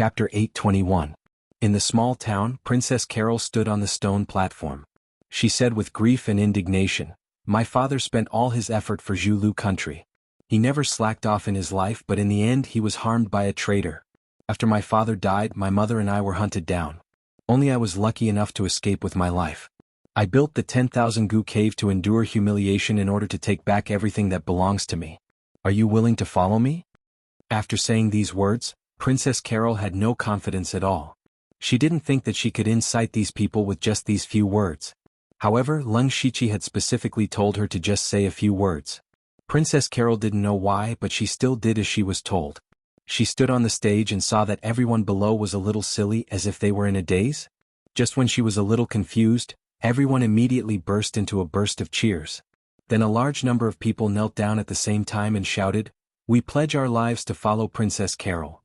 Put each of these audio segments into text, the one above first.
Chapter 821. In the small town, Princess Carol stood on the stone platform. She said with grief and indignation, "My father spent all his effort for Zhulu country. He never slacked off in his life, but in the end he was harmed by a traitor. After my father died, my mother and I were hunted down. Only I was lucky enough to escape with my life. I built the 10,000 gu cave to endure humiliation in order to take back everything that belongs to me. Are you willing to follow me?" After saying these words, Princess Carol had no confidence at all. She didn't think that she could incite these people with just these few words. However, xianxia had specifically told her to just say a few words. Princess Carol didn't know why, but she still did as she was told. She stood on the stage and saw that everyone below was a little silly, as if they were in a daze. Just when she was a little confused, everyone immediately burst into a burst of cheers. Then a large number of people knelt down at the same time and shouted, "We pledge our lives to follow Princess Carol."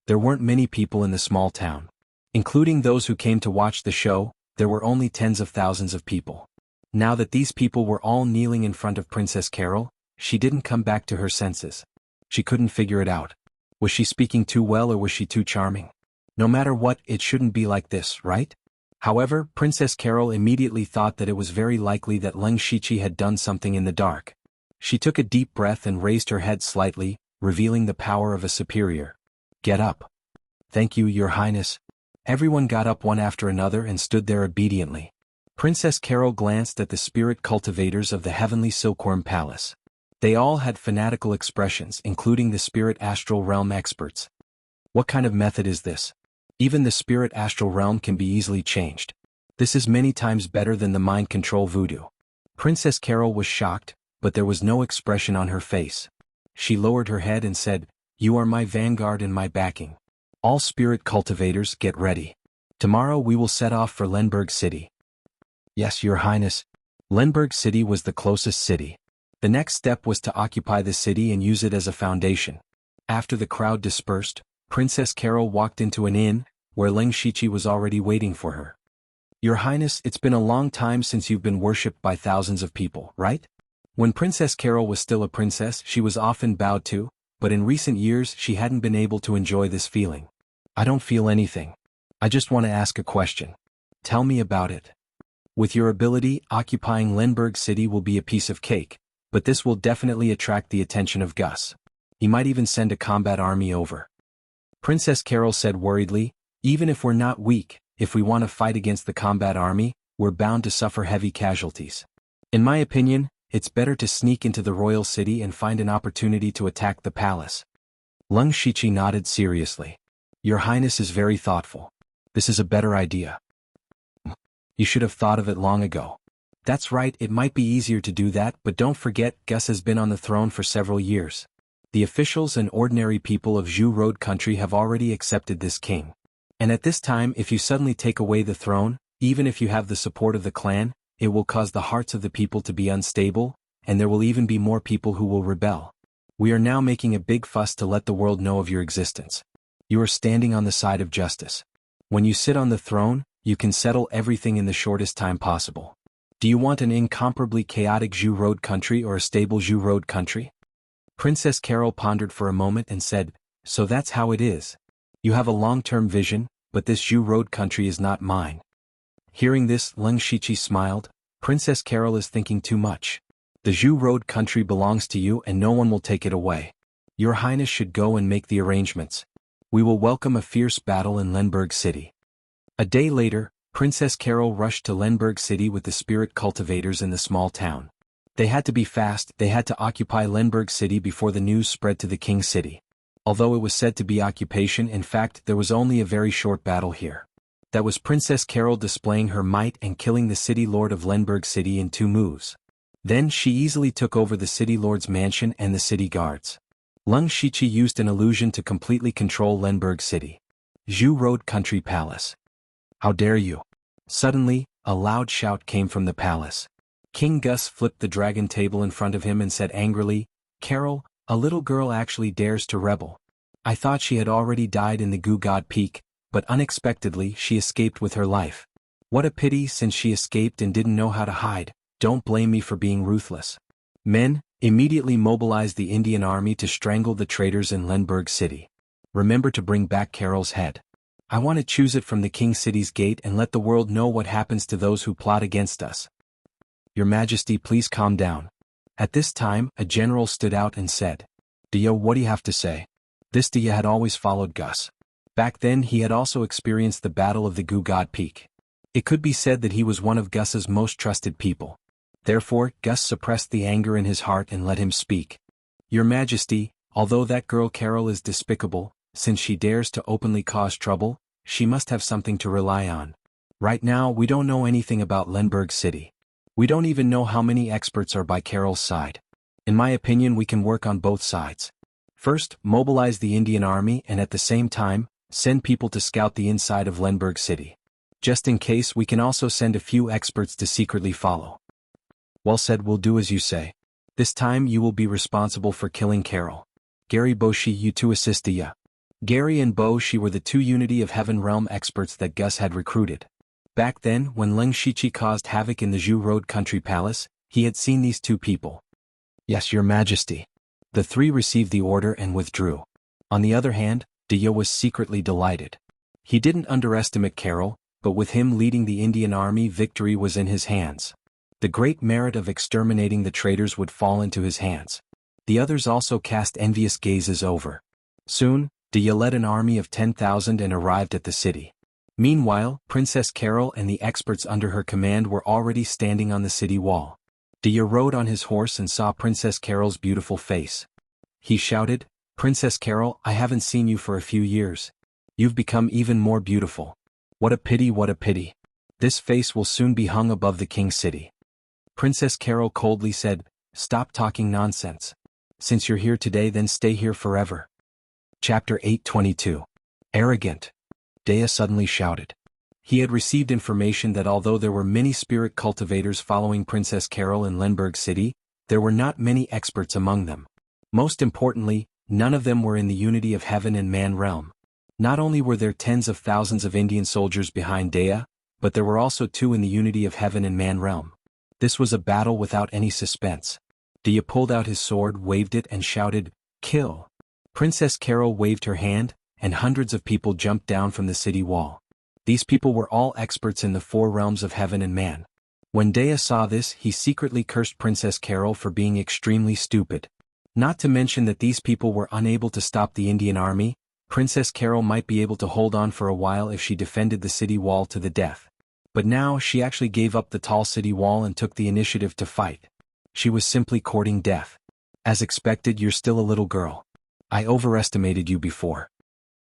There weren't many people in the small town. Including those who came to watch the show, there were only tens of thousands of people. Now that these people were all kneeling in front of Princess Carol, she didn't come back to her senses. She couldn't figure it out. Was she speaking too well or was she too charming? No matter what, it shouldn't be like this, right? However, Princess Carol immediately thought that it was very likely that xianxia had done something in the dark. She took a deep breath and raised her head slightly, revealing the power of a superior. "Get up." "Thank you, Your Highness." Everyone got up one after another and stood there obediently. Princess Carol glanced at the spirit cultivators of the heavenly silkworm palace. They all had fanatical expressions, including the spirit astral realm experts. What kind of method is this? Even the spirit astral realm can be easily changed. This is many times better than the mind control voodoo. Princess Carol was shocked, but there was no expression on her face. She lowered her head and said, "You are my vanguard and my backing. All spirit cultivators, get ready. Tomorrow we will set off for Lenberg City." "Yes, Your Highness." Lenberg City was the closest city. The next step was to occupy the city and use it as a foundation. After the crowd dispersed, Princess Carol walked into an inn, where xianxia was already waiting for her. "Your Highness, it's been a long time since you've been worshipped by thousands of people, right?" When Princess Carol was still a princess, she was often bowed to, but in recent years she hadn't been able to enjoy this feeling. "I don't feel anything. I just want to ask a question. Tell me about it." "With your ability, occupying Lenberg City will be a piece of cake, but this will definitely attract the attention of Gus. He might even send a combat army over." Princess Carol said worriedly, "Even if we're not weak, if we want to fight against the combat army, we're bound to suffer heavy casualties. In my opinion, it's better to sneak into the royal city and find an opportunity to attack the palace." xianxia nodded seriously. "Your Highness is very thoughtful. This is a better idea. You should have thought of it long ago." "That's right, it might be easier to do that, but don't forget, Gus has been on the throne for several years. The officials and ordinary people of Zhu Road country have already accepted this king. And at this time, if you suddenly take away the throne, even if you have the support of the clan, it will cause the hearts of the people to be unstable, and there will even be more people who will rebel. We are now making a big fuss to let the world know of your existence. You are standing on the side of justice. When you sit on the throne, you can settle everything in the shortest time possible. Do you want an incomparably chaotic Zhu Road country or a stable Zhu Road country?" Princess Carol pondered for a moment and said, "So that's how it is. You have a long-term vision, but this Zhu Road country is not mine." Hearing this, xianxia smiled. "Princess Carol is thinking too much. The Zhu Road country belongs to you and no one will take it away. Your Highness should go and make the arrangements. We will welcome a fierce battle in Lenberg City." A day later, Princess Carol rushed to Lenberg City with the spirit cultivators in the small town. They had to be fast, they had to occupy Lenberg City before the news spread to the King City. Although it was said to be occupation, in fact there was only a very short battle here. That was Princess Carol displaying her might and killing the city lord of Lenberg City in 2 moves. Then she easily took over the city lord's mansion and the city guards. xianxia used an illusion to completely control Lenberg City. Zhu Road Country Palace. "How dare you!" Suddenly, a loud shout came from the palace. King Gus flipped the dragon table in front of him and said angrily, "Carol, a little girl actually dares to rebel. I thought she had already died in the Goo God Peak, but unexpectedly she escaped with her life. What a pity, since she escaped and didn't know how to hide. Don't blame me for being ruthless. Men, immediately mobilize the Indian army to strangle the traitors in Lenberg City. Remember to bring back Carol's head." I want to choose it from the King City's gate and let the world know what happens to those who plot against us. Your Majesty, please calm down. At this time, a general stood out and said, Dia, what do you have to say? This Dia had always followed Gus. Back then he had also experienced the Battle of the Gu God Peak. It could be said that he was one of Gus's most trusted people. Therefore, Gus suppressed the anger in his heart and let him speak. Your Majesty, although that girl Carol is despicable, since she dares to openly cause trouble, she must have something to rely on. Right now we don't know anything about Lenberg City. We don't even know how many experts are by Carol's side. In my opinion, we can work on both sides. First, mobilize the Indian army and at the same time, send people to scout the inside of Lenberg City. Just in case, we can also send a few experts to secretly follow. Well said, we'll do as you say. This time you will be responsible for killing Carol. Gary Boshi, you two assist Dia. Gary and Boshi were the two Unity of Heaven realm experts that Gus had recruited. Back then, when Leng Shichi caused havoc in the Zhu Road Country Palace, he had seen these two people. Yes, Your Majesty. The three received the order and withdrew. On the other hand, Dia was secretly delighted. He didn't underestimate Carol, but with him leading the Indian army, victory was in his hands. The great merit of exterminating the traitors would fall into his hands. The others also cast envious gazes over. Soon, Dia led an army of 10,000 and arrived at the city. Meanwhile, Princess Carol and the experts under her command were already standing on the city wall. Dia rode on his horse and saw Princess Carol's beautiful face. He shouted, Princess Carol, I haven't seen you for a few years. You've become even more beautiful. What a pity, what a pity. This face will soon be hung above the King City. Princess Carol coldly said, Stop talking nonsense. Since you're here today, then stay here forever. Chapter 822. Arrogant. Dia suddenly shouted. He had received information that although there were many spirit cultivators following Princess Carol in Lenberg City, there were not many experts among them. Most importantly, none of them were in the Unity of Heaven and Man realm. Not only were there tens of thousands of Indian soldiers behind Dia, but there were also two in the Unity of Heaven and Man realm. This was a battle without any suspense. Dia pulled out his sword, waved it and shouted, Kill! Princess Carol waved her hand, and hundreds of people jumped down from the city wall. These people were all experts in the four realms of heaven and man. When Dia saw this, he secretly cursed Princess Carol for being extremely stupid. Not to mention that these people were unable to stop the Indian army. Princess Carol might be able to hold on for a while if she defended the city wall to the death. But now she actually gave up the tall city wall and took the initiative to fight. She was simply courting death. As expected, you're still a little girl. I overestimated you before.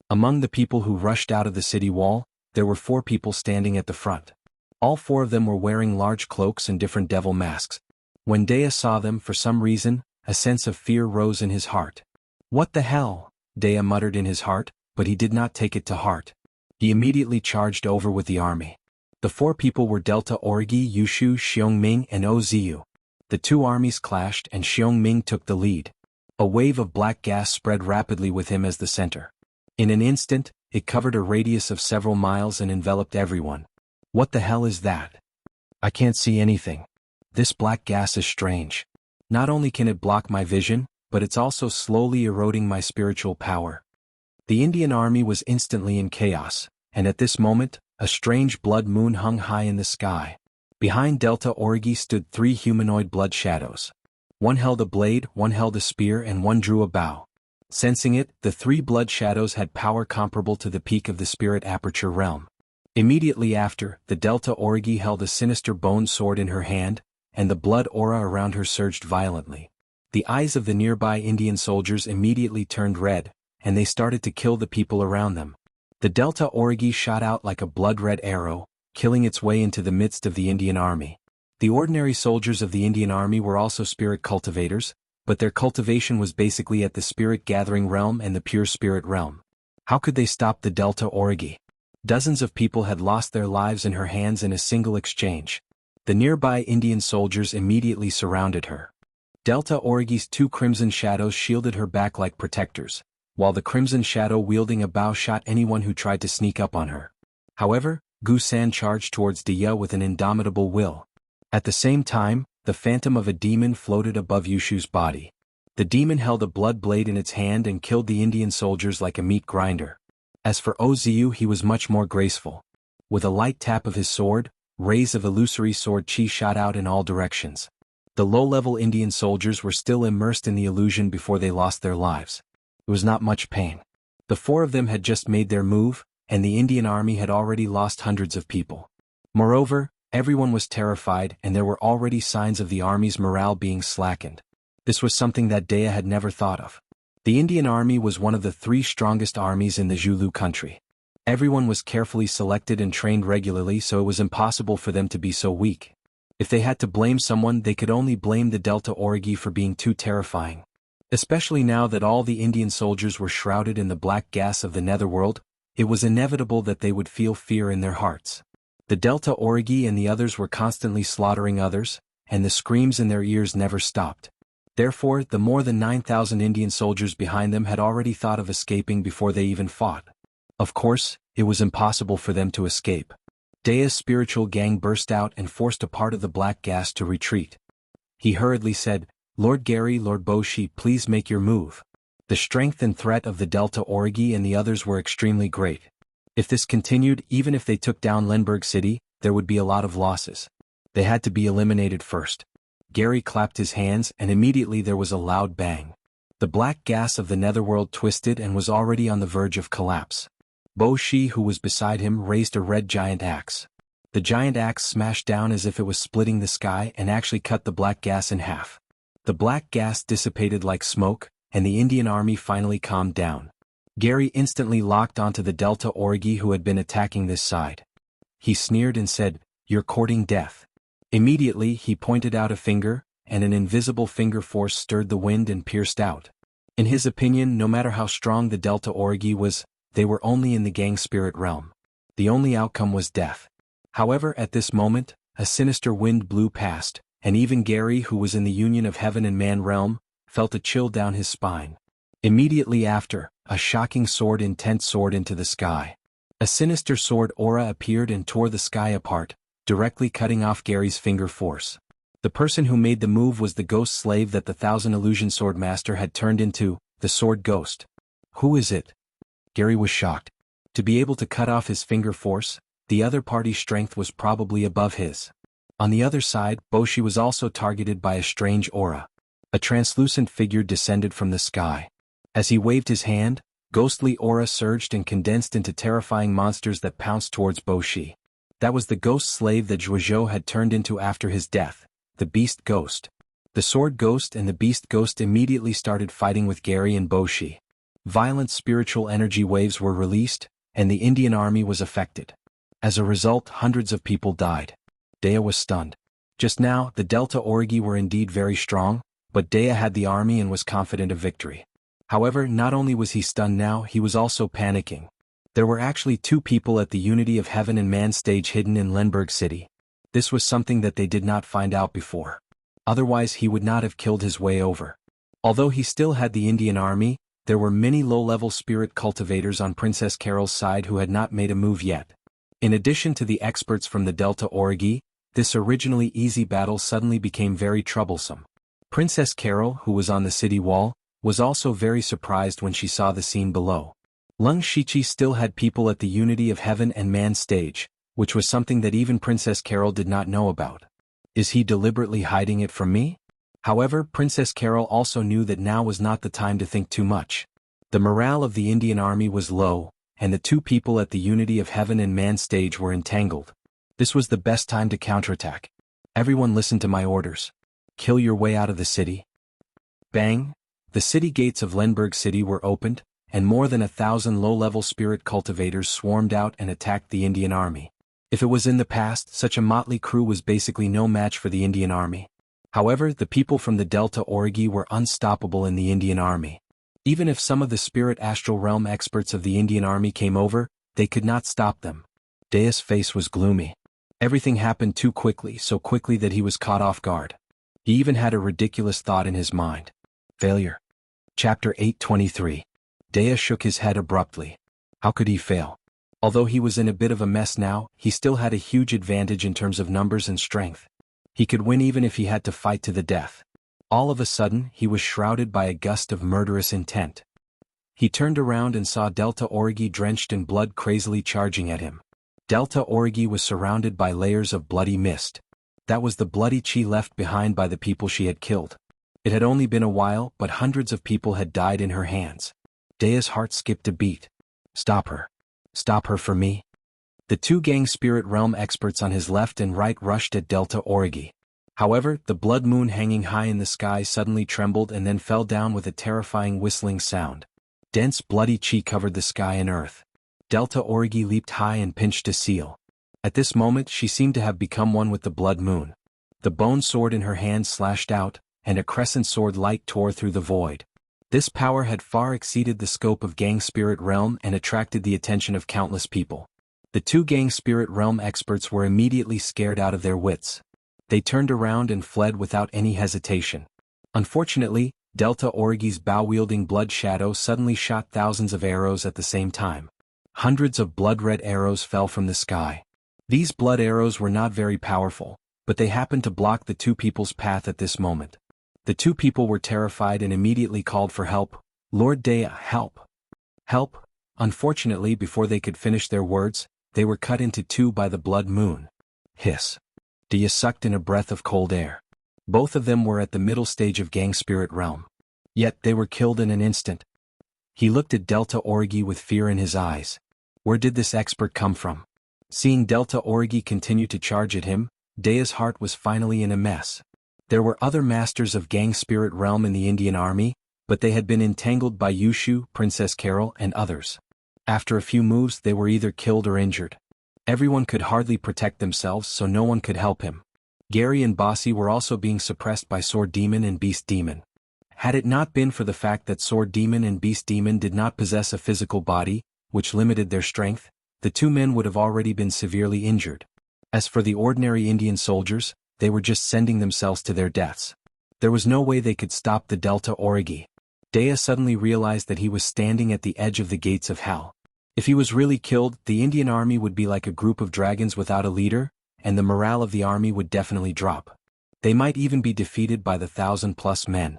Among the people who rushed out of the city wall, there were 4 people standing at the front. All 4 of them were wearing large cloaks and different devil masks. When Dia saw them, for some reason, a sense of fear rose in his heart. What the hell? Dia muttered in his heart, but he did not take it to heart. He immediately charged over with the army. The 4 people were Delta Orgi, Yushu, Xiongming, and Oziu. The 2 armies clashed and Xiongming took the lead. A wave of black gas spread rapidly with him as the center. In an instant, it covered a radius of several miles and enveloped everyone. What the hell is that? I can't see anything. This black gas is strange. Not only can it block my vision, but it's also slowly eroding my spiritual power. The Indian army was instantly in chaos, and at this moment, a strange blood moon hung high in the sky. Behind Delta Orgi stood 3 humanoid blood shadows. One held a blade, one held a spear, and one drew a bow. Sensing it, the 3 blood shadows had power comparable to the peak of the spirit aperture realm. Immediately after, the Delta Orgi held a sinister bone sword in her hand, and the blood aura around her surged violently. The eyes of the nearby Indian soldiers immediately turned red, and they started to kill the people around them. The Delta Orgi shot out like a blood-red arrow, killing its way into the midst of the Indian army. The ordinary soldiers of the Indian army were also spirit cultivators, but their cultivation was basically at the spirit gathering realm and the pure spirit realm. How could they stop the Delta Orgi? Dozens of people had lost their lives in her hands in a single exchange. The nearby Indian soldiers immediately surrounded her. Delta Orgi's 2 crimson shadows shielded her back like protectors, while the crimson shadow wielding a bow shot anyone who tried to sneak up on her. However, Gu San charged towards Dia with an indomitable will. At the same time, the phantom of a demon floated above Yushu's body. The demon held a blood blade in its hand and killed the Indian soldiers like a meat grinder. As for Ozu, he was much more graceful. With a light tap of his sword, rays of illusory sword chi shot out in all directions. The low-level Indian soldiers were still immersed in the illusion before they lost their lives. It was not much pain. The four of them had just made their move, and the Indian army had already lost hundreds of people. Moreover, everyone was terrified and there were already signs of the army's morale being slackened. This was something that Dea had never thought of. The Indian army was one of the 3 strongest armies in the Zulu country. Everyone was carefully selected and trained regularly, so it was impossible for them to be so weak. If they had to blame someone, they could only blame the Delta Origi for being too terrifying. Especially now that all the Indian soldiers were shrouded in the black gas of the netherworld, it was inevitable that they would feel fear in their hearts. The Delta Origi and the others were constantly slaughtering others, and the screams in their ears never stopped. Therefore, the more than 9,000 Indian soldiers behind them had already thought of escaping before they even fought. Of course, it was impossible for them to escape. Dea's spiritual gang burst out and forced a part of the black gas to retreat. He hurriedly said, "Lord Gary, Lord Boshi, please make your move." The strength and threat of the Delta Origi and the others were extremely great. If this continued, even if they took down Lemberg City, there would be a lot of losses. They had to be eliminated first. Gary clapped his hands and immediately there was a loud bang. The black gas of the netherworld twisted and was already on the verge of collapse. Boshi, who was beside him, raised a red giant axe. The giant axe smashed down as if it was splitting the sky and actually cut the black gas in half. The black gas dissipated like smoke, and the Indian army finally calmed down. Gary instantly locked onto the Delta Origi who had been attacking this side. He sneered and said, "You're courting death." Immediately he pointed out a finger, and an invisible finger force stirred the wind and pierced out. In his opinion, no matter how strong the Delta Origi was, they were only in the gang spirit realm. The only outcome was death. However, at this moment, a sinister wind blew past, and even Gary, who was in the union of heaven and man realm, felt a chill down his spine. Immediately after, a shocking sword intent soared into the sky. A sinister sword aura appeared and tore the sky apart, directly cutting off Gary's finger force. The person who made the move was the ghost slave that the 1,000 illusion swordmaster had turned into, the sword ghost. "Who is it?" Gary was shocked. To be able to cut off his finger force, the other party's strength was probably above his. On the other side, Boshi was also targeted by a strange aura. A translucent figure descended from the sky. As he waved his hand, ghostly aura surged and condensed into terrifying monsters that pounced towards Boshi. That was the ghost slave that Zhuozhou had turned into after his death, the beast ghost. The sword ghost and the beast ghost immediately started fighting with Gary and Boshi. Violent spiritual energy waves were released, and the Indian army was affected. As a result, hundreds of people died. Dea was stunned. Just now, the Delta Origi were indeed very strong, but Dea had the army and was confident of victory. However, not only was he stunned now, he was also panicking. There were actually 2 people at the Unity of Heaven and Man stage hidden in Lemberg City. This was something that they did not find out before. Otherwise he would not have killed his way over. Although he still had the Indian army, there were many low-level spirit cultivators on Princess Carol's side who had not made a move yet. In addition to the experts from the Delta Origi, this originally easy battle suddenly became very troublesome. Princess Carol, who was on the city wall, was also very surprised when she saw the scene below. Lung Shichi still had people at the Unity of Heaven and Man stage, which was something that even Princess Carol did not know about. Is he deliberately hiding it from me? However, Princess Carol also knew that now was not the time to think too much. The morale of the Indian army was low, and the 2 people at the Unity of Heaven and Man stage were entangled. This was the best time to counterattack. Everyone listen to my orders. Kill your way out of the city. Bang! The city gates of Lemberg City were opened, and more than 1,000 low-level spirit cultivators swarmed out and attacked the Indian army. If it was in the past, such a motley crew was basically no match for the Indian army. However, the people from the Delta Origi were unstoppable in the Indian army. Even if some of the spirit astral realm experts of the Indian army came over, they could not stop them. Dea's face was gloomy. Everything happened too quickly, so quickly that he was caught off guard. He even had a ridiculous thought in his mind. Failure. Chapter 823. Dea shook his head abruptly. How could he fail? Although he was in a bit of a mess now, he still had a huge advantage in terms of numbers and strength. He could win even if he had to fight to the death. All of a sudden, he was shrouded by a gust of murderous intent. He turned around and saw Delta Origi drenched in blood crazily charging at him. Delta Origi was surrounded by layers of bloody mist. That was the bloody chi left behind by the people she had killed. It had only been a while, but hundreds of people had died in her hands. Dea's heart skipped a beat. Stop her. Stop her for me. The two gang spirit realm experts on his left and right rushed at Delta Origi. However, the blood moon hanging high in the sky suddenly trembled and then fell down with a terrifying whistling sound. Dense bloody chi covered the sky and earth. Delta Origi leaped high and pinched a seal. At this moment she seemed to have become one with the blood moon. The bone sword in her hand slashed out, and a crescent sword light tore through the void. This power had far exceeded the scope of gang spirit realm and attracted the attention of countless people. The two gang spirit realm experts were immediately scared out of their wits. They turned around and fled without any hesitation. Unfortunately, Delta Origi's bow-wielding blood shadow suddenly shot thousands of arrows at the same time. Hundreds of blood-red arrows fell from the sky. These blood arrows were not very powerful, but they happened to block the two people's path at this moment. The two people were terrified and immediately called for help. Lord Dea, help! Help! Unfortunately, before they could finish their words, they were cut into two by the blood moon. Hiss! Dea sucked in a breath of cold air. Both of them were at the middle stage of gang spirit realm. Yet they were killed in an instant. He looked at Delta Origi with fear in his eyes. Where did this expert come from? Seeing Delta Origi continue to charge at him, Dea's heart was finally in a mess. There were other masters of gang spirit realm in the Indian army, but they had been entangled by Yushu, Princess Carol, and others. After a few moves they were either killed or injured. Everyone could hardly protect themselves, so no one could help him. Gary and Bossy were also being suppressed by Sword Demon and Beast Demon. Had it not been for the fact that Sword Demon and Beast Demon did not possess a physical body, which limited their strength, the two men would have already been severely injured. As for the ordinary Indian soldiers, they were just sending themselves to their deaths. There was no way they could stop the Delta Origi. Dea suddenly realized that he was standing at the edge of the gates of hell. If he was really killed, the Indian army would be like a group of dragons without a leader, and the morale of the army would definitely drop. They might even be defeated by the 1,000+ men.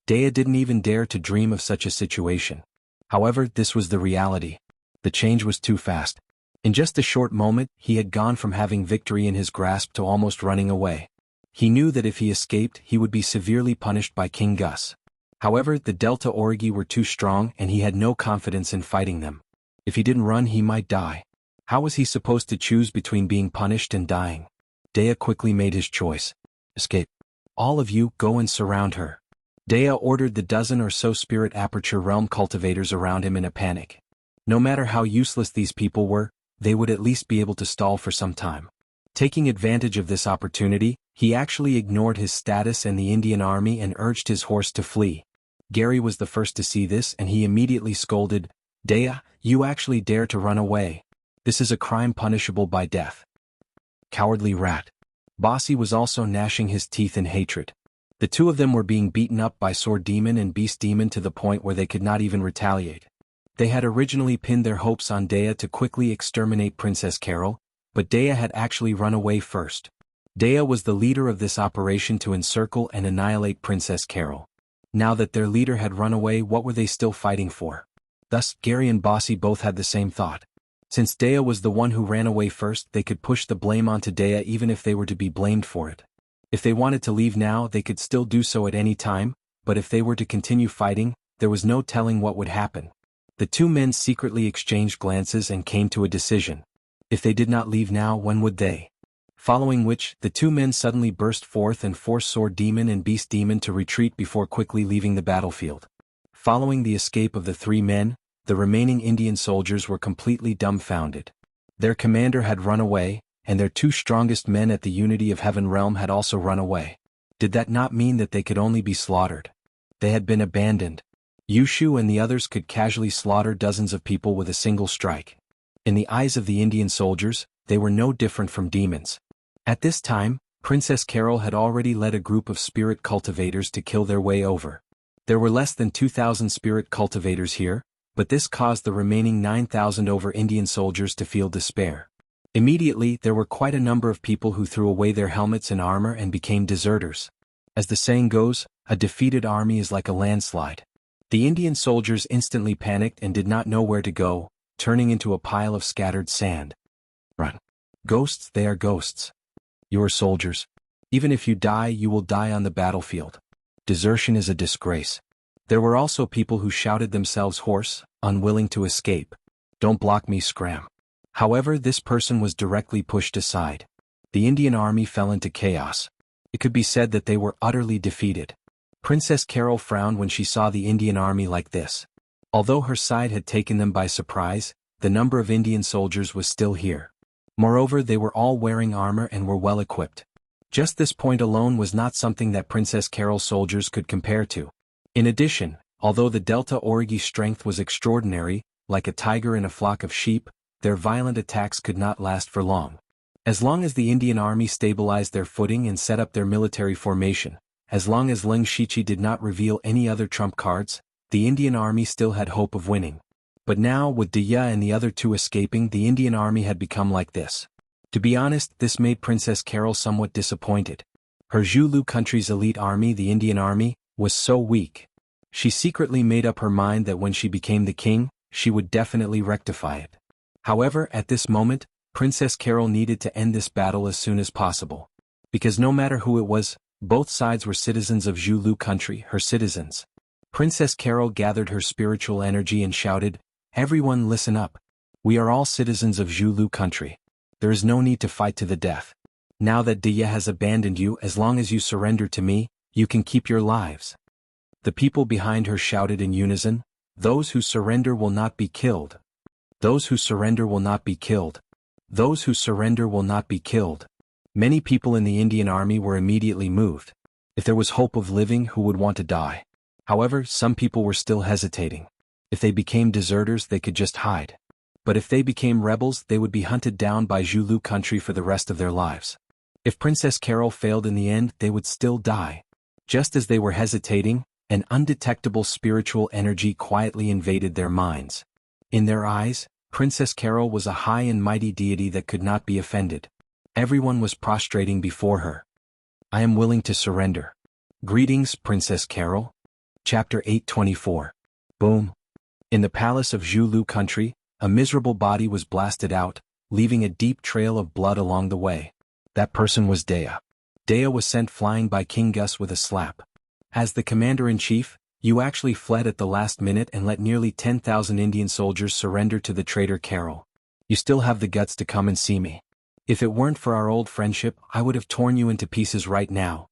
Dea didn't even dare to dream of such a situation. However, this was the reality. The change was too fast. In just a short moment, he had gone from having victory in his grasp to almost running away. He knew that if he escaped, he would be severely punished by King Gus. However, the Delta Origi were too strong and he had no confidence in fighting them. If he didn't run, he might die. How was he supposed to choose between being punished and dying? Dea quickly made his choice. Escape. All of you, go and surround her. Dea ordered the dozen or so spirit aperture realm cultivators around him in a panic. No matter how useless these people were, they would at least be able to stall for some time. Taking advantage of this opportunity, he actually ignored his status and the Indian army and urged his horse to flee. Gary was the first to see this and he immediately scolded, Dea, you actually dare to run away. This is a crime punishable by death. Cowardly rat. Bossy was also gnashing his teeth in hatred. The two of them were being beaten up by Sword Demon and Beast Demon to the point where they could not even retaliate. They had originally pinned their hopes on Dea to quickly exterminate Princess Carol, but Dea had actually run away first. Dea was the leader of this operation to encircle and annihilate Princess Carol. Now that their leader had run away, what were they still fighting for? Thus, Gary and Bossy both had the same thought. Since Dea was the one who ran away first, they could push the blame onto Dea even if they were to be blamed for it. If they wanted to leave now, they could still do so at any time, but if they were to continue fighting, there was no telling what would happen. The two men secretly exchanged glances and came to a decision. If they did not leave now, when would they? Following which, the two men suddenly burst forth and forced Sword Demon and Beast Demon to retreat before quickly leaving the battlefield. Following the escape of the three men, the remaining Indian soldiers were completely dumbfounded. Their commander had run away, and their two strongest men at the Unity of Heaven realm had also run away. Did that not mean that they could only be slaughtered? They had been abandoned. Yushu and the others could casually slaughter dozens of people with a single strike. In the eyes of the Indian soldiers, they were no different from demons. At this time, Princess Carol had already led a group of spirit cultivators to kill their way over. There were less than 2,000 spirit cultivators here, but this caused the remaining 9,000 over Indian soldiers to feel despair. Immediately, there were quite a number of people who threw away their helmets and armor and became deserters. As the saying goes, a defeated army is like a landslide. The Indian soldiers instantly panicked and did not know where to go, turning into a pile of scattered sand. Run. Ghosts, they are ghosts. Your soldiers. Even if you die, you will die on the battlefield. Desertion is a disgrace. There were also people who shouted themselves hoarse, unwilling to escape. Don't block me, scram. However, this person was directly pushed aside. The Indian army fell into chaos. It could be said that they were utterly defeated. Princess Carol frowned when she saw the Indian army like this. Although her side had taken them by surprise, the number of Indian soldiers was still here. Moreover, they were all wearing armor and were well equipped. Just this point alone was not something that Princess Carol's soldiers could compare to. In addition, although the Delta Origi strength was extraordinary, like a tiger in a flock of sheep, their violent attacks could not last for long. As long as the Indian army stabilized their footing and set up their military formation, as long as Leng Shichi did not reveal any other trump cards, the Indian army still had hope of winning. But now, with Diya and the other two escaping, the Indian army had become like this. To be honest, this made Princess Carol somewhat disappointed. Her Zhulu country's elite army, the Indian army, was so weak. She secretly made up her mind that when she became the king, she would definitely rectify it. However, at this moment, Princess Carol needed to end this battle as soon as possible. Because no matter who it was, both sides were citizens of Zhulu country, her citizens. Princess Carol gathered her spiritual energy and shouted, "Everyone listen up. We are all citizens of Zhulu country. There is no need to fight to the death. Now that Diya has abandoned you, as long as you surrender to me, you can keep your lives." The people behind her shouted in unison, "Those who surrender will not be killed. Those who surrender will not be killed. Those who surrender will not be killed." Many people in the Indian army were immediately moved. If there was hope of living, who would want to die? However, some people were still hesitating. If they became deserters, they could just hide. But if they became rebels, they would be hunted down by Zhulu country for the rest of their lives. If Princess Carol failed in the end, they would still die. Just as they were hesitating, an undetectable spiritual energy quietly invaded their minds. In their eyes, Princess Carol was a high and mighty deity that could not be offended. Everyone was prostrating before her. "I am willing to surrender. Greetings, Princess Carol." Chapter 824. Boom. In the palace of Zhulu country, a miserable body was blasted out, leaving a deep trail of blood along the way. That person was Dea. Dea was sent flying by King Gus with a slap. As the commander-in-chief, you actually fled at the last minute and let nearly 10,000 Indian soldiers surrender to the traitor Carol. You still have the guts to come and see me. If it weren't for our old friendship, I would have torn you into pieces right now.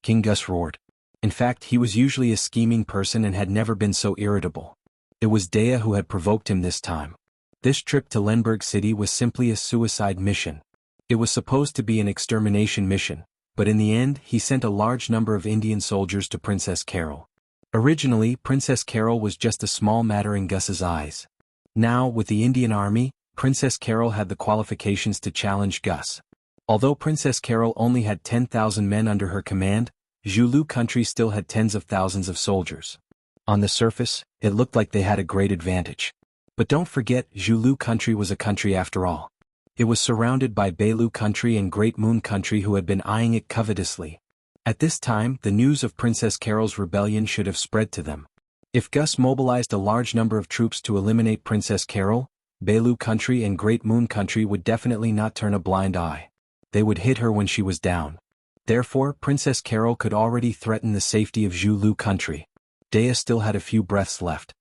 King Gus roared. In fact, he was usually a scheming person and had never been so irritable. It was Dea who had provoked him this time. This trip to Lenberg City was simply a suicide mission. It was supposed to be an extermination mission, but in the end he sent a large number of Indian soldiers to Princess Carol. Originally, Princess Carol was just a small matter in Gus's eyes. Now, with the Indian army, Princess Carol had the qualifications to challenge Gus. Although Princess Carol only had 10,000 men under her command, Zhulu country still had tens of thousands of soldiers. On the surface, it looked like they had a great advantage. But don't forget, Zhulu country was a country after all. It was surrounded by Beilu country and Great Moon country who had been eyeing it covetously. At this time, the news of Princess Carol's rebellion should have spread to them. If Gus mobilized a large number of troops to eliminate Princess Carol, Beilu country and Great Moon country would definitely not turn a blind eye. They would hit her when she was down. Therefore, Princess Carol could already threaten the safety of Zhulu country. Dea still had a few breaths left.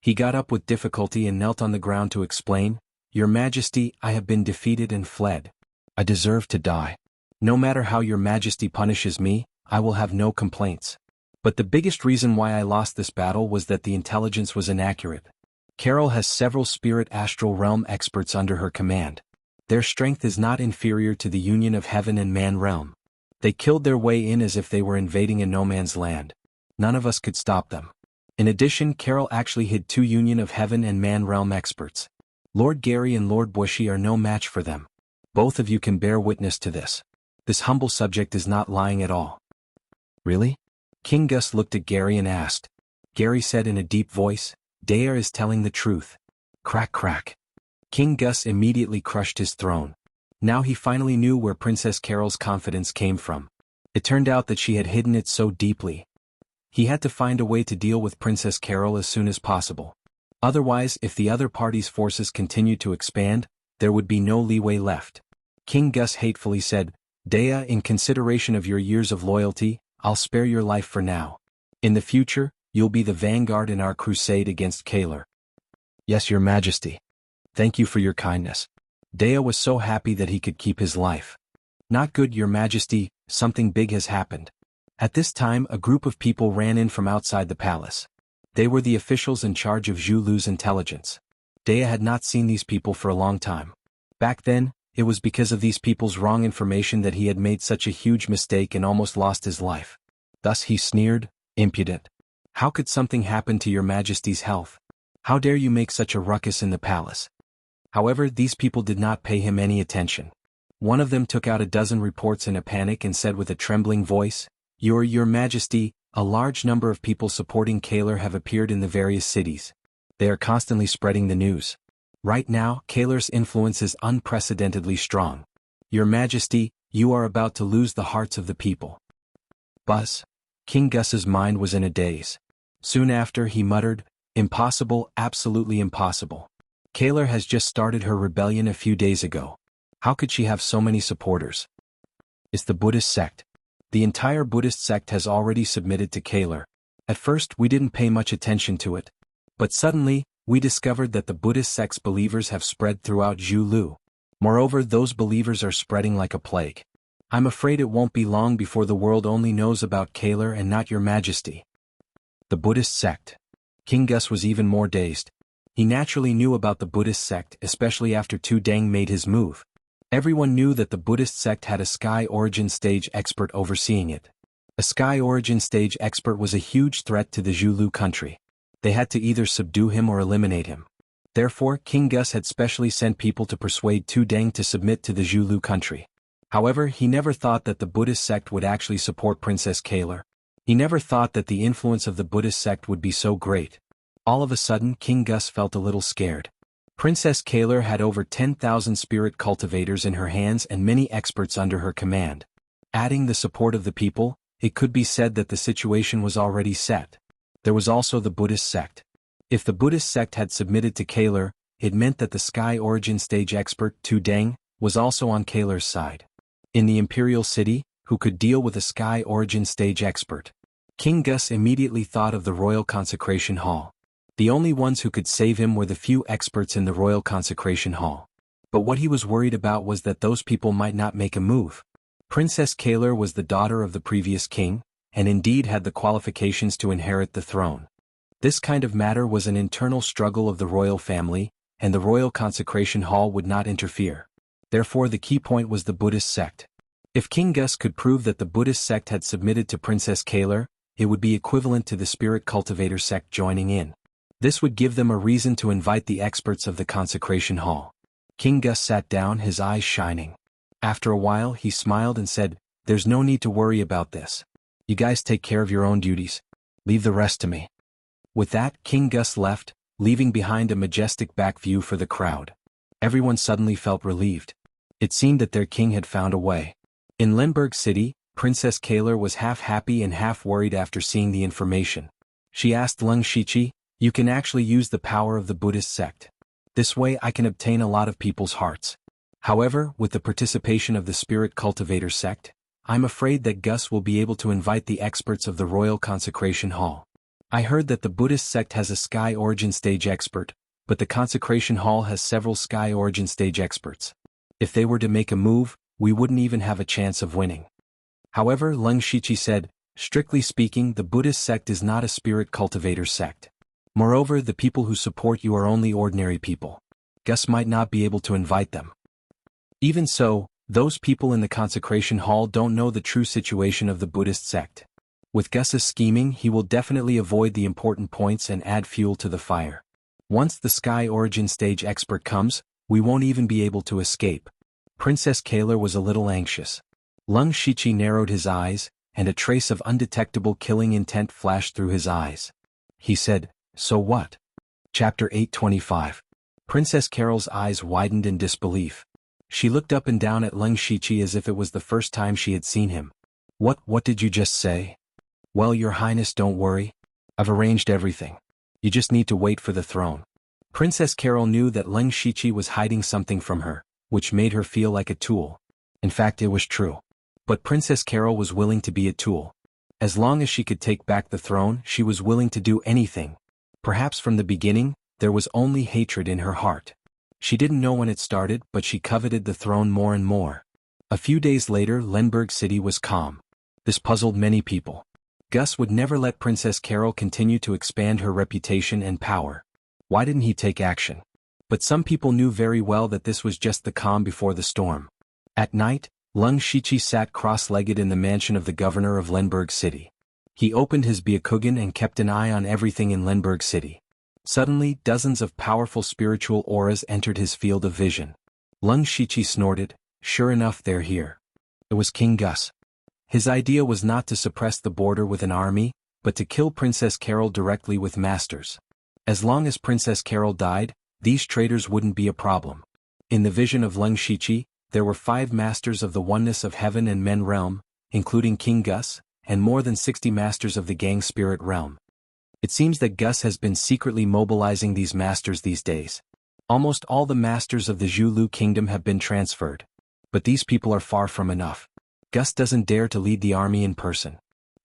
He got up with difficulty and knelt on the ground to explain, "Your Majesty, I have been defeated and fled. I deserve to die. No matter how your Majesty punishes me, I will have no complaints. But the biggest reason why I lost this battle was that the intelligence was inaccurate. Carol has several spirit astral realm experts under her command. Their strength is not inferior to the union of heaven and man realm. They killed their way in as if they were invading a no man's land. None of us could stop them. In addition, Carol actually hid 2 union of heaven and man realm experts. Lord Gary and Lord Bushi are no match for them. Both of you can bear witness to this. This humble subject is not lying at all." "Really?" King Gus looked at Gary and asked. Gary said in a deep voice, "Dea is telling the truth." Crack crack. King Gus immediately crushed his throne. Now he finally knew where Princess Carol's confidence came from. It turned out that she had hidden it so deeply. He had to find a way to deal with Princess Carol as soon as possible. Otherwise, if the other party's forces continued to expand, there would be no leeway left. King Gus hatefully said, "Dea, in consideration of your years of loyalty, I'll spare your life for now. In the future, you'll be the vanguard in our crusade against Kaler." "Yes, your majesty. Thank you for your kindness." Dea was so happy that he could keep his life. "Not good, your majesty, something big has happened." At this time a group of people ran in from outside the palace. They were the officials in charge of Zhu Lu's intelligence. Dea had not seen these people for a long time. Back then, it was because of these people's wrong information that he had made such a huge mistake and almost lost his life. Thus he sneered, "Impudent. How could something happen to your majesty's health? How dare you make such a ruckus in the palace?" However, these people did not pay him any attention. One of them took out a dozen reports in a panic and said with a trembling voice, Your majesty, a large number of people supporting Kaler have appeared in the various cities. They are constantly spreading the news. Right now, Kaler's influence is unprecedentedly strong. Your majesty, you are about to lose the hearts of the people." Buzz. King Gus's mind was in a daze. Soon after, he muttered, "Impossible, absolutely impossible. Kaler has just started her rebellion a few days ago. How could she have so many supporters?" "It's the Buddhist sect. The entire Buddhist sect has already submitted to Kaler. At first we didn't pay much attention to it. But suddenly, we discovered that the Buddhist sect's believers have spread throughout Zhu Lu. Moreover, those believers are spreading like a plague. I'm afraid it won't be long before the world only knows about Kaler and not your majesty." The Buddhist sect. King Gus was even more dazed. He naturally knew about the Buddhist sect, especially after Tu Deng made his move. Everyone knew that the Buddhist sect had a Sky Origin Stage expert overseeing it. A Sky Origin Stage expert was a huge threat to the Zhu Lu country. They had to either subdue him or eliminate him. Therefore, King Gus had specially sent people to persuade Tu Deng to submit to the Zhu Lu country. However, he never thought that the Buddhist sect would actually support Princess Kaler. He never thought that the influence of the Buddhist sect would be so great. All of a sudden, King Gus felt a little scared. Princess Kaler had over 10,000 spirit cultivators in her hands and many experts under her command. Adding the support of the people, it could be said that the situation was already set. There was also the Buddhist sect. If the Buddhist sect had submitted to Kaler, it meant that the Sky Origin Stage expert, Tu Deng, was also on Kaler's side. In the Imperial City, who could deal with a Sky Origin Stage expert? King Gus immediately thought of the Royal Consecration Hall. The only ones who could save him were the few experts in the Royal Consecration Hall. But what he was worried about was that those people might not make a move. Princess Kaler was the daughter of the previous king, and indeed had the qualifications to inherit the throne. This kind of matter was an internal struggle of the royal family, and the Royal Consecration Hall would not interfere. Therefore the key point was the Buddhist sect. If King Gus could prove that the Buddhist sect had submitted to Princess Kaler, it would be equivalent to the Spirit Cultivator sect joining in. This would give them a reason to invite the experts of the Consecration Hall. King Gus sat down, his eyes shining. After a while he smiled and said, "There's no need to worry about this. You guys take care of your own duties. Leave the rest to me." With that, King Gus left, leaving behind a majestic back view for the crowd. Everyone suddenly felt relieved. It seemed that their king had found a way. In Lemberg City, Princess Kaler was half happy and half worried after seeing the information. She asked Leng Shichi, "You can actually use the power of the Buddhist sect. This way I can obtain a lot of people's hearts. However, with the participation of the Spirit Cultivator sect, I'm afraid that Gus will be able to invite the experts of the Royal Consecration Hall. I heard that the Buddhist sect has a Sky Origin Stage expert, but the Consecration Hall has several Sky Origin Stage experts. If they were to make a move, we wouldn't even have a chance of winning." However, Leng Shichi said, "Strictly speaking, the Buddhist sect is not a Spirit Cultivator sect. Moreover, the people who support you are only ordinary people. Gus might not be able to invite them. Even so, those people in the Consecration Hall don't know the true situation of the Buddhist sect. With Gus's scheming, he will definitely avoid the important points and add fuel to the fire. Once the Sky Origin Stage expert comes, we won't even be able to escape." Princess Kaler was a little anxious. Leng Shichi narrowed his eyes, and a trace of undetectable killing intent flashed through his eyes. He said, "So what?" Chapter 825. Princess Carol's eyes widened in disbelief. She looked up and down at Leng Shichi as if it was the first time she had seen him. What did you just say?" Well, your highness, don't worry. I've arranged everything. You just need to wait for the throne. Princess Carol knew that Leng Shiqi was hiding something from her, which made her feel like a tool. In fact, it was true. But Princess Carol was willing to be a tool. As long as she could take back the throne, she was willing to do anything. Perhaps from the beginning, there was only hatred in her heart. She didn't know when it started, but she coveted the throne more and more. A few days later, Lenberg City was calm. This puzzled many people. Gus would never let Princess Carol continue to expand her reputation and power. Why didn't he take action? But some people knew very well that this was just the calm before the storm. At night, Leng Shiqi sat cross-legged in the mansion of the governor of Lenberg City. He opened his Byakugan and kept an eye on everything in Lenberg City. Suddenly, dozens of powerful spiritual auras entered his field of vision. Leng Shiqi snorted, "Sure enough, they're here." It was King Gus. His idea was not to suppress the border with an army, but to kill Princess Carol directly with masters. As long as Princess Carol died, these traitors wouldn't be a problem. In the vision of Leng Shiqi, there were 5 masters of the oneness of heaven and men realm, including King Gus, and more than 60 masters of the gang spirit realm. It seems that Gus has been secretly mobilizing these masters these days. Almost all the masters of the Zhulu kingdom have been transferred. But these people are far from enough. Gus doesn't dare to lead the army in person.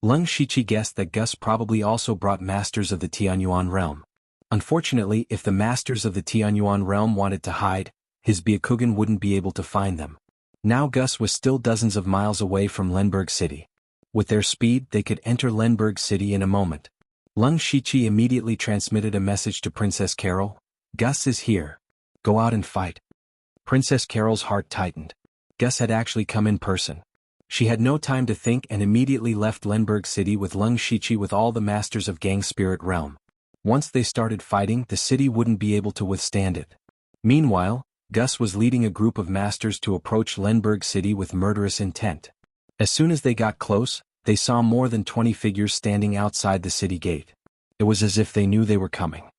Leng Shiqi guessed that Gus probably also brought masters of the Tianyuan realm. Unfortunately, if the masters of the Tianyuan realm wanted to hide, his Byakugan wouldn't be able to find them. Now Gus was still dozens of miles away from Lenberg City. With their speed, they could enter Lenberg City in a moment. Leng Shiqi immediately transmitted a message to Princess Carol. "Gus is here. Go out and fight." Princess Carol's heart tightened. Gus had actually come in person. She had no time to think and immediately left Lenberg City with Leng Shiqi with all the masters of Gang Spirit Realm. Once they started fighting, the city wouldn't be able to withstand it. Meanwhile, Gus was leading a group of masters to approach Lenberg City with murderous intent. As soon as they got close, they saw more than 20 figures standing outside the city gate. It was as if they knew they were coming.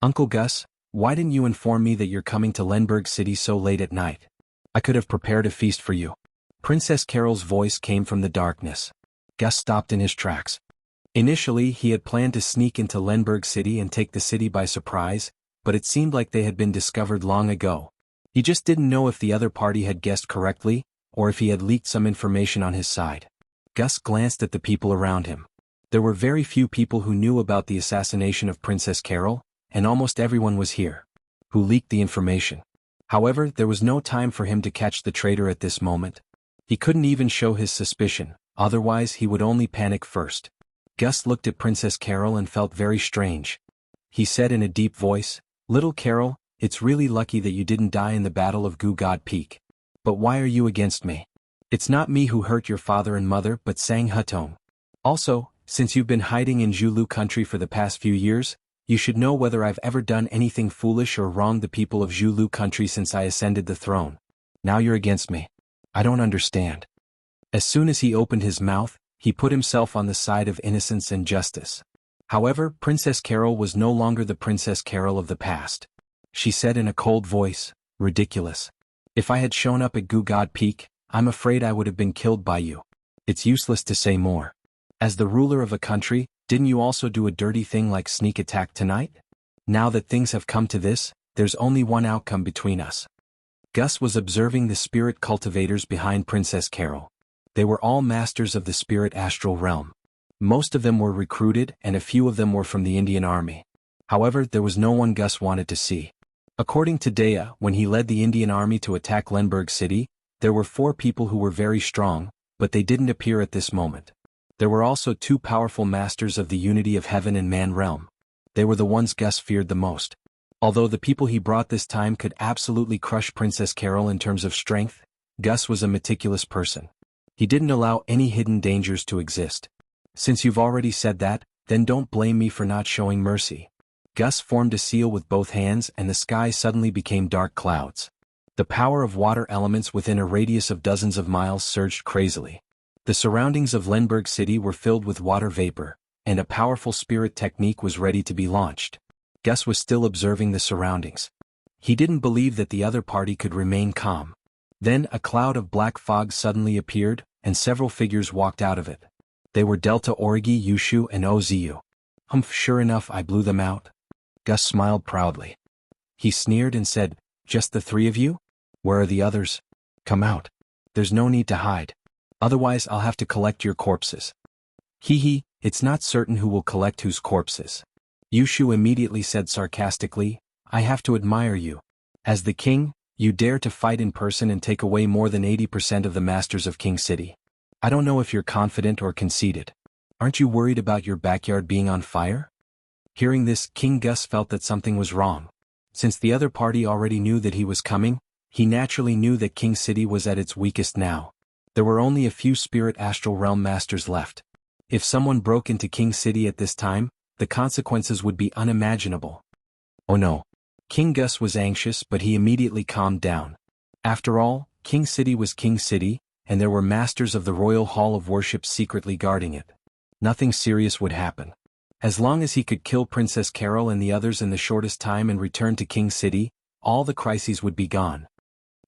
"Uncle Gus, why didn't you inform me that you're coming to Lenberg City so late at night? I could have prepared a feast for you." Princess Carol's voice came from the darkness. Gus stopped in his tracks. Initially, he had planned to sneak into Lenberg City and take the city by surprise, but it seemed like they had been discovered long ago. He just didn't know if the other party had guessed correctly, or if he had leaked some information on his side. Gus glanced at the people around him. There were very few people who knew about the assassination of Princess Carol, and almost everyone was here. Who leaked the information? However, there was no time for him to catch the traitor at this moment. He couldn't even show his suspicion, otherwise he would only panic first. Gus looked at Princess Carol and felt very strange. He said in a deep voice, "Little Carol, it's really lucky that you didn't die in the Battle of Gu God Peak. But why are you against me? It's not me who hurt your father and mother but Sang Hutong. Also, since you've been hiding in Zhulu country for the past few years, you should know whether I've ever done anything foolish or wronged the people of Zhulu country since I ascended the throne. Now you're against me. I don't understand." As soon as he opened his mouth, he put himself on the side of innocence and justice. However, Princess Carol was no longer the Princess Carol of the past. She said in a cold voice, "Ridiculous. If I had shown up at Gu God Peak, I'm afraid I would have been killed by you. It's useless to say more. As the ruler of a country, didn't you also do a dirty thing like sneak attack tonight? Now that things have come to this, there's only one outcome between us." Gus was observing the spirit cultivators behind Princess Carol. They were all masters of the spirit astral realm. Most of them were recruited and a few of them were from the Indian army. However, there was no one Gus wanted to see. According to Dea, when he led the Indian army to attack Lenberg City, there were 4 people who were very strong, but they didn't appear at this moment. There were also 2 powerful masters of the unity of heaven and man realm. They were the ones Gus feared the most. Although the people he brought this time could absolutely crush Princess Carol in terms of strength, Gus was a meticulous person. He didn't allow any hidden dangers to exist. "Since you've already said that, then don't blame me for not showing mercy." Gus formed a seal with both hands and the sky suddenly became dark clouds. The power of water elements within a radius of dozens of miles surged crazily. The surroundings of Lenberg City were filled with water vapor, and a powerful spirit technique was ready to be launched. Gus was still observing the surroundings. He didn't believe that the other party could remain calm. Then a cloud of black fog suddenly appeared, and several figures walked out of it. They were Delta Origi, Yushu, and Ozu. Humph, sure enough I blew them out. Gus smiled proudly. He sneered and said, just the three of you? Where are the others? Come out. There's no need to hide. Otherwise I'll have to collect your corpses. Hee hee, it's not certain who will collect whose corpses. Yushu immediately said sarcastically, I have to admire you. As the king, you dare to fight in person and take away more than 80% of the masters of King City. I don't know if you're confident or conceited. Aren't you worried about your backyard being on fire? Hearing this, King Gus felt that something was wrong. Since the other party already knew that he was coming, he naturally knew that King City was at its weakest now. There were only a few spirit astral realm masters left. If someone broke into King City at this time, the consequences would be unimaginable. Oh no. King Gus was anxious, but he immediately calmed down. After all, King City was King City, and there were masters of the Royal Hall of Worship secretly guarding it. Nothing serious would happen. As long as he could kill Princess Carol and the others in the shortest time and return to King City, all the crises would be gone.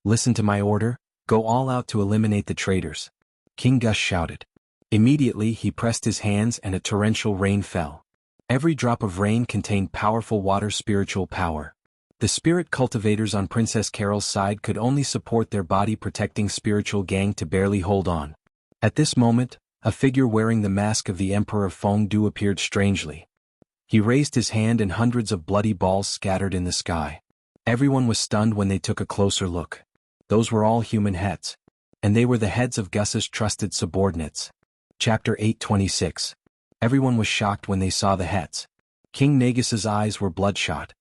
Listen to my order, go all out to eliminate the traitors. King Gus shouted. Immediately he pressed his hands and a torrential rain fell. Every drop of rain contained powerful water spiritual power. The spirit cultivators on Princess Carol's side could only support their body-protecting spiritual gang to barely hold on. At this moment, a figure wearing the mask of the Emperor of Fengdu appeared strangely. He raised his hand and hundreds of bloody balls scattered in the sky. Everyone was stunned when they took a closer look. Those were all human heads. And they were the heads of Gus's trusted subordinates. Chapter 826. Everyone was shocked when they saw the heads. King Nagus's eyes were bloodshot.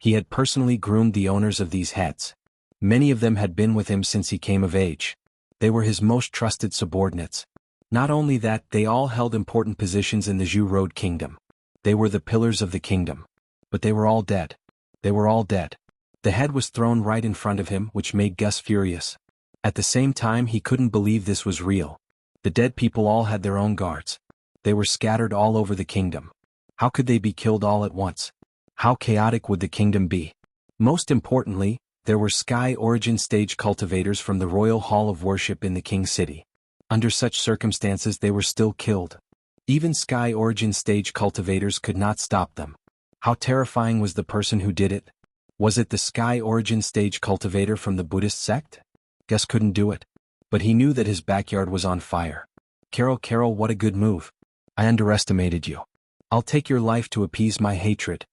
He had personally groomed the owners of these heads. Many of them had been with him since he came of age. They were his most trusted subordinates. Not only that, they all held important positions in the Zhu Road Kingdom. They were the pillars of the kingdom. But they were all dead. They were all dead. The head was thrown right in front of him, which made Gus furious. At the same time, he couldn't believe this was real. The dead people all had their own guards. They were scattered all over the kingdom. How could they be killed all at once? How chaotic would the kingdom be? Most importantly, there were Sky Origin stage cultivators from the Royal Hall of Worship in the King City. Under such circumstances they were still killed. Even Sky Origin stage cultivators could not stop them. How terrifying was the person who did it? Was it the Sky Origin stage cultivator from the Buddhist sect? Gus couldn't do it. But he knew that his backyard was on fire. Carol, what a good move. I underestimated you. I'll take your life to appease my hatred.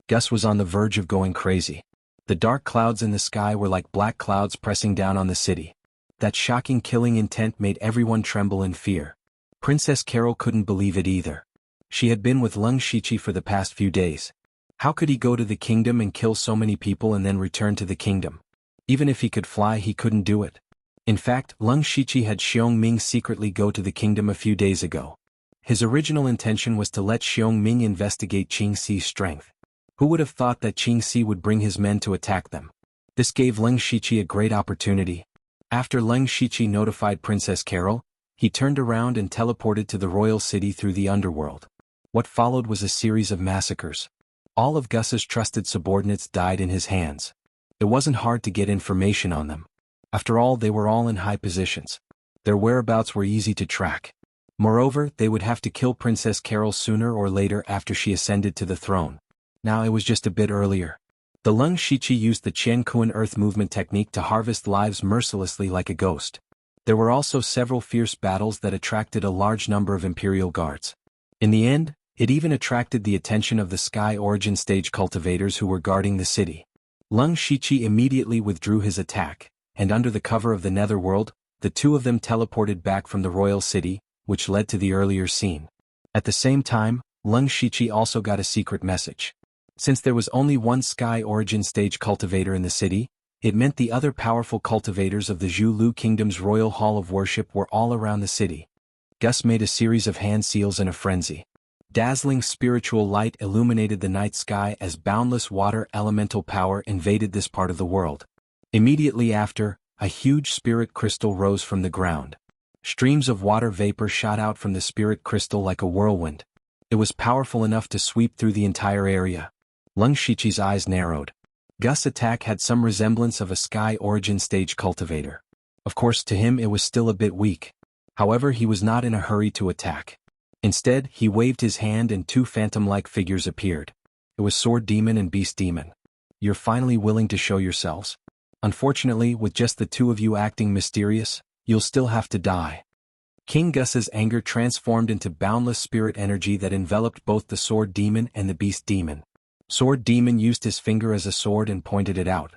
Gus was on the verge of going crazy. The dark clouds in the sky were like black clouds pressing down on the city. That shocking killing intent made everyone tremble in fear. Princess Carol couldn't believe it either. She had been with Lung Shichi for the past few days. How could he go to the kingdom and kill so many people and then return to the kingdom? Even if he could fly, he couldn't do it. In fact, Lung Shichi had Xiong Ming secretly go to the kingdom a few days ago. His original intention was to let Xiong Ming investigate Qingxi's strength. Who would have thought that Qingxi would bring his men to attack them? This gave Lung Shichi a great opportunity. After Lung Shichi notified Princess Carol, he turned around and teleported to the royal city through the underworld. What followed was a series of massacres. All of Gus's trusted subordinates died in his hands. It wasn't hard to get information on them. After all, they were all in high positions. Their whereabouts were easy to track. Moreover, they would have to kill Princess Carol sooner or later after she ascended to the throne. Now it was just a bit earlier. The Lung Shichi used the Qianhuan earth movement technique to harvest lives mercilessly like a ghost. There were also several fierce battles that attracted a large number of imperial guards. In the end, it even attracted the attention of the Sky Origin stage cultivators who were guarding the city. Lung Shichi immediately withdrew his attack, and under the cover of the netherworld, the two of them teleported back from the royal city, which led to the earlier scene. At the same time, Lung Shichi also got a secret message. Since there was only one Sky Origin stage cultivator in the city, it meant the other powerful cultivators of the Zhu Lu Kingdom's Royal Hall of Worship were all around the city. Gus made a series of hand seals in a frenzy. Dazzling spiritual light illuminated the night sky as boundless water elemental power invaded this part of the world. Immediately after, a huge spirit crystal rose from the ground. Streams of water vapor shot out from the spirit crystal like a whirlwind. It was powerful enough to sweep through the entire area. Lung Shichi's eyes narrowed. Gus' attack had some resemblance of a Sky Origin stage cultivator. Of course, to him it was still a bit weak. However, he was not in a hurry to attack. Instead, he waved his hand and two phantom-like figures appeared. It was Sword Demon and Beast Demon. You're finally willing to show yourselves? Unfortunately, with just the two of you acting mysterious, you'll still have to die. King Gus's anger transformed into boundless spirit energy that enveloped both the Sword Demon and the Beast Demon. Sword Demon used his finger as a sword and pointed it out.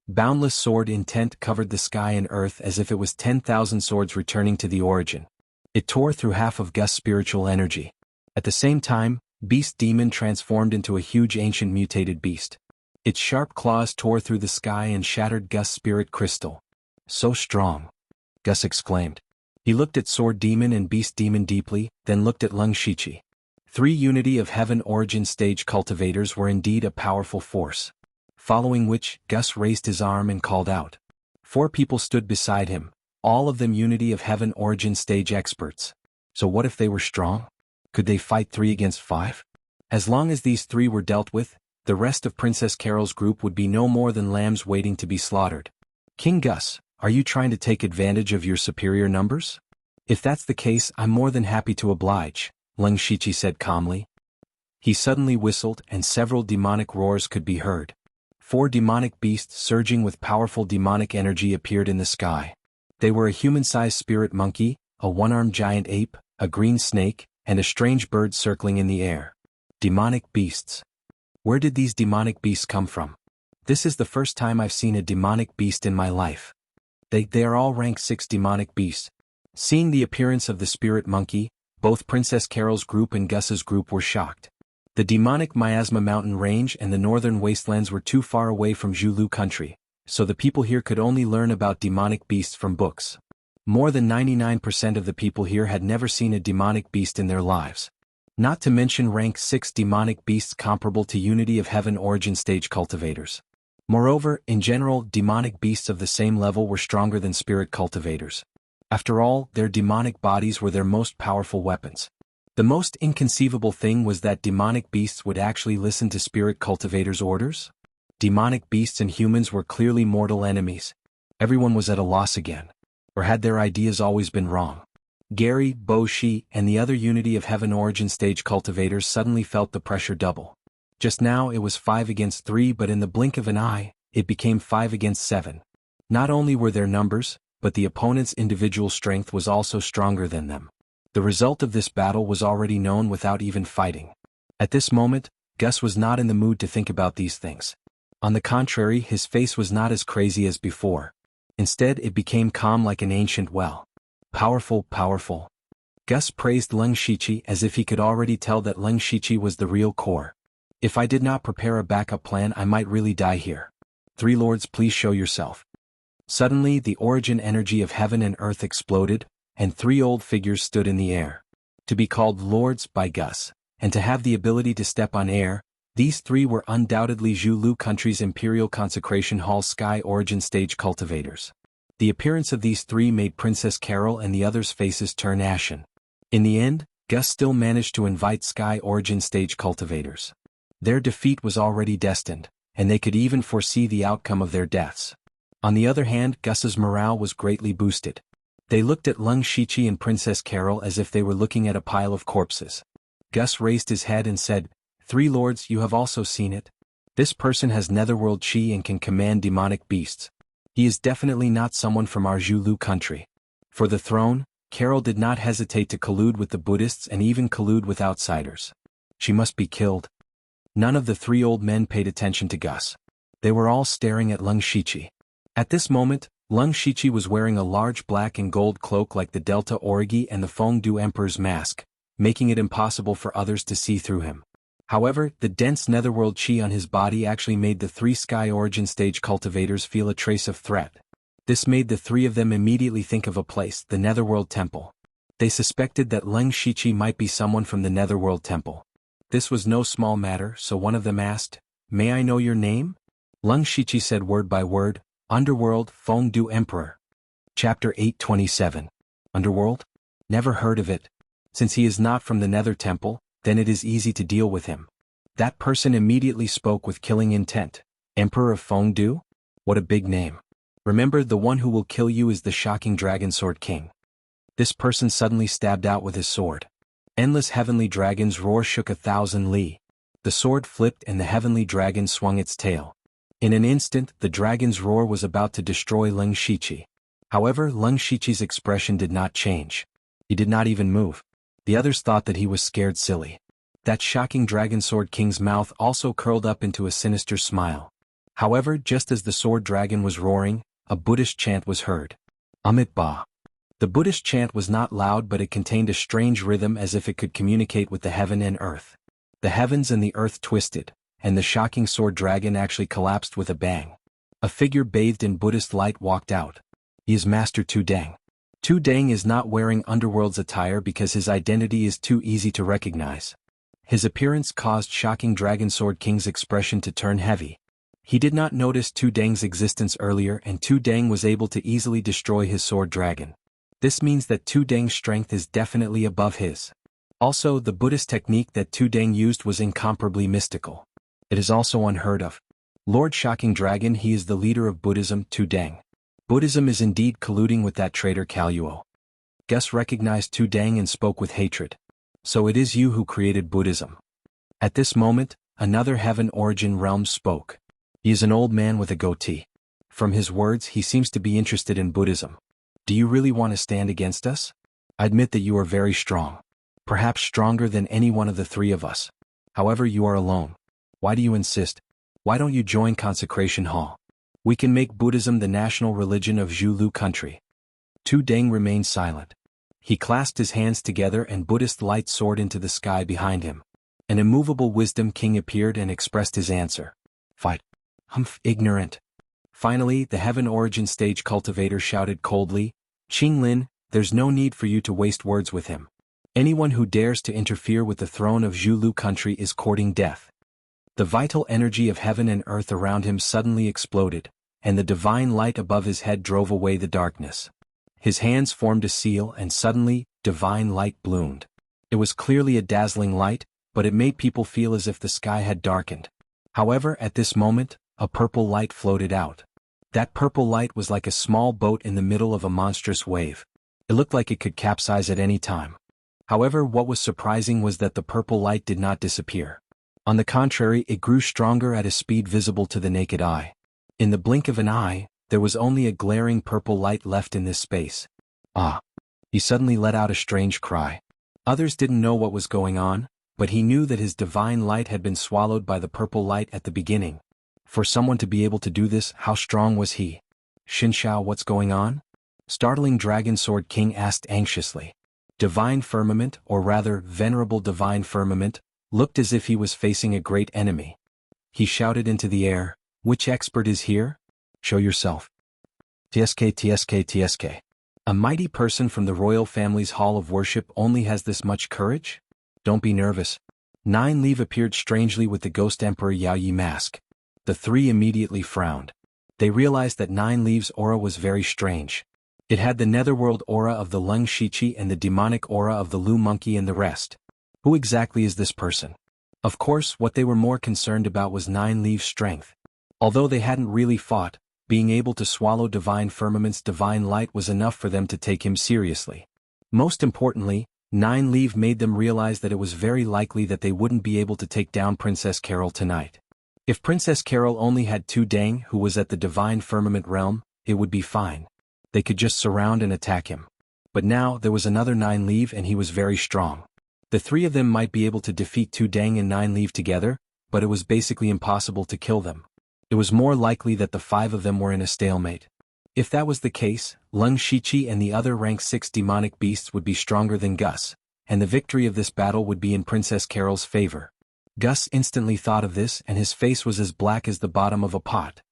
Boundless sword intent covered the sky and earth as if it was 10,000 swords returning to the origin. It tore through half of Gus' spiritual energy. At the same time, Beast Demon transformed into a huge ancient mutated beast. Its sharp claws tore through the sky and shattered Gus' spirit crystal. So strong, Gus exclaimed. He looked at Sword Demon and Beast Demon deeply, then looked at xianxia. 3 Unity of Heaven Origin Stage cultivators were indeed a powerful force. Following which, Gus raised his arm and called out. 4 people stood beside him, all of them Unity of Heaven Origin Stage experts. So what if they were strong? Could they fight 3 against 5? As long as these 3 were dealt with, the rest of Princess Carol's group would be no more than lambs waiting to be slaughtered. King Gus, are you trying to take advantage of your superior numbers? If that's the case, I'm more than happy to oblige, xianxia said calmly. He suddenly whistled and several demonic roars could be heard. 4 demonic beasts surging with powerful demonic energy appeared in the sky. They were a human-sized spirit monkey, a one-armed giant ape, a green snake, and a strange bird circling in the air. Demonic beasts. Where did these demonic beasts come from? This is the first time I've seen a demonic beast in my life. They are all rank 6 demonic beasts. Seeing the appearance of the spirit monkey, both Princess Carol's group and Gus's group were shocked. The demonic Miasma mountain range and the northern wastelands were too far away from Jianghu country, so the people here could only learn about demonic beasts from books. More than 99% of the people here had never seen a demonic beast in their lives. Not to mention rank 6 demonic beasts comparable to Unity of Heaven Origin Stage cultivators. Moreover, in general, demonic beasts of the same level were stronger than spirit cultivators. After all, their demonic bodies were their most powerful weapons. The most inconceivable thing was that demonic beasts would actually listen to spirit cultivators' orders. Demonic beasts and humans were clearly mortal enemies. Everyone was at a loss again. Or had their ideas always been wrong? Gary, Bo-Shi, and the other Unity of Heaven Origin Stage cultivators suddenly felt the pressure double. Just now it was 5 against 3, but in the blink of an eye, it became 5 against 7. Not only were their numbers, but the opponent's individual strength was also stronger than them. The result of this battle was already known without even fighting. At this moment, Gus was not in the mood to think about these things. On the contrary, his face was not as crazy as before. Instead, it became calm like an ancient well. Powerful, powerful. Gus praised xianxia as if he could already tell that xianxia was the real core. If I did not prepare a backup plan, I might really die here. 3 lords, please show yourself. Suddenly, the origin energy of heaven and earth exploded, and 3 old figures stood in the air. To be called lords by Gus, and to have the ability to step on air, these 3 were undoubtedly Jianghu country's Imperial Consecration Hall Sky Origin Stage cultivators. The appearance of these 3 made Princess Carol and the others' faces turn ashen. In the end, Gus still managed to invite Sky Origin Stage cultivators. Their defeat was already destined, and they could even foresee the outcome of their deaths. On the other hand, Gus's morale was greatly boosted. They looked at xianxia and Princess Carol as if they were looking at a pile of corpses. Gus raised his head and said, 3 lords, you have also seen it. This person has netherworld chi and can command demonic beasts. He is definitely not someone from our Jianghu country. For the throne, Carol did not hesitate to collude with the Buddhists and even collude with outsiders. She must be killed. None of the 3 old men paid attention to Gus. They were all staring at xianxia. At this moment, xianxia was wearing a large black and gold cloak like the Delta Origi and the Fengdu Emperor's mask, making it impossible for others to see through him. However, the dense netherworld chi on his body actually made the 3 Sky Origin Stage cultivators feel a trace of threat. This made the 3 of them immediately think of a place, the Netherworld Temple. They suspected that xianxia might be someone from the Netherworld Temple. This was no small matter, so one of them asked, "May I know your name?" xianxia said word by word, "Underworld, Fengdu Emperor." Chapter 827. Underworld? Never heard of it. Since he is not from the Nether Temple, then it is easy to deal with him. That person immediately spoke with killing intent. Emperor of Fengdu? What a big name. Remember, the one who will kill you is the shocking Dragon Sword King. This person suddenly stabbed out with his sword. Endless heavenly dragon's roar shook 1,000 li. The sword flipped and the heavenly dragon swung its tail. In an instant, the dragon's roar was about to destroy Leng Shiqi. However, Leng Shiqi's expression did not change. He did not even move. The others thought that he was scared silly. That shocking dragon sword king's mouth also curled up into a sinister smile. However, just as the sword dragon was roaring, a Buddhist chant was heard. Amit Ba. The Buddhist chant was not loud, but it contained a strange rhythm as if it could communicate with the heaven and earth. The heavens and the earth twisted, and the shocking sword dragon actually collapsed with a bang. A figure bathed in Buddhist light walked out. He is Master Tu Dang. Tu Dang is not wearing underworld's attire because his identity is too easy to recognize. His appearance caused shocking Dragon Sword King's expression to turn heavy. He did not notice Tu Dang's existence earlier, and Tu Dang was able to easily destroy his sword dragon. This means that Tu Dang's strength is definitely above his. Also, the Buddhist technique that Tu Dang used was incomparably mystical. It is also unheard of. Lord Shocking Dragon, he is the leader of Buddhism, Tu Dang. Buddhism is indeed colluding with that traitor Kaluo. Gus recognized Tu Dang and spoke with hatred. So it is you who created Buddhism. At this moment, another heaven origin realm spoke. He is an old man with a goatee. From his words, he seems to be interested in Buddhism. Do you really want to stand against us? I admit that you are very strong. Perhaps stronger than any one of the three of us. However, you are alone. Why do you insist? Why don't you join Consecration Hall? We can make Buddhism the national religion of Zhulu country. Tu Dang remained silent. He clasped his hands together and Buddhist light soared into the sky behind him. An immovable wisdom king appeared and expressed his answer. Fight. Humph, ignorant. Finally, the heaven origin stage cultivator shouted coldly, Qing Lin, there's no need for you to waste words with him. Anyone who dares to interfere with the throne of Zhulu country is courting death. The vital energy of heaven and earth around him suddenly exploded, and the divine light above his head drove away the darkness. His hands formed a seal and suddenly, divine light bloomed. It was clearly a dazzling light, but it made people feel as if the sky had darkened. However, at this moment, a purple light floated out. That purple light was like a small boat in the middle of a monstrous wave. It looked like it could capsize at any time. However, what was surprising was that the purple light did not disappear. On the contrary, it grew stronger at a speed visible to the naked eye. In the blink of an eye, there was only a glaring purple light left in this space. Ah! He suddenly let out a strange cry. Others didn't know what was going on, but he knew that his divine light had been swallowed by the purple light at the beginning. For someone to be able to do this, how strong was he? Xianxia, what's going on? Startling Dragon Sword King asked anxiously. Divine Firmament, or rather, Venerable Divine Firmament, looked as if he was facing a great enemy. He shouted into the air, which expert is here? Show yourself. TSK. A mighty person from the royal family's hall of worship only has this much courage? Don't be nervous. Nine Leave appeared strangely with the Ghost Emperor Yao Yi mask. The three immediately frowned. They realized that Nine Leaves' aura was very strange. It had the netherworld aura of the Leng Shiqi and the demonic aura of the Lu Monkey and the rest. Who exactly is this person? Of course, what they were more concerned about was Nine Leaves' strength. Although they hadn't really fought, being able to swallow Divine Firmament's divine light was enough for them to take him seriously. Most importantly, Nine Leave made them realize that it was very likely that they wouldn't be able to take down Princess Carol tonight. If Princess Carol only had Tu Dang, who was at the Divine Firmament realm, it would be fine. They could just surround and attack him. But now, there was another Nine Leave and he was very strong. The three of them might be able to defeat Tu Dang and Nine Leave together, but it was basically impossible to kill them. It was more likely that the five of them were in a stalemate. If that was the case, Leng Shiqi and the other rank 6 demonic beasts would be stronger than Gus, and the victory of this battle would be in Princess Carol's favor. Gus instantly thought of this and his face was as black as the bottom of a pot.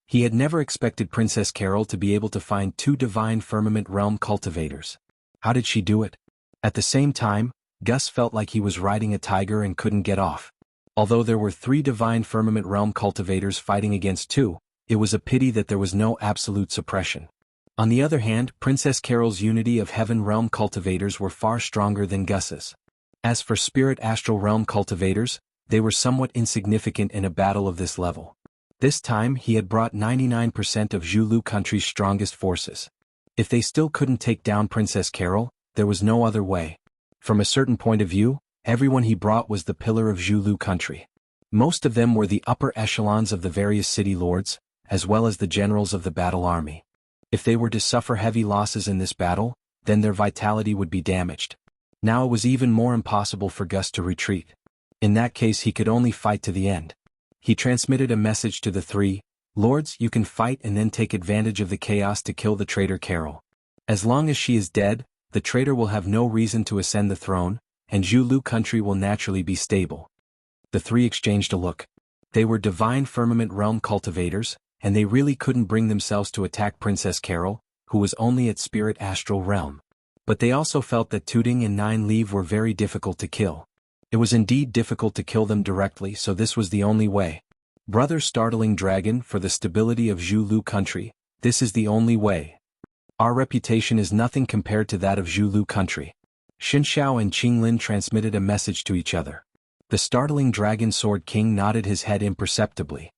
He had never expected Princess Carol to be able to find 2 Divine Firmament Realm cultivators. How did she do it? At the same time, Gus felt like he was riding a tiger and couldn't get off. Although there were 3 Divine Firmament Realm cultivators fighting against 2, it was a pity that there was no absolute suppression. On the other hand, Princess Carol's unity of Heaven Realm cultivators were far stronger than Gus's. As for Spirit Astral Realm cultivators, they were somewhat insignificant in a battle of this level. This time he had brought 99% of Zhulu country's strongest forces. If they still couldn't take down Princess Carol, there was no other way. From a certain point of view, everyone he brought was the pillar of Zhulu country. Most of them were the upper echelons of the various city lords, as well as the generals of the battle army. If they were to suffer heavy losses in this battle, then their vitality would be damaged. Now it was even more impossible for Gus to retreat. In that case he could only fight to the end. He transmitted a message to the three lords: you can fight and then take advantage of the chaos to kill the traitor Carol. As long as she is dead, the traitor will have no reason to ascend the throne, and Zhulu country will naturally be stable. The three exchanged a look. They were divine firmament realm cultivators, and they really couldn't bring themselves to attack Princess Carol, who was only at spirit astral realm. But they also felt that Tooting and Nine Leave were very difficult to kill. It was indeed difficult to kill them directly, so this was the only way. Brother Startling Dragon, for the stability of Zhulu country, this is the only way. Our reputation is nothing compared to that of Zhulu country. Xianxia and Qinglin transmitted a message to each other. The Startling Dragon Sword King nodded his head imperceptibly.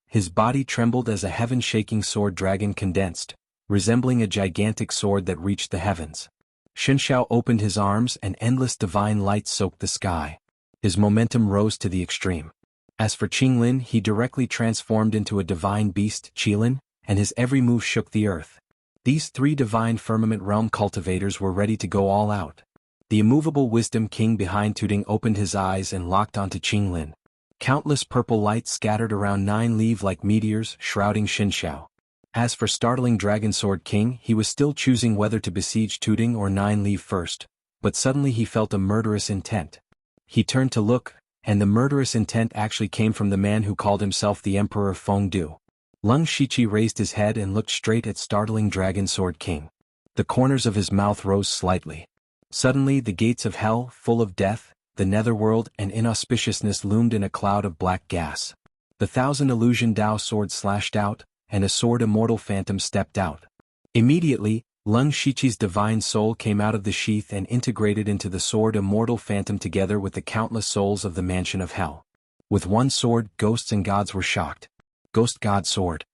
His body trembled as a heaven-shaking sword dragon condensed, resembling a gigantic sword that reached the heavens. Xianxia opened his arms and endless divine light soaked the sky. His momentum rose to the extreme. As for Qinglin, he directly transformed into a divine beast, Qilin, and his every move shook the earth. These three divine firmament realm cultivators were ready to go all out. The immovable wisdom king behind Tooting opened his eyes and locked onto Qinglin. Countless purple lights scattered around Nine Leave like meteors, shrouding Xianxia. As for Startling Dragon Sword King, he was still choosing whether to besiege Tooting or Nine Leave first, but suddenly he felt a murderous intent. He turned to look, and the murderous intent actually came from the man who called himself the Emperor of Fengdu. Lung Shiqi raised his head and looked straight at Startling Dragon Sword King. The corners of his mouth rose slightly. Suddenly the gates of hell, full of death, the netherworld and inauspiciousness loomed in a cloud of black gas. The thousand illusion Dao swords slashed out, and a sword immortal phantom stepped out. Immediately, Lung Shiqi's divine soul came out of the sheath and integrated into the sword immortal phantom together with the countless souls of the mansion of hell. With one sword, ghosts and gods were shocked. Ghost God Sword.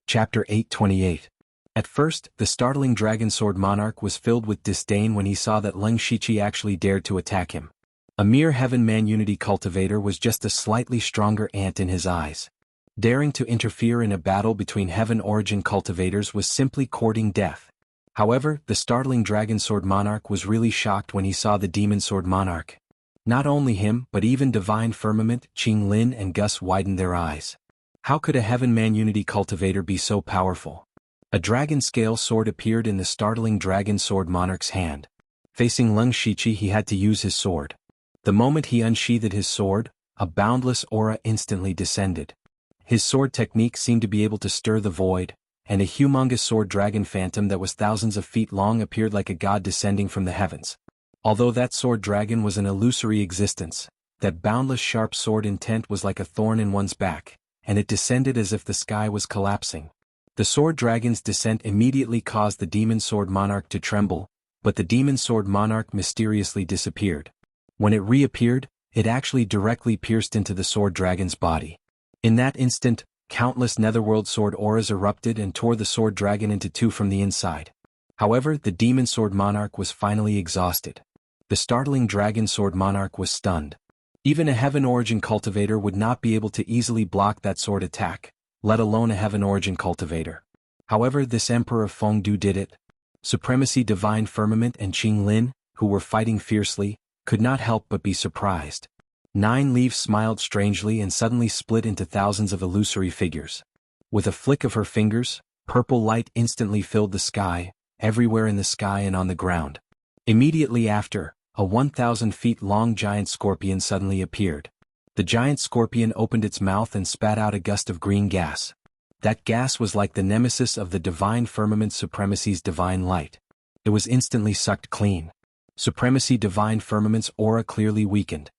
Chapter 828. At first, the Startling Dragon Sword Monarch was filled with disdain when he saw that Lung Shiqi actually dared to attack him. A mere Heaven Man Unity cultivator was just a slightly stronger ant in his eyes. Daring to interfere in a battle between Heaven Origin cultivators was simply courting death. However, the Startling Dragon Sword Monarch was really shocked when he saw the Demon Sword Monarch. Not only him, but even Divine Firmament, Qinglin and Gus widened their eyes. How could a Heaven Man Unity cultivator be so powerful? A dragon-scale sword appeared in the Startling Dragon Sword Monarch's hand. Facing Lung Shiqi, he had to use his sword. The moment he unsheathed his sword, a boundless aura instantly descended. His sword technique seemed to be able to stir the void, and a humongous sword dragon phantom that was thousands of feet long appeared like a god descending from the heavens. Although that sword dragon was an illusory existence, that boundless sharp sword intent was like a thorn in one's back, and it descended as if the sky was collapsing. The sword dragon's descent immediately caused the Demon Sword Monarch to tremble, but the Demon Sword Monarch mysteriously disappeared. When it reappeared, it actually directly pierced into the sword dragon's body. In that instant, countless netherworld sword auras erupted and tore the sword dragon into two from the inside. However, the Demon Sword Monarch was finally exhausted. The Startling Dragon Sword Monarch was stunned. Even a Heaven Origin cultivator would not be able to easily block that sword attack, let alone a Heaven Origin cultivator. However, this Emperor of Fengdu did it. Supremacy Divine Firmament and Qinglin, who were fighting fiercely, could not help but be surprised. Nine Leaf smiled strangely and suddenly split into thousands of illusory figures. With a flick of her fingers, purple light instantly filled the sky, everywhere in the sky and on the ground. Immediately after, a 1,000 feet long giant scorpion suddenly appeared. The giant scorpion opened its mouth and spat out a gust of green gas. That gas was like the nemesis of the Divine Firmament Supremacy's divine light. It was instantly sucked clean. Supremacy Divine Firmament's aura clearly weakened.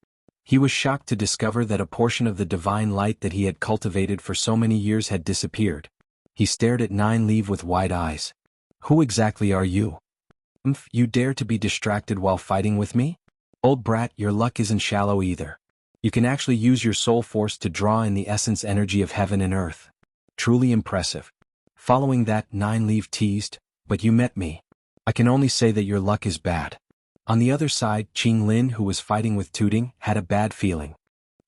He was shocked to discover that a portion of the divine light that he had cultivated for so many years had disappeared. He stared at Nine Leave with wide eyes. Who exactly are you? You dare to be distracted while fighting with me? Old brat, your luck isn't shallow either. You can actually use your soul force to draw in the essence energy of heaven and earth. Truly impressive. Following that, Nine Leave teased, but you met me. I can only say that your luck is bad. On the other side, Qinglin, who was fighting with Tuding, had a bad feeling.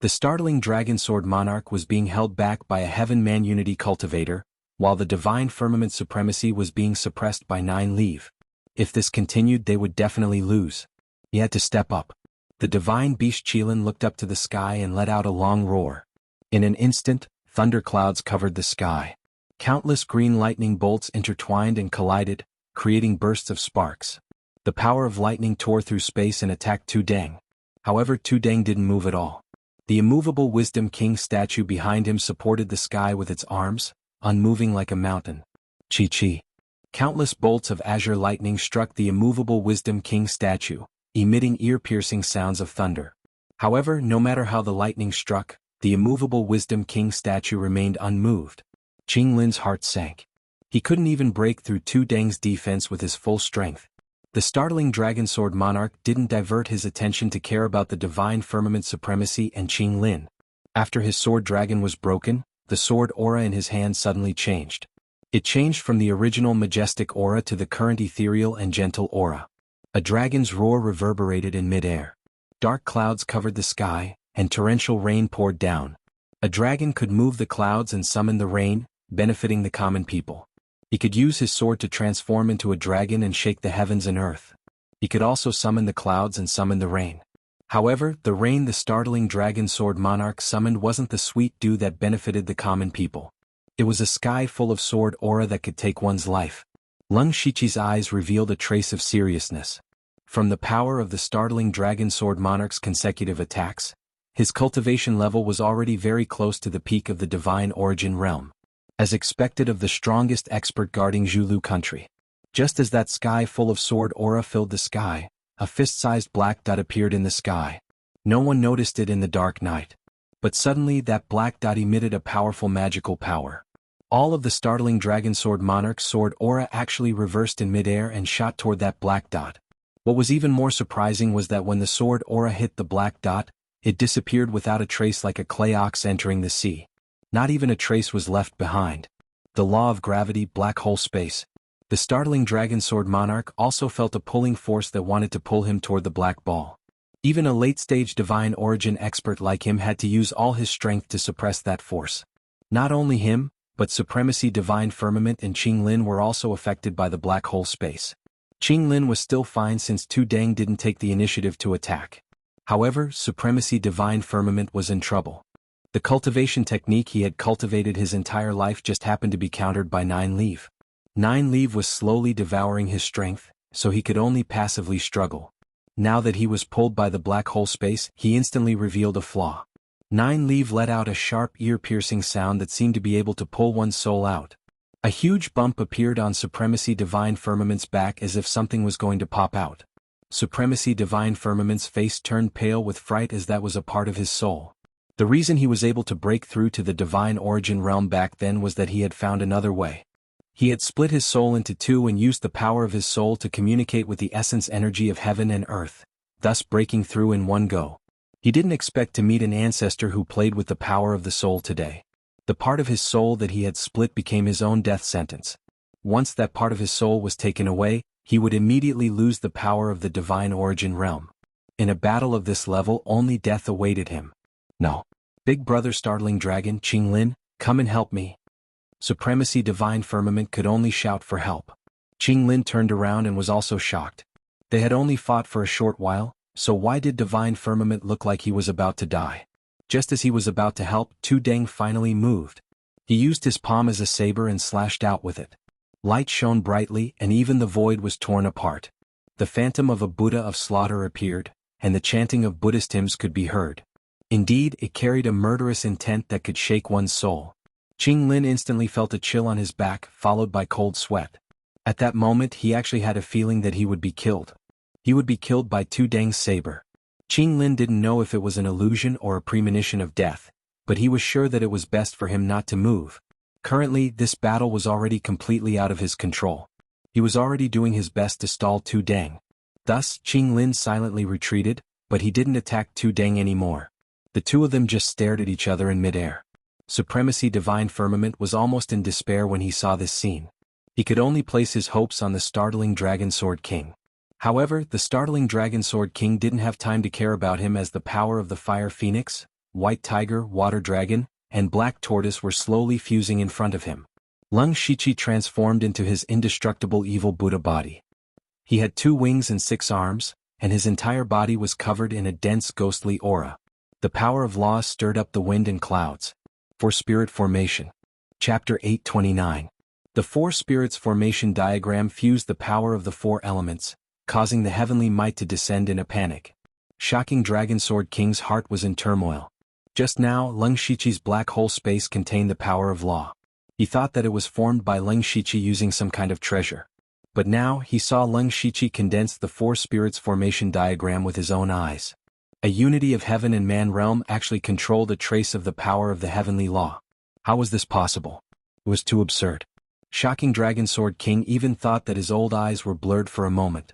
The startling dragon sword monarch was being held back by a heaven man unity cultivator, while the divine firmament supremacy was being suppressed by 9 leave. If this continued, they would definitely lose. He had to step up. The divine beast Qilin looked up to the sky and let out a long roar. In an instant, thunderclouds covered the sky. Countless green lightning bolts intertwined and collided, creating bursts of sparks. The power of lightning tore through space and attacked Tuding. However, Tuding didn't move at all. The immovable Wisdom King statue behind him supported the sky with its arms, unmoving like a mountain. Chi-chi. Countless bolts of azure lightning struck the immovable Wisdom King statue, emitting ear-piercing sounds of thunder. However, no matter how the lightning struck, the immovable Wisdom King statue remained unmoved. Qinglin's heart sank. He couldn't even break through Tuding's defense with his full strength. The startling dragon sword monarch didn't divert his attention to care about the divine firmament supremacy and Qinglin. After his sword dragon was broken, the sword aura in his hand suddenly changed. It changed from the original majestic aura to the current ethereal and gentle aura. A dragon's roar reverberated in mid-air. Dark clouds covered the sky, and torrential rain poured down. A dragon could move the clouds and summon the rain, benefiting the common people. He could use his sword to transform into a dragon and shake the heavens and earth. He could also summon the clouds and summon the rain. However, the rain the startling dragon sword monarch summoned wasn't the sweet dew that benefited the common people. It was a sky full of sword aura that could take one's life. Lung Shichi's eyes revealed a trace of seriousness. From the power of the startling dragon sword monarch's consecutive attacks, his cultivation level was already very close to the peak of the divine origin realm. As expected of the strongest expert guarding Zhulu country. Just as that sky full of sword aura filled the sky, a fist-sized black dot appeared in the sky. No one noticed it in the dark night. But suddenly that black dot emitted a powerful magical power. All of the startling dragon sword monarch's sword aura actually reversed in midair and shot toward that black dot. What was even more surprising was that when the sword aura hit the black dot, it disappeared without a trace like a clay ox entering the sea. Not even a trace was left behind. The law of gravity, black hole space. The startling dragon sword monarch also felt a pulling force that wanted to pull him toward the black ball. Even a late-stage divine origin expert like him had to use all his strength to suppress that force. Not only him, but Supremacy Divine Firmament and Qinglin were also affected by the black hole space. Qinglin was still fine since Tuding didn't take the initiative to attack. However, Supremacy Divine Firmament was in trouble. The cultivation technique he had cultivated his entire life just happened to be countered by 9 leave. 9 leave was slowly devouring his strength, so he could only passively struggle. Now that he was pulled by the black hole space, he instantly revealed a flaw. 9 leave let out a sharp ear-piercing sound that seemed to be able to pull one's soul out. A huge bump appeared on Supremacy Divine Firmament's back as if something was going to pop out. Supremacy Divine Firmament's face turned pale with fright as that was a part of his soul. The reason he was able to break through to the divine origin realm back then was that he had found another way. He had split his soul into 2 and used the power of his soul to communicate with the essence energy of heaven and earth, thus breaking through in one go. He didn't expect to meet an ancestor who played with the power of the soul today. The part of his soul that he had split became his own death sentence. Once that part of his soul was taken away, he would immediately lose the power of the divine origin realm. In a battle of this level, only death awaited him. No. Big brother startling dragon, Qinglin, come and help me. Supremacy Divine Firmament could only shout for help. Qinglin turned around and was also shocked. They had only fought for a short while, so why did Divine Firmament look like he was about to die? Just as he was about to help, Tuding finally moved. He used his palm as a saber and slashed out with it. Light shone brightly and even the void was torn apart. The phantom of a Buddha of slaughter appeared, and the chanting of Buddhist hymns could be heard. Indeed, it carried a murderous intent that could shake one's soul. Qinglin instantly felt a chill on his back, followed by cold sweat. At that moment he actually had a feeling that he would be killed. He would be killed by Tuding's saber. Qinglin didn't know if it was an illusion or a premonition of death, but he was sure that it was best for him not to move. Currently, this battle was already completely out of his control. He was already doing his best to stall Tuding. Thus, Qinglin silently retreated, but he didn't attack Tuding anymore. The two of them just stared at each other in midair. Supremacy Divine Firmament was almost in despair when he saw this scene. He could only place his hopes on the startling Dragon Sword King. However, the startling Dragon Sword King didn't have time to care about him as the power of the Fire Phoenix, White Tiger, Water Dragon, and Black Tortoise were slowly fusing in front of him. Lung Shichi transformed into his indestructible evil Buddha body. He had 2 wings and 6 arms, and his entire body was covered in a dense ghostly aura. The power of law stirred up the wind and clouds. 4 Spirit Formation. Chapter 829. The 4 Spirits Formation diagram fused the power of the 4 elements, causing the heavenly might to descend in a panic. Shocking Dragon Sword King's heart was in turmoil. Just now, Lung Shichi's black hole space contained the power of law. He thought that it was formed by Lung Shichi using some kind of treasure. But now, he saw Lung Shichi condense the 4 Spirits Formation diagram with his own eyes. A unity of heaven and man realm actually controlled a trace of the power of the heavenly law. How was this possible? It was too absurd. Shocking Dragon Sword King even thought that his old eyes were blurred for a moment.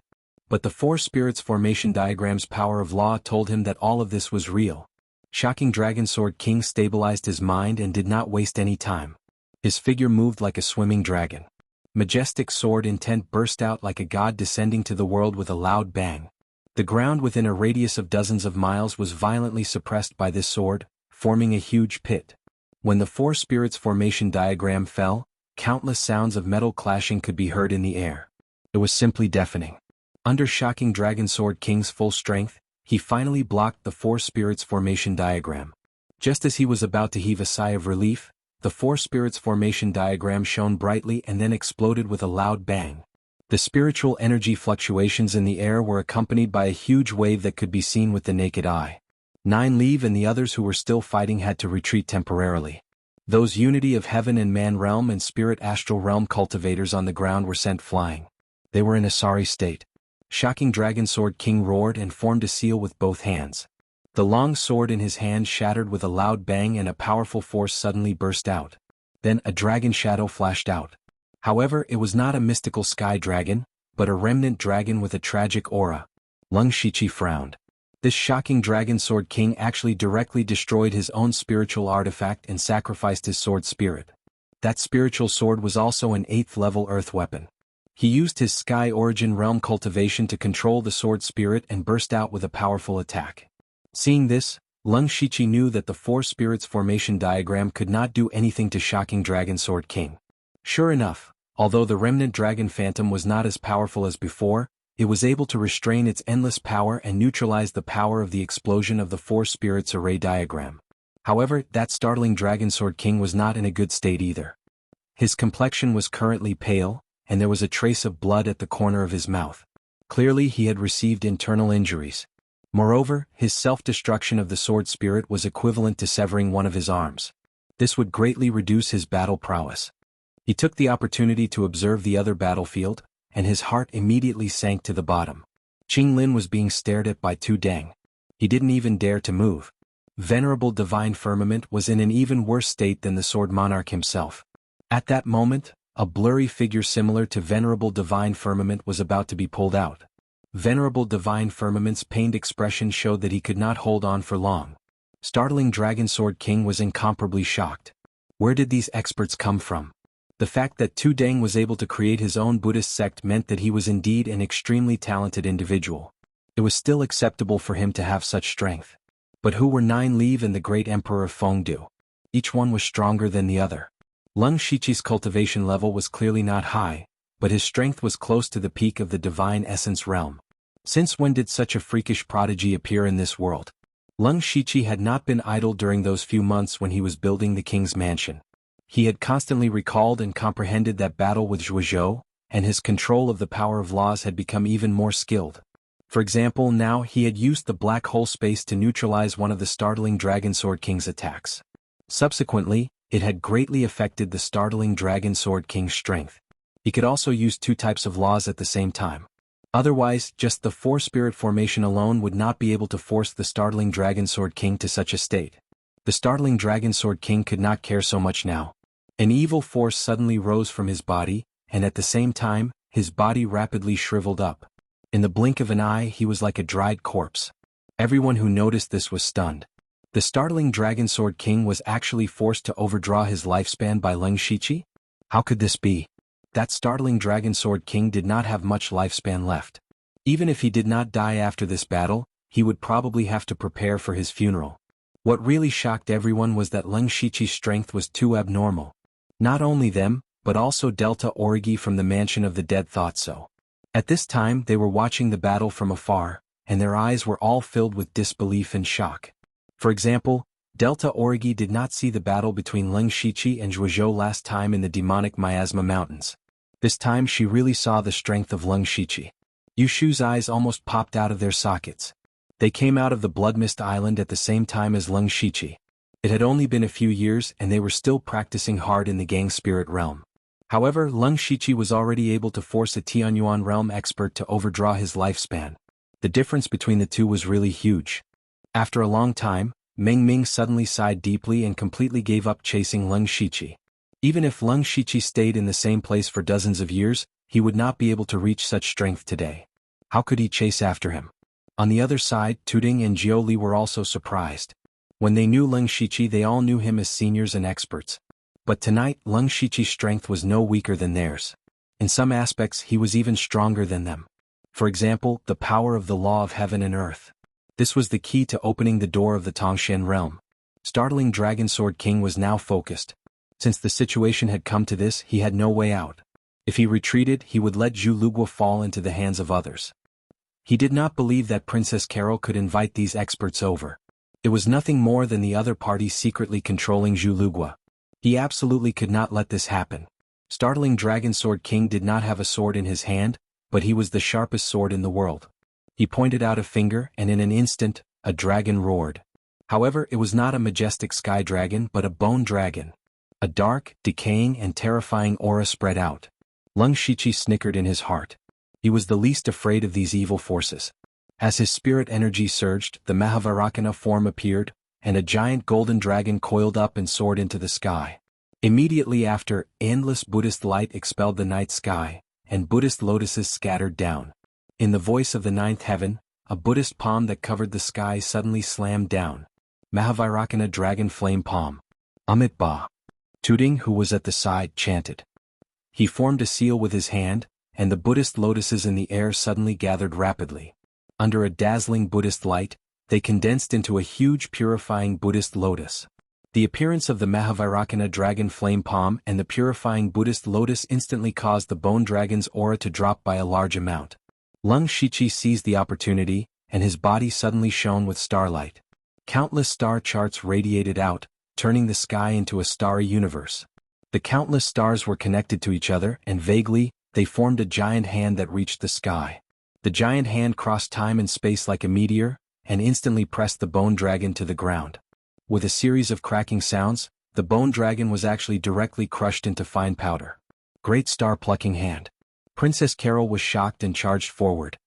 But the 4 Spirits Formation diagram's power of law told him that all of this was real. Shocking Dragon Sword King stabilized his mind and did not waste any time. His figure moved like a swimming dragon. Majestic sword intent burst out like a god descending to the world with a loud bang. The ground within a radius of dozens of miles was violently suppressed by this sword, forming a huge pit. When the 4 Spirits Formation diagram fell, countless sounds of metal clashing could be heard in the air. It was simply deafening. Under Shocking Dragon Sword King's full strength, he finally blocked the 4 Spirits Formation diagram. Just as he was about to heave a sigh of relief, the 4 Spirits Formation diagram shone brightly and then exploded with a loud bang. The spiritual energy fluctuations in the air were accompanied by a huge wave that could be seen with the naked eye. 9 Leave and the others who were still fighting had to retreat temporarily. Those unity of heaven and man realm and spirit astral realm cultivators on the ground were sent flying. They were in a sorry state. Shocking Dragon Sword King roared and formed a seal with both hands. The long sword in his hand shattered with a loud bang and a powerful force suddenly burst out. Then a dragon shadow flashed out. However, it was not a mystical sky dragon, but a remnant dragon with a tragic aura. Lung Shichi frowned. This shocking Dragon Sword King actually directly destroyed his own spiritual artifact and sacrificed his sword spirit. That spiritual sword was also an 8th level earth weapon. He used his Sky Origin Realm cultivation to control the sword spirit and burst out with a powerful attack. Seeing this, Lung Shichi knew that the 4 Spirits Formation diagram could not do anything to Shocking Dragon Sword King. Sure enough, although the remnant dragon phantom was not as powerful as before, it was able to restrain its endless power and neutralize the power of the explosion of the 4 Spirits Array diagram. However, that startling Dragon Sword King was not in a good state either. His complexion was currently pale, and there was a trace of blood at the corner of his mouth. Clearly he had received internal injuries. Moreover, his self-destruction of the sword spirit was equivalent to severing one of his arms. This would greatly reduce his battle prowess. He took the opportunity to observe the other battlefield, and his heart immediately sank to the bottom. Qing Lin was being stared at by Tu Deng. He didn't even dare to move. Venerable Divine Firmament was in an even worse state than the Sword Monarch himself. At that moment, a blurry figure similar to Venerable Divine Firmament was about to be pulled out. Venerable Divine Firmament's pained expression showed that he could not hold on for long. Startling Dragon Sword King was incomparably shocked. Where did these experts come from? The fact that Tu Deng was able to create his own Buddhist sect meant that he was indeed an extremely talented individual. It was still acceptable for him to have such strength. But who were 9 Leave and the great emperor of Fengdu? Each one was stronger than the other. Lung Shichi's cultivation level was clearly not high, but his strength was close to the peak of the divine essence realm. Since when did such a freakish prodigy appear in this world? Lung Shichi had not been idle during those few months when he was building the king's mansion. He had constantly recalled and comprehended that battle with Zhuozhou, and his control of the power of laws had become even more skilled. For example, now he had used the black hole space to neutralize one of the startling Dragon Sword King's attacks. Subsequently, it had greatly affected the startling Dragon Sword King's strength. He could also use 2 types of laws at the same time. Otherwise, just the 4 Spirit Formation alone would not be able to force the startling Dragon Sword King to such a state. The startling Dragon Sword King could not care so much now. An evil force suddenly rose from his body, and at the same time, his body rapidly shriveled up. In the blink of an eye, he was like a dried corpse. Everyone who noticed this was stunned. The startling Dragon Sword King was actually forced to overdraw his lifespan by Lung Shichi? How could this be? That startling Dragon Sword King did not have much lifespan left. Even if he did not die after this battle, he would probably have to prepare for his funeral. What really shocked everyone was that Leng Shiqi's strength was too abnormal. Not only them, but also Delta Origi from the Mansion of the Dead thought so. At this time they were watching the battle from afar, and their eyes were all filled with disbelief and shock. For example, Delta Origi did not see the battle between Leng Shiqi and Zhuozhou last time in the demonic Miasma Mountains. This time she really saw the strength of Leng Shiqi. Yushu's eyes almost popped out of their sockets. They came out of the Bloodmist Island at the same time as Leng Shiqi. It had only been a few years and they were still practicing hard in the Gang Spirit realm. However, Leng Shiqi was already able to force a Tianyuan realm expert to overdraw his lifespan. The difference between the two was really huge. After a long time, Meng Ming suddenly sighed deeply and completely gave up chasing Leng Shiqi. Even if Leng Shiqi stayed in the same place for dozens of years, he would not be able to reach such strength today. How could he chase after him? On the other side, Tuding and Jioli were also surprised. When they knew Leng Shiqi, they all knew him as seniors and experts. But tonight, Leng Shiqi's strength was no weaker than theirs. In some aspects, he was even stronger than them. For example, the power of the law of heaven and earth. This was the key to opening the door of the Tongshan realm. Startling Dragon Sword King was now focused. Since the situation had come to this, he had no way out. If he retreated, he would let Zhu Lugua fall into the hands of others. He did not believe that Princess Carol could invite these experts over. It was nothing more than the other party secretly controlling Zhu Lugua. He absolutely could not let this happen. Startling Dragon Sword King did not have a sword in his hand, but he was the sharpest sword in the world. He pointed out a finger and in an instant, a dragon roared. However, it was not a majestic sky dragon but a bone dragon. A dark, decaying and terrifying aura spread out. Leng Shiqi snickered in his heart. He was the least afraid of these evil forces. As his spirit energy surged, the Mahavarakana form appeared, and a giant golden dragon coiled up and soared into the sky. Immediately after, endless Buddhist light expelled the night sky, and Buddhist lotuses scattered down. In the voice of the ninth heaven, a Buddhist palm that covered the sky suddenly slammed down. Mahavarakana dragon flame palm. Amit Ba. Tuding, who was at the side, chanted. He formed a seal with his hand, and the Buddhist lotuses in the air suddenly gathered rapidly. Under a dazzling Buddhist light, they condensed into a huge purifying Buddhist lotus. The appearance of the Mahavarakana dragon flame palm and the purifying Buddhist lotus instantly caused the bone dragon's aura to drop by a large amount. Leng Shiqi seized the opportunity, and his body suddenly shone with starlight. Countless star charts radiated out, turning the sky into a starry universe. The countless stars were connected to each other, and vaguely, they formed a giant hand that reached the sky. The giant hand crossed time and space like a meteor, and instantly pressed the bone dragon to the ground. With a series of cracking sounds, the bone dragon was actually directly crushed into fine powder. Great star plucking hand. Princess Carol was shocked and charged forward.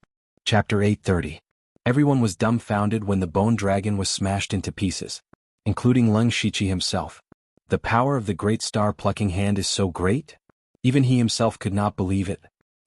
Chapter 830. Everyone was dumbfounded when the bone dragon was smashed into pieces, including Leng Shiqi himself. The power of the great star plucking hand is so great? Even he himself could not believe it.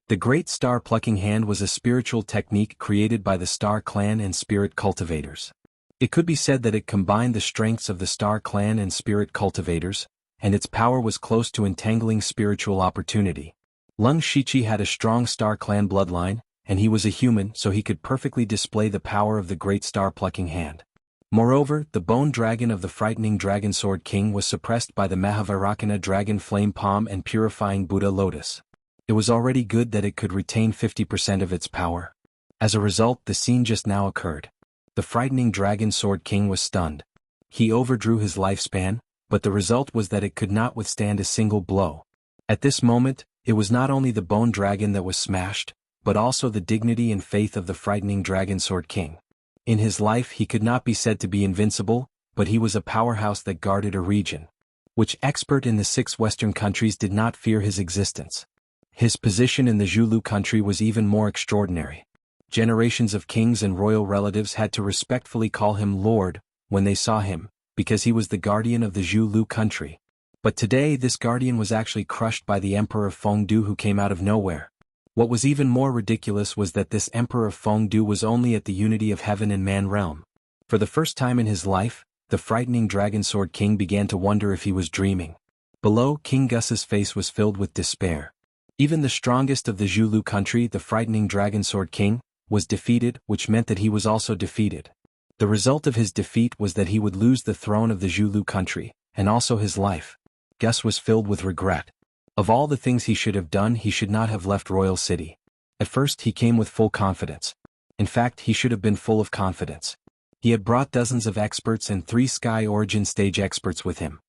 The great star plucking hand was a spiritual technique created by the Star Clan and Spirit Cultivators. It could be said that it combined the strengths of the Star Clan and Spirit Cultivators, and its power was close to entangling spiritual opportunity. Leng Shiqi had a strong Star Clan bloodline, and he was a human, so he could perfectly display the power of the great star plucking hand. Moreover, the bone dragon of the frightening Dragon Sword King was suppressed by the Mahavarakana dragon flame palm and purifying Buddha lotus. It was already good that it could retain 50% of its power. As a result, the scene just now occurred. The frightening Dragon Sword King was stunned. He overdrew his lifespan, but the result was that it could not withstand a single blow. At this moment, it was not only the bone dragon that was smashed, but also the dignity and faith of the frightening Dragon Sword King. In his life he could not be said to be invincible, but he was a powerhouse that guarded a region. Which expert in the 6 Western countries did not fear his existence? His position in the Zhulu country was even more extraordinary. Generations of kings and royal relatives had to respectfully call him Lord when they saw him, because he was the guardian of the Zhulu country. But today this guardian was actually crushed by the Emperor of Fengdu, who came out of nowhere. What was even more ridiculous was that this Emperor of Fengdu was only at the unity of heaven and man realm. For the first time in his life, the frightening Dragon Sword King began to wonder if he was dreaming. Below, King Gus's face was filled with despair. Even the strongest of the Zhulu country, the frightening Dragon Sword King, was defeated, which meant that he was also defeated. The result of his defeat was that he would lose the throne of the Zhulu country, and also his life. Gus was filled with regret. Of all the things he should have done, he should not have left Royal City. At first he came with full confidence. In fact, he should have been full of confidence. He had brought dozens of experts and 3 Sky Origin stage experts with him.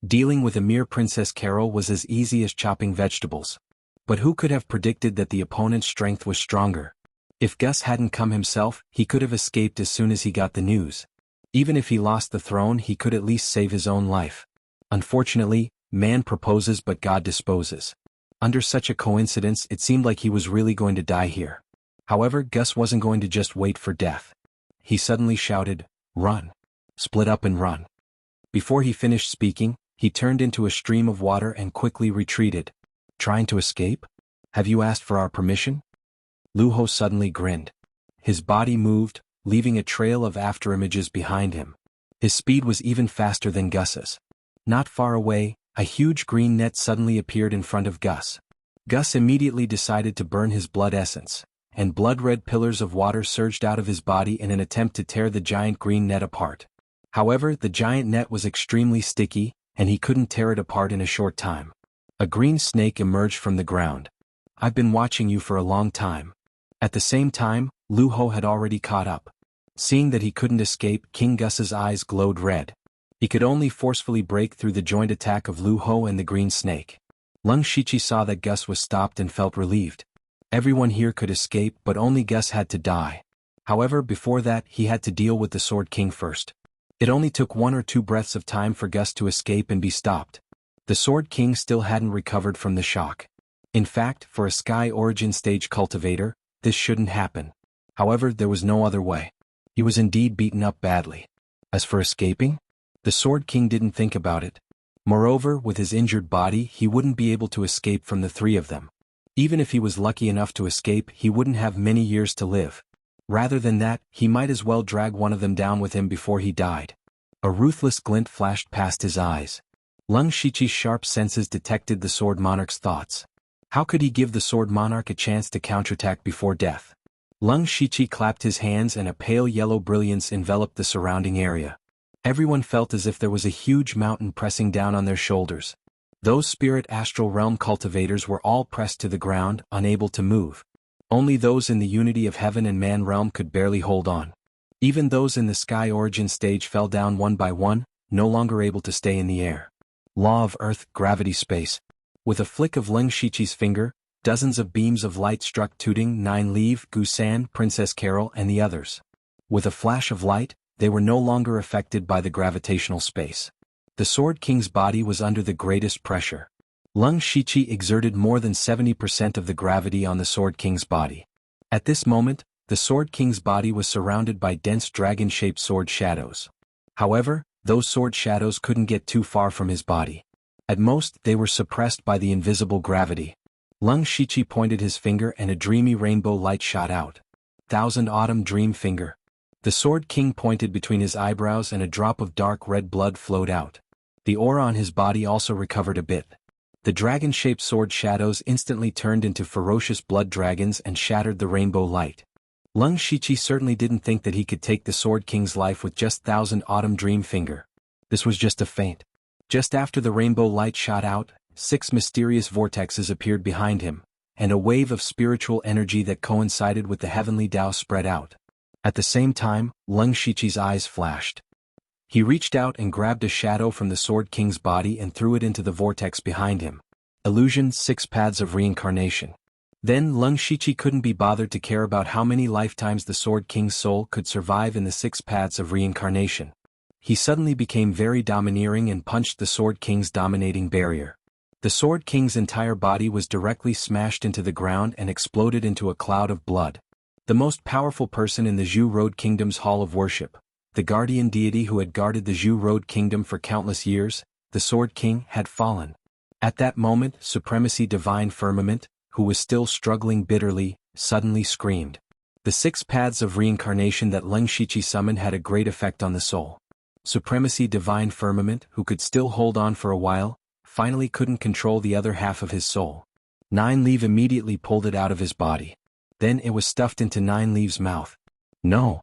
Dealing with a mere Princess Carol was as easy as chopping vegetables. But who could have predicted that the opponent's strength was stronger? If Gus hadn't come himself, he could have escaped as soon as he got the news. Even if he lost the throne, he could at least save his own life. Unfortunately, man proposes but God disposes. Under such a coincidence, it seemed like he was really going to die here. However, Gus wasn't going to just wait for death. He suddenly shouted, "Run! Split up and run!" Before he finished speaking, he turned into a stream of water and quickly retreated. Trying to escape? Have you asked for our permission? Lu Ho suddenly grinned. His body moved, leaving a trail of afterimages behind him. His speed was even faster than Gus's. Not far away, a huge green net suddenly appeared in front of Gus. Gus immediately decided to burn his blood essence, and blood-red pillars of water surged out of his body in an attempt to tear the giant green net apart. However, the giant net was extremely sticky, and he couldn't tear it apart in a short time. A green snake emerged from the ground. "I've been watching you for a long time." At the same time, Lu Ho had already caught up. Seeing that he couldn't escape, King Gus's eyes glowed red. He could only forcefully break through the joint attack of Lu Ho and the green snake. Lung Shichi saw that Gus was stopped and felt relieved. Everyone here could escape, but only Gus had to die. However, before that, he had to deal with the Sword King first. It only took 1 or 2 breaths of time for Gus to escape and be stopped. The Sword King still hadn't recovered from the shock. In fact, for a Sky Origin stage cultivator, this shouldn't happen. However, there was no other way. He was indeed beaten up badly. As for escaping? The Sword King didn't think about it. Moreover, with his injured body, he wouldn't be able to escape from the 3 of them. Even if he was lucky enough to escape, he wouldn't have many years to live. Rather than that, he might as well drag one of them down with him before he died. A ruthless glint flashed past his eyes. Lung Shichi's sharp senses detected the Sword Monarch's thoughts. How could he give the Sword Monarch a chance to counterattack before death? Lung Shichi clapped his hands and a pale yellow brilliance enveloped the surrounding area. Everyone felt as if there was a huge mountain pressing down on their shoulders. Those spirit astral realm cultivators were all pressed to the ground, unable to move. Only those in the unity of heaven and man realm could barely hold on. Even those in the Sky Origin stage fell down one by one, no longer able to stay in the air. Law of Earth, gravity space. With a flick of Lung Shichi's finger, dozens of beams of light struck Tooting, Nine Leaf, Gusan, Princess Carol, and the others. With a flash of light, they were no longer affected by the gravitational space. The Sword King's body was under the greatest pressure. Lung Shichi exerted more than 70% of the gravity on the Sword King's body. At this moment, the Sword King's body was surrounded by dense dragon-shaped sword shadows. However, those sword shadows couldn't get too far from his body. At most, they were suppressed by the invisible gravity. Lung Shichi pointed his finger and a dreamy rainbow light shot out. Thousand Autumn Dream Finger. The Sword King pointed between his eyebrows and a drop of dark red blood flowed out. The aura on his body also recovered a bit. The dragon-shaped sword shadows instantly turned into ferocious blood dragons and shattered the rainbow light. Lung Shichi certainly didn't think that he could take the Sword King's life with just Thousand Autumn Dream Finger. This was just a feint. Just after the rainbow light shot out, 6 mysterious vortexes appeared behind him, and a wave of spiritual energy that coincided with the heavenly Tao spread out. At the same time, Lung Shichi's eyes flashed. He reached out and grabbed a shadow from the Sword King's body and threw it into the vortex behind him. Illusion, 6 Paths of Reincarnation. Then Lung Shichi couldn't be bothered to care about how many lifetimes the Sword King's soul could survive in the 6 Paths of Reincarnation. He suddenly became very domineering and punched the Sword King's dominating barrier. The Sword King's entire body was directly smashed into the ground and exploded into a cloud of blood. The most powerful person in the Zhu Road Kingdom's Hall of Worship, the guardian deity who had guarded the Zhu Road Kingdom for countless years, the Sword King, had fallen. At that moment, Supremacy Divine Firmament, who was still struggling bitterly, suddenly screamed. The 6 Paths of Reincarnation that Lung Shichi summoned had a great effect on the soul. Supremacy Divine Firmament, who could still hold on for a while, finally couldn't control the other half of his soul. Nine Leaf immediately pulled it out of his body. Then it was stuffed into Nine Leaves' mouth. No.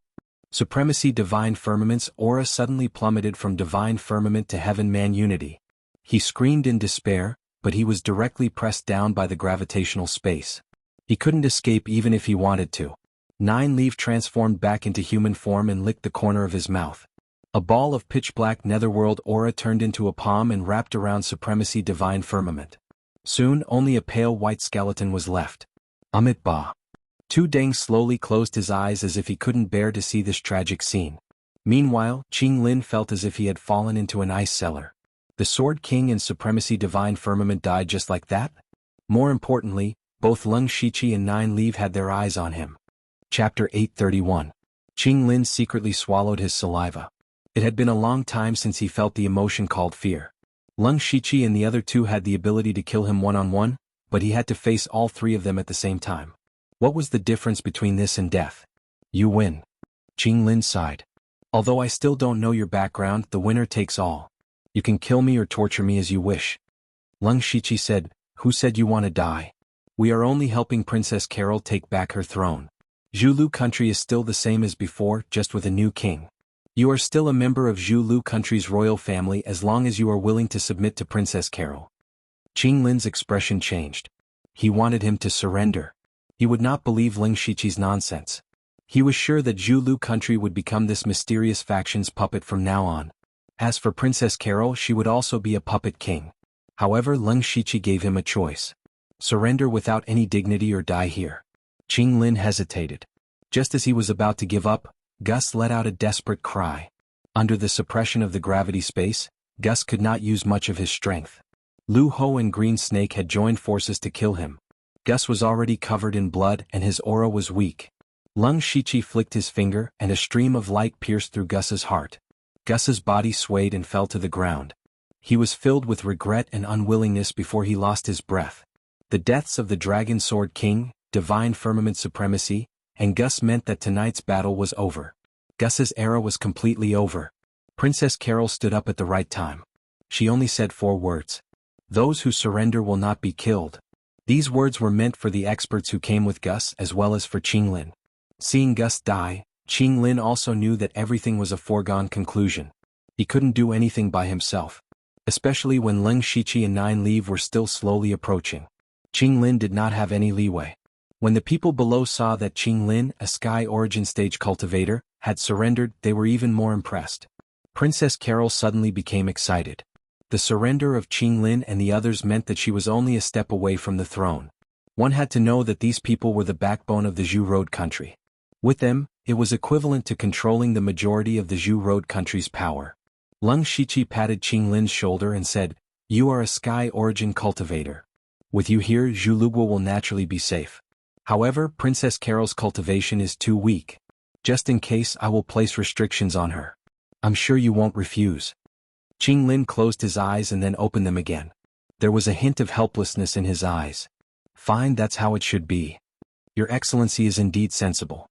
Supremacy Divine Firmament's aura suddenly plummeted from Divine Firmament to Heaven-Man Unity. He screamed in despair, but he was directly pressed down by the gravitational space. He couldn't escape even if he wanted to. Nine Leaf transformed back into human form and licked the corner of his mouth. A ball of pitch-black netherworld aura turned into a palm and wrapped around Supremacy Divine Firmament. Soon only a pale white skeleton was left. Amit Ba. Tu Deng slowly closed his eyes as if he couldn't bear to see this tragic scene. Meanwhile, Qing Lin felt as if he had fallen into an ice cellar. The Sword King and Supremacy Divine Firmament died just like that? More importantly, both Leng Shiqi and Nine Leaf had their eyes on him. Chapter 831. Qing Lin secretly swallowed his saliva. It had been a long time since he felt the emotion called fear. Leng Shiqi and the other two had the ability to kill him one-on-one, but he had to face all three of them at the same time. What was the difference between this and death? You win. Qing Lin sighed. Although I still don't know your background, the winner takes all. You can kill me or torture me as you wish. Leng Shiqi said, Who said you want to die? We are only helping Princess Carol take back her throne. Zhulu country is still the same as before, just with a new king. You are still a member of Zhulu country's royal family as long as you are willing to submit to Princess Carol. Qing Lin's expression changed. He wanted him to surrender. He would not believe Leng Shiqi's nonsense. He was sure that Zhulu country would become this mysterious faction's puppet from now on. As for Princess Carol, she would also be a puppet king. However, Leng Shiqi gave him a choice. Surrender without any dignity or die here. Qing Lin hesitated. Just as he was about to give up, Gus let out a desperate cry. Under the suppression of the gravity space, Gus could not use much of his strength. Lu Ho and Green Snake had joined forces to kill him. Gus was already covered in blood and his aura was weak. Leng Shiqi flicked his finger and a stream of light pierced through Gus's heart. Gus's body swayed and fell to the ground. He was filled with regret and unwillingness before he lost his breath. The deaths of the Dragon Sword King, Divine Firmament Supremacy, and Gus meant that tonight's battle was over. Gus's era was completely over. Princess Carol stood up at the right time. She only said 4 words. Those who surrender will not be killed. These words were meant for the experts who came with Gus as well as for Qing Lin. Seeing Gus die, Qing Lin also knew that everything was a foregone conclusion. He couldn't do anything by himself. Especially when Leng Shiqi and Nine Leaf were still slowly approaching. Qing Lin did not have any leeway. When the people below saw that Qing Lin, a Sky Origin Stage cultivator, had surrendered, they were even more impressed. Princess Carol suddenly became excited. The surrender of Qing Lin and the others meant that she was only a step away from the throne. One had to know that these people were the backbone of the Zhu Road country. With them, it was equivalent to controlling the majority of the Zhu Road country's power. Leng Shiqi patted Qing Lin's shoulder and said, You are a Sky Origin cultivator. With you here, Zhulugua will naturally be safe. However, Princess Carol's cultivation is too weak. Just in case, I will place restrictions on her. I'm sure you won't refuse. Qing Lin closed his eyes and then opened them again. There was a hint of helplessness in his eyes. Fine, that's how it should be. Your Excellency is indeed sensible.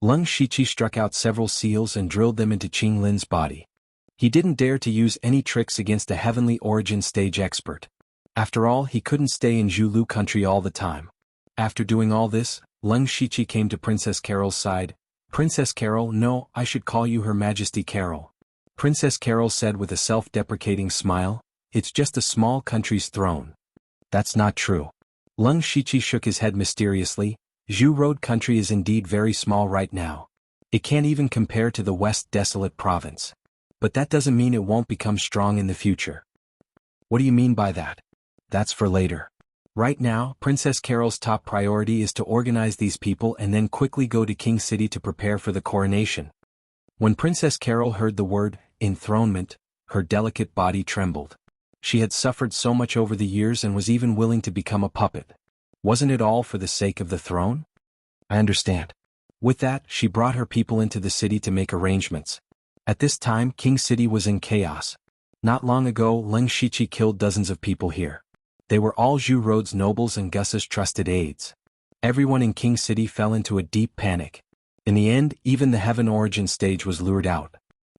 Leng Shiqi struck out several seals and drilled them into Qing Lin's body. He didn't dare to use any tricks against a Heavenly Origin Stage expert. After all, he couldn't stay in Zhulu country all the time. After doing all this, Leng Shiqi came to Princess Carol's side. Princess Carol, no, I should call you Her Majesty Carol. Princess Carol said with a self-deprecating smile, It's just a small country's throne. That's not true. Leng Shiqi shook his head mysteriously. Zhu Road country is indeed very small right now. It can't even compare to the West Desolate province. But that doesn't mean it won't become strong in the future. What do you mean by that? That's for later. Right now, Princess Carol's top priority is to organize these people and then quickly go to King City to prepare for the coronation. When Princess Carol heard the word, enthronement, her delicate body trembled. She had suffered so much over the years and was even willing to become a puppet. Wasn't it all for the sake of the throne? I understand. With that, she brought her people into the city to make arrangements. At this time, King City was in chaos. Not long ago, Leng Shiqi killed dozens of people here. They were all Zhu Road's nobles and Gus's trusted aides. Everyone in King City fell into a deep panic. In the end, even the Heaven Origin Stage was lured out.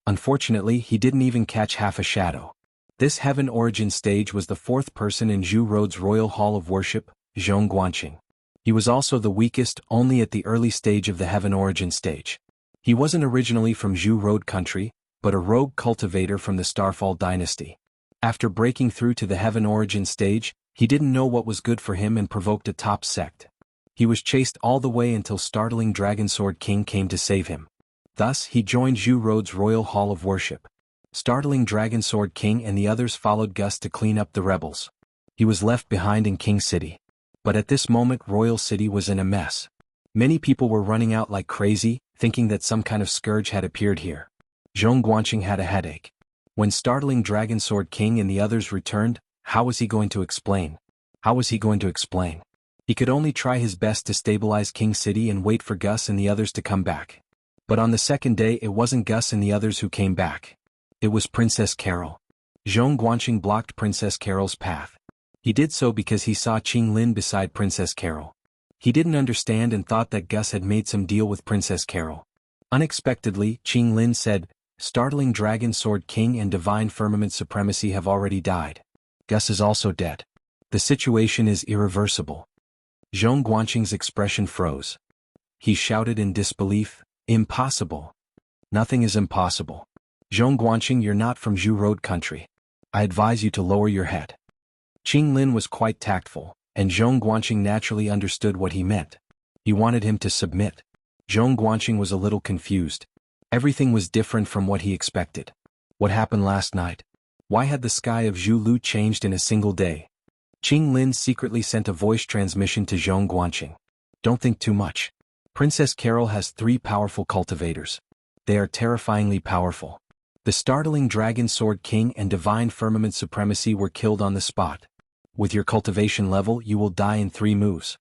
Unfortunately, he didn't even catch half a shadow. This Heaven Origin Stage was the 4th person in Zhu Road's Royal Hall of Worship, Zhongguanqing. He was also the weakest only at the early stage of the Heaven Origin stage. He wasn't originally from Zhu Road country, but a rogue cultivator from the Starfall dynasty. After breaking through to the Heaven Origin stage, he didn't know what was good for him and provoked a top sect. He was chased all the way until Startling Dragonsword King came to save him. Thus, he joined Zhu Road's Royal Hall of Worship. Startling Dragonsword King and the others followed Gus to clean up the rebels. He was left behind in King City. But at this moment Royal City was in a mess. Many people were running out like crazy, thinking that some kind of scourge had appeared here. Xuanhuan had a headache. When Startling Dragonsword King and the others returned, how was he going to explain? How was he going to explain? He could only try his best to stabilize King City and wait for Gus and the others to come back. But on the second day it wasn't Gus and the others who came back. It was Princess Carol. Xuanhuan blocked Princess Carol's path. He did so because he saw Qinglin beside Princess Carol. He didn't understand and thought that Gus had made some deal with Princess Carol. Unexpectedly, Qinglin said, Startling Dragon Sword King and Divine Firmament Supremacy have already died. Gus is also dead. The situation is irreversible. Xuanhuan's expression froze. He shouted in disbelief, Impossible. Nothing is impossible. Xuanhuan, you're not from Zhu Road country. I advise you to lower your head. Qinglin was quite tactful, and Xuanhuan naturally understood what he meant. He wanted him to submit. Xuanhuan was a little confused. Everything was different from what he expected. What happened last night? Why had the sky of Zhu Lu changed in a single day? Qinglin secretly sent a voice transmission to Xuanhuan. Don't think too much. Princess Carol has 3 powerful cultivators. They are terrifyingly powerful. The Startling Dragon Sword King and Divine Firmament Supremacy were killed on the spot. With your cultivation level you will die in 3 moves.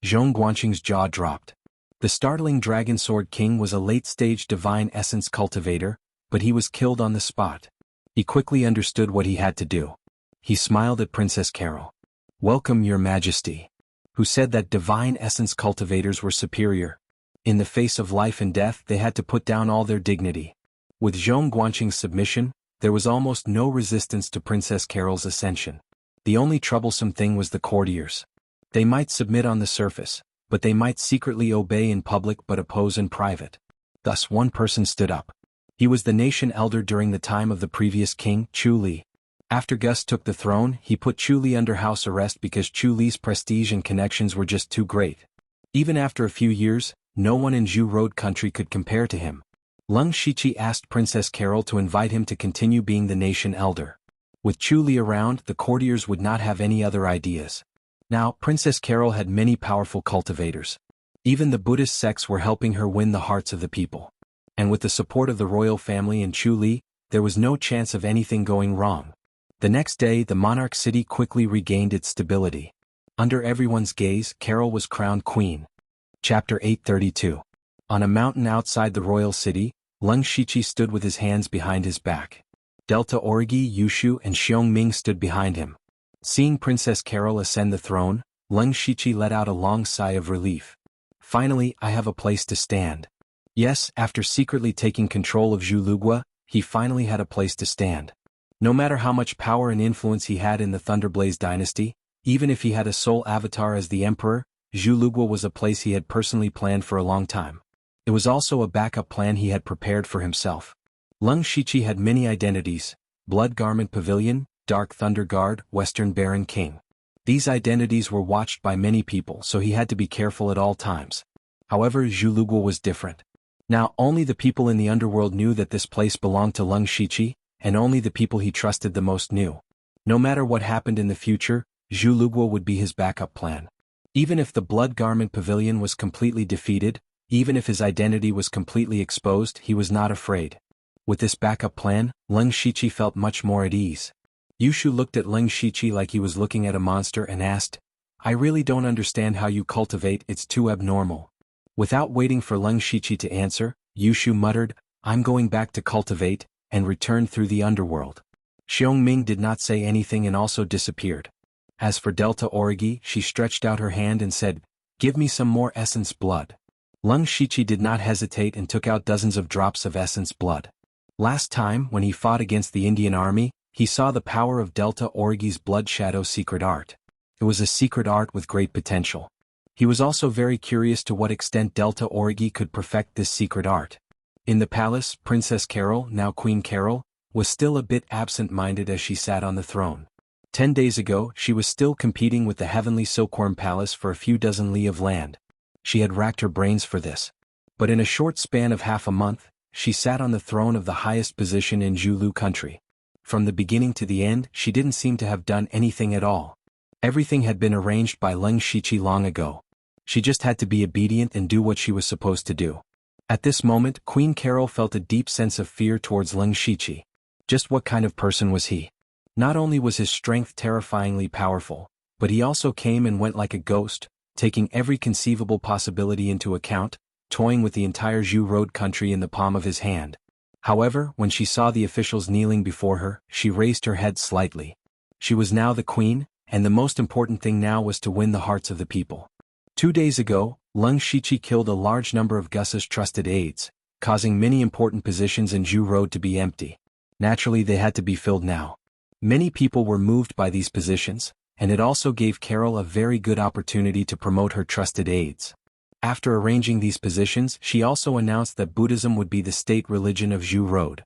Xuanhuan's jaw dropped. The Startling Dragon Sword King was a late-stage Divine Essence cultivator, but he was killed on the spot. He quickly understood what he had to do. He smiled at Princess Carol. Welcome, Your Majesty. Who said that Divine Essence cultivators were superior? In the face of life and death they had to put down all their dignity. With Xuanhuan's submission, there was almost no resistance to Princess Carol's ascension. The only troublesome thing was the courtiers. They might submit on the surface, but they might secretly obey in public but oppose in private. Thus one person stood up. He was the nation elder during the time of the previous king, Chu Li. After Gus took the throne, he put Chu Li under house arrest because Chu Li's prestige and connections were just too great. Even after a few years, no one in Zhu Road country could compare to him. Lung Shiqi asked Princess Carol to invite him to continue being the nation elder. With Chu Li around, the courtiers would not have any other ideas. Now, Princess Carol had many powerful cultivators. Even the Buddhist sects were helping her win the hearts of the people. And with the support of the royal family and Chu Li, there was no chance of anything going wrong. The next day the monarch city quickly regained its stability. Under everyone's gaze, Carol was crowned queen. Chapter 832. On a mountain outside the royal city, Lung Shiqi stood with his hands behind his back. Delta Origi, Yushu and Xiongming stood behind him. Seeing Princess Carol ascend the throne, Lung Shiqi let out a long sigh of relief. Finally, I have a place to stand. Yes, after secretly taking control of Zhulugua, he finally had a place to stand. No matter how much power and influence he had in the Thunderblaze dynasty, even if he had a sole avatar as the emperor, Zhulugua was a place he had personally planned for a long time. It was also a backup plan he had prepared for himself. Lung Shiqi had many identities: Blood Garment Pavilion, Dark Thunder Guard, Western Baron King. These identities were watched by many people, so he had to be careful at all times. However, Zhulugua was different. Now only the people in the underworld knew that this place belonged to Lung Shiqi, and only the people he trusted the most knew. No matter what happened in the future, Zhulugua would be his backup plan. Even if the Blood Garment Pavilion was completely defeated, even if his identity was completely exposed, he was not afraid. With this backup plan, Lung Shiqi felt much more at ease. Yushu looked at Lung Shiqi like he was looking at a monster and asked, I really don't understand how you cultivate, it's too abnormal. Without waiting for Lung Shiqi to answer, Yushu muttered, I'm going back to cultivate, and returned through the underworld. Xiongming did not say anything and also disappeared. As for Delta Origi, she stretched out her hand and said, Give me some more essence blood. Lung Shiqi did not hesitate and took out dozens of drops of essence blood. Last time, when he fought against the Indian army, he saw the power of Delta Origi's Blood Shadow secret art. It was a secret art with great potential. He was also very curious to what extent Delta Origi could perfect this secret art. In the palace, Princess Carol, now Queen Carol, was still a bit absent-minded as she sat on the throne. 10 days ago, she was still competing with the heavenly silkworm palace for a few dozen li of land. She had racked her brains for this. But in a short span of half a month, she sat on the throne of the highest position in Jianghu country. From the beginning to the end, she didn't seem to have done anything at all. Everything had been arranged by xianxia long ago. She just had to be obedient and do what she was supposed to do. At this moment, Queen Carol felt a deep sense of fear towards xianxia. Just what kind of person was he? Not only was his strength terrifyingly powerful, but he also came and went like a ghost, taking every conceivable possibility into account, toying with the entire Jianghu country in the palm of his hand. However, when she saw the officials kneeling before her, she raised her head slightly. She was now the queen, and the most important thing now was to win the hearts of the people. 2 days ago, xianxia killed a large number of Gus's trusted aides, causing many important positions in Jianghu to be empty. Naturally, they had to be filled now. Many people were moved by these positions, and it also gave Carol a very good opportunity to promote her trusted aides. After arranging these positions, she also announced that Buddhism would be the state religion of Jianghu.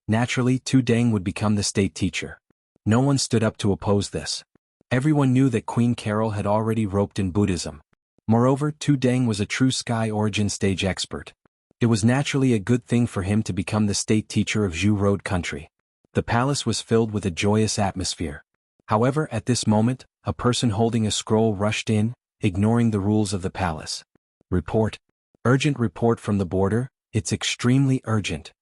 Naturally, Tu Deng would become the state teacher. No one stood up to oppose this. Everyone knew that Queen Carol had already roped in Buddhism. Moreover, Tu Deng was a true sky origin stage expert. It was naturally a good thing for him to become the state teacher of Jianghu country. The palace was filled with a joyous atmosphere. However, at this moment, a person holding a scroll rushed in, ignoring the rules of the palace. Report. Urgent report from the border, it's extremely urgent.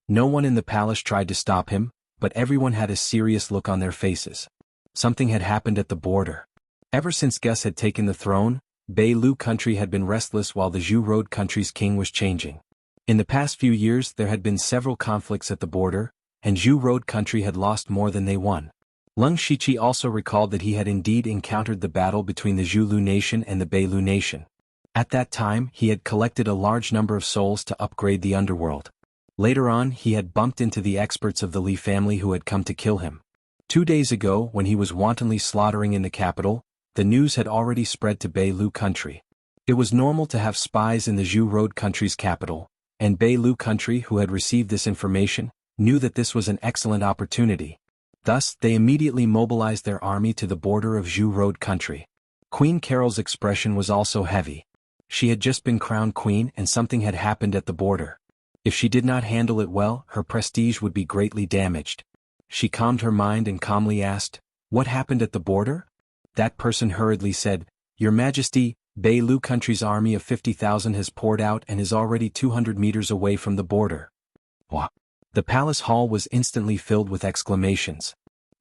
No one in the palace tried to stop him, but everyone had a serious look on their faces. Something had happened at the border. Ever since Gus had taken the throne, Beilu country had been restless while the Jianghu country's king was changing. In the past few years there had been several conflicts at the border, and Jianghu country had lost more than they won. xianxia also recalled that he had indeed encountered the battle between the Jianghu nation and the Beilu nation. At that time, he had collected a large number of souls to upgrade the underworld. Later on, he had bumped into the experts of the Li family who had come to kill him. 2 days ago, when he was wantonly slaughtering in the capital, the news had already spread to Beilu country. It was normal to have spies in the Jianghu country's capital, and Beilu country, who had received this information, knew that this was an excellent opportunity. Thus, they immediately mobilized their army to the border of Jianghu country. Queen Carol's expression was also heavy. She had just been crowned queen and something had happened at the border. If she did not handle it well, her prestige would be greatly damaged. She calmed her mind and calmly asked, "What happened at the border?" That person hurriedly said, "Your Majesty, Beilu country's army of 50,000 has poured out and is already 200 meters away from the border." What? The palace hall was instantly filled with exclamations.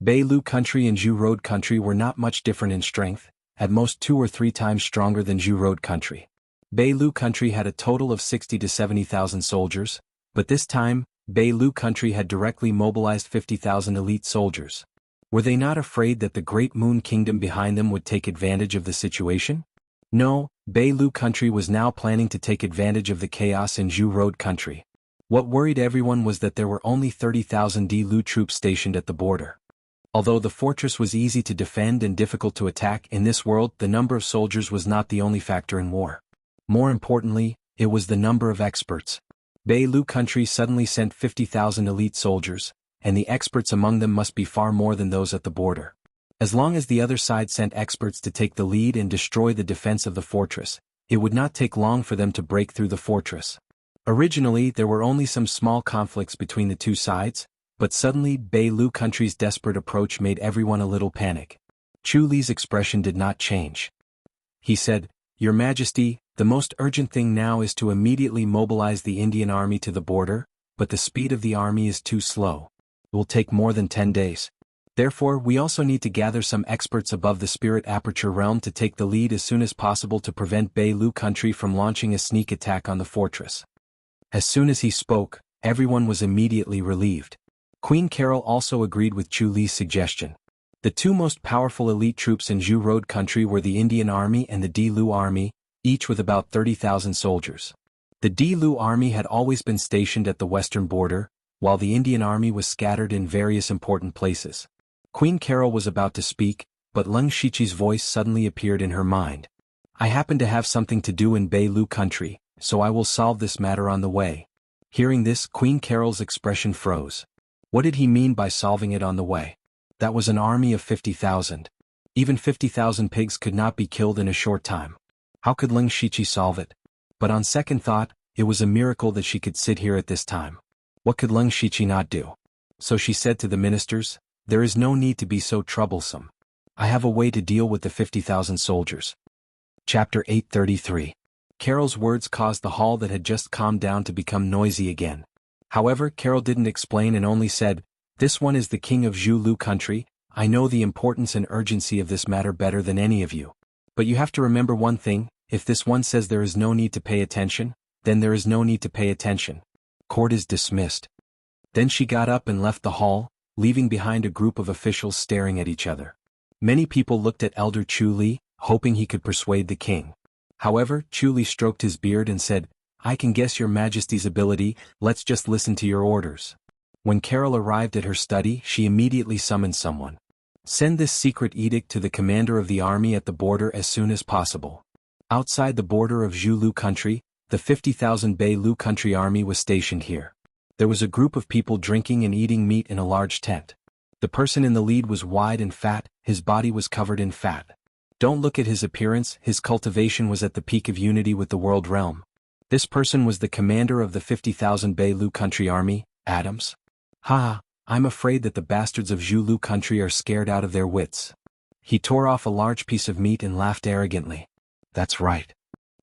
Beilu country and Jianghu country were not much different in strength, at most 2 or 3 times stronger than Jianghu country. Beilu country had a total of 60 to 70,000 soldiers, but this time, Beilu country had directly mobilized 50,000 elite soldiers. Were they not afraid that the great moon kingdom behind them would take advantage of the situation? No, Beilu country was now planning to take advantage of the chaos in Jianghu country. What worried everyone was that there were only 30,000 Lu troops stationed at the border. Although the fortress was easy to defend and difficult to attack in this world, the number of soldiers was not the only factor in war. More importantly, it was the number of experts. Beilu country suddenly sent 50,000 elite soldiers, and the experts among them must be far more than those at the border. As long as the other side sent experts to take the lead and destroy the defense of the fortress, it would not take long for them to break through the fortress. Originally, there were only some small conflicts between the two sides, but suddenly Beilu country's desperate approach made everyone a little panic. Chu Li's expression did not change. He said, "Your Majesty, the most urgent thing now is to immediately mobilize the Indian army to the border, but the speed of the army is too slow. It will take more than 10 days. Therefore, we also need to gather some experts above the spirit aperture realm to take the lead as soon as possible to prevent Beilu country from launching a sneak attack on the fortress." As soon as he spoke, everyone was immediately relieved. Queen Carol also agreed with Chu Li's suggestion. The two most powerful elite troops in Jianghu country were the Indian army and the Lu army, each with about 30,000 soldiers. The Lu army had always been stationed at the western border, while the Indian army was scattered in various important places. Queen Carol was about to speak, but xianxia's voice suddenly appeared in her mind. I happen to have something to do in Beilu country, so I will solve this matter on the way. Hearing this, Queen Carol's expression froze. What did he mean by solving it on the way? That was an army of 50,000. Even 50,000 pigs could not be killed in a short time. How could Leng Shiqi solve it? But on second thought, it was a miracle that she could sit here at this time. What could Leng Shiqi not do? So she said to the ministers, "There is no need to be so troublesome. I have a way to deal with the 50,000 soldiers." Chapter 833. Carol's words caused the hall that had just calmed down to become noisy again. However, Carol didn't explain and only said, "This one is the king of Zhulu country. I know the importance and urgency of this matter better than any of you. But you have to remember one thing, if this one says there is no need to pay attention, then there is no need to pay attention. Court is dismissed." Then she got up and left the hall, leaving behind a group of officials staring at each other. Many people looked at Elder Chu Li, hoping he could persuade the king. However, Chu Li stroked his beard and said, "I can guess your majesty's ability, let's just listen to your orders." When Carol arrived at her study, she immediately summoned someone. "Send this secret edict to the commander of the army at the border as soon as possible." Outside the border of Zhulu country, the 50,000 Beilu country army was stationed here. There was a group of people drinking and eating meat in a large tent. The person in the lead was wide and fat, his body was covered in fat. Don't look at his appearance, his cultivation was at the peak of unity with the world realm. This person was the commander of the 50,000 Beilu country army, Adams. "Ha, I'm afraid that the bastards of Zhulu country are scared out of their wits." He tore off a large piece of meat and laughed arrogantly. "That's right."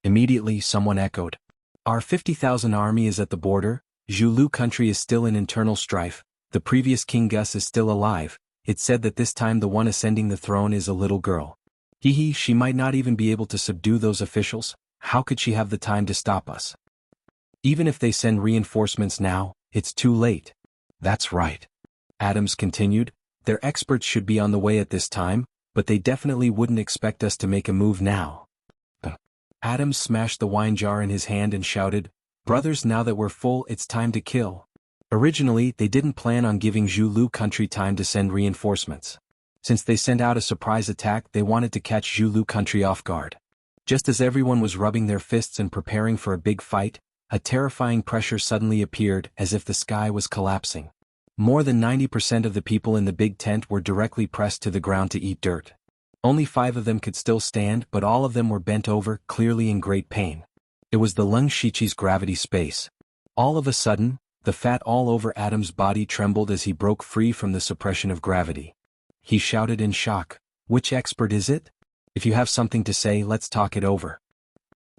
Immediately someone echoed. "Our 50,000 army is at the border, Zhulu country is still in internal strife, the previous King Gus is still alive, it's said that this time the one ascending the throne is a little girl. She might not even be able to subdue those officials, how could she have the time to stop us? Even if they send reinforcements now, it's too late." "That's right." Adams continued, "Their experts should be on the way at this time, but they definitely wouldn't expect us to make a move now." Adams smashed the wine jar in his hand and shouted, "Brothers, now that we're full, it's time to kill." Originally, they didn't plan on giving Zhulu country time to send reinforcements. Since they sent out a surprise attack, they wanted to catch Zhulu country off guard. Just as everyone was rubbing their fists and preparing for a big fight, a terrifying pressure suddenly appeared as if the sky was collapsing. More than 90% of the people in the big tent were directly pressed to the ground to eat dirt. Only 5 of them could still stand, but all of them were bent over, clearly in great pain. It was the Leng Shiqi's gravity space. All of a sudden, the fat all over Adam's body trembled as he broke free from the suppression of gravity. He shouted in shock, "Which expert is it? If you have something to say, let's talk it over.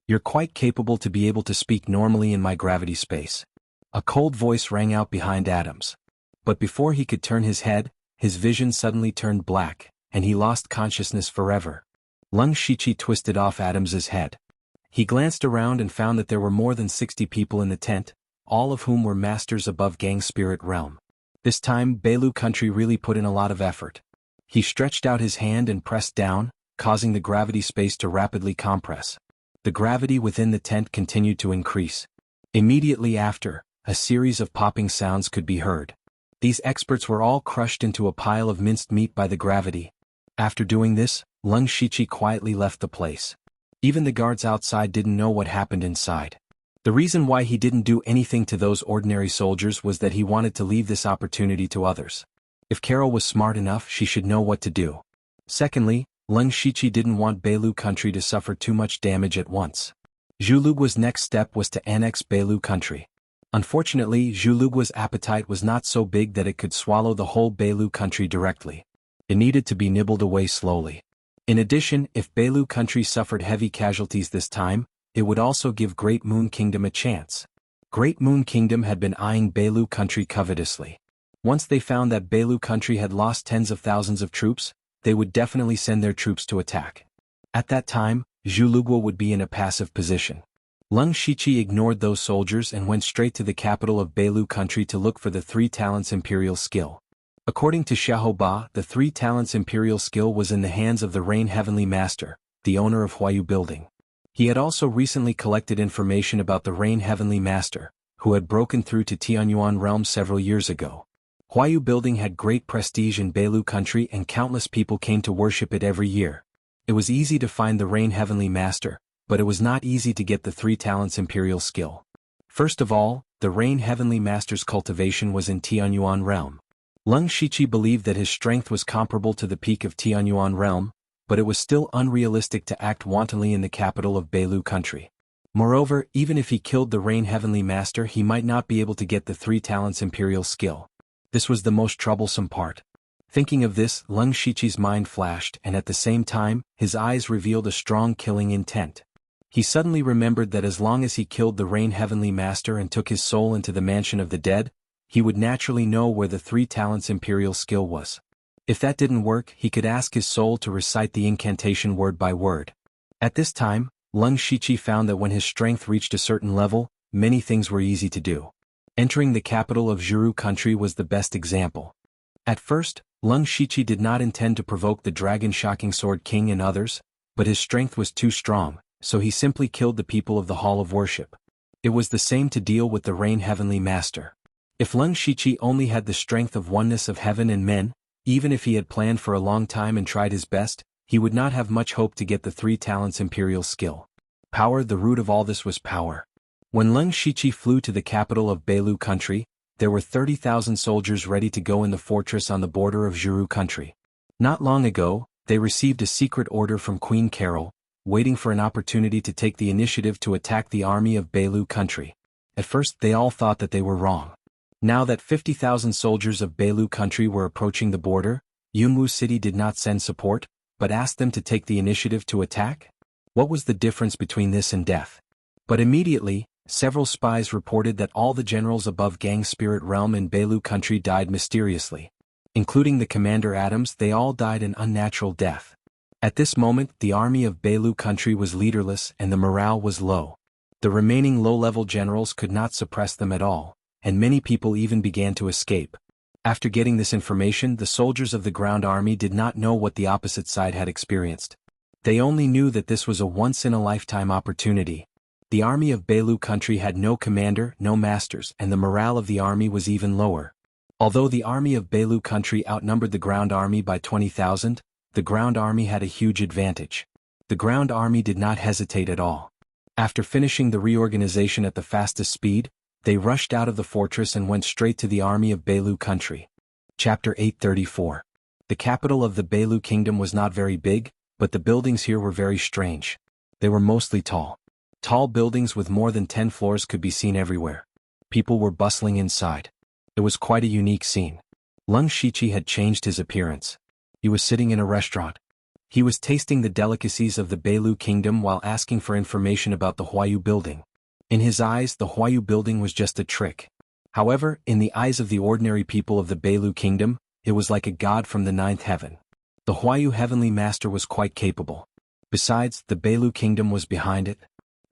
You're quite capable to be able to speak normally in my gravity space." A cold voice rang out behind Adams. But before he could turn his head, his vision suddenly turned black, and he lost consciousness forever. Leng Shiqi twisted off Adams's head. He glanced around and found that there were more than 60 people in the tent, all of whom were masters above Gang Spirit Realm. This time, Beilu country really put in a lot of effort. He stretched out his hand and pressed down, causing the gravity space to rapidly compress. The gravity within the tent continued to increase. Immediately after, a series of popping sounds could be heard. These experts were all crushed into a pile of minced meat by the gravity. After doing this, Leng Shiqi quietly left the place. Even the guards outside didn't know what happened inside. The reason why he didn't do anything to those ordinary soldiers was that he wanted to leave this opportunity to others. If Carol was smart enough, she should know what to do. Secondly, Leng Shiqi didn't want Beilu country to suffer too much damage at once. Zhulugua's next step was to annex Beilu country. Unfortunately, Zhulugua's appetite was not so big that it could swallow the whole Beilu country directly. It needed to be nibbled away slowly. In addition, if Beilu country suffered heavy casualties this time, it would also give Great Moon Kingdom a chance. Great Moon Kingdom had been eyeing Beilu country covetously. Once they found that Beilu country had lost tens of thousands of troops, they would definitely send their troops to attack. At that time, Zhulugua would be in a passive position. Leng Shiqi ignored those soldiers and went straight to the capital of Beilu country to look for the 3 talents imperial skill. According to Xiaoba, the 3 talents imperial skill was in the hands of the Rain Heavenly Master, the owner of Huayu Building. He had also recently collected information about the Rain Heavenly Master, who had broken through to Tianyuan realm several years ago. Huayu Building had great prestige in Beilu country and countless people came to worship it every year. It was easy to find the Rain Heavenly Master, but it was not easy to get the 3 talents Imperial skill. First of all, the Rain Heavenly Master's cultivation was in Tianyuan realm. Leng Shiqi believed that his strength was comparable to the peak of Tianyuan realm, but it was still unrealistic to act wantonly in the capital of Beilu country. Moreover, even if he killed the Rain Heavenly Master, he might not be able to get the 3 talents Imperial skill. This was the most troublesome part. Thinking of this, Leng Shiqi's mind flashed, and at the same time, his eyes revealed a strong killing intent. He suddenly remembered that as long as he killed the Rain Heavenly Master and took his soul into the mansion of the dead, he would naturally know where the 3 talents Imperial skill was. If that didn't work, he could ask his soul to recite the incantation word by word. At this time, Leng Shiqi found that when his strength reached a certain level, many things were easy to do. Entering the capital of Jianghu country was the best example. At first, Leng Shiqi did not intend to provoke the Dragon Shocking Sword King and others, but his strength was too strong, so he simply killed the people of the Hall of Worship. It was the same to deal with the Rain Heavenly Master. If Leng Shiqi only had the strength of oneness of heaven and men, even if he had planned for a long time and tried his best, he would not have much hope to get the 3 talents Imperial skill. Power, the root of all this was power. When Leng Shiqi flew to the capital of Beilu country, there were 30,000 soldiers ready to go in the fortress on the border of Jianghu country. Not long ago, they received a secret order from Queen Carol, waiting for an opportunity to take the initiative to attack the army of Beilu country. At first they all thought that they were wrong. Now that 50,000 soldiers of Beilu country were approaching the border, Yunwu city did not send support, but asked them to take the initiative to attack? What was the difference between this and death? But immediately, several spies reported that all the generals above Gang Spirit Realm in Beilu country died mysteriously. Including the commander Adams, they all died an unnatural death. At this moment, the army of Beilu country was leaderless and the morale was low. The remaining low-level generals could not suppress them at all, and many people even began to escape. After getting this information, the soldiers of the ground army did not know what the opposite side had experienced. They only knew that this was a once-in-a-lifetime opportunity. The army of Beilu country had no commander, no masters, and the morale of the army was even lower. Although the army of Beilu country outnumbered the ground army by 20,000, the ground army had a huge advantage. The ground army did not hesitate at all. After finishing the reorganization at the fastest speed, they rushed out of the fortress and went straight to the army of Beilu country. Chapter 834. The capital of the Beilu kingdom was not very big, but the buildings here were very strange. They were mostly tall. Tall buildings with more than 10 floors could be seen everywhere. People were bustling inside. It was quite a unique scene. Leng Shiqi had changed his appearance. He was sitting in a restaurant. He was tasting the delicacies of the Beilu kingdom while asking for information about the Huayu building. In his eyes, the Huayu building was just a trick. However, in the eyes of the ordinary people of the Beilu kingdom, it was like a god from the 9th heaven. The Huayu heavenly master was quite capable. Besides, the Beilu kingdom was behind it.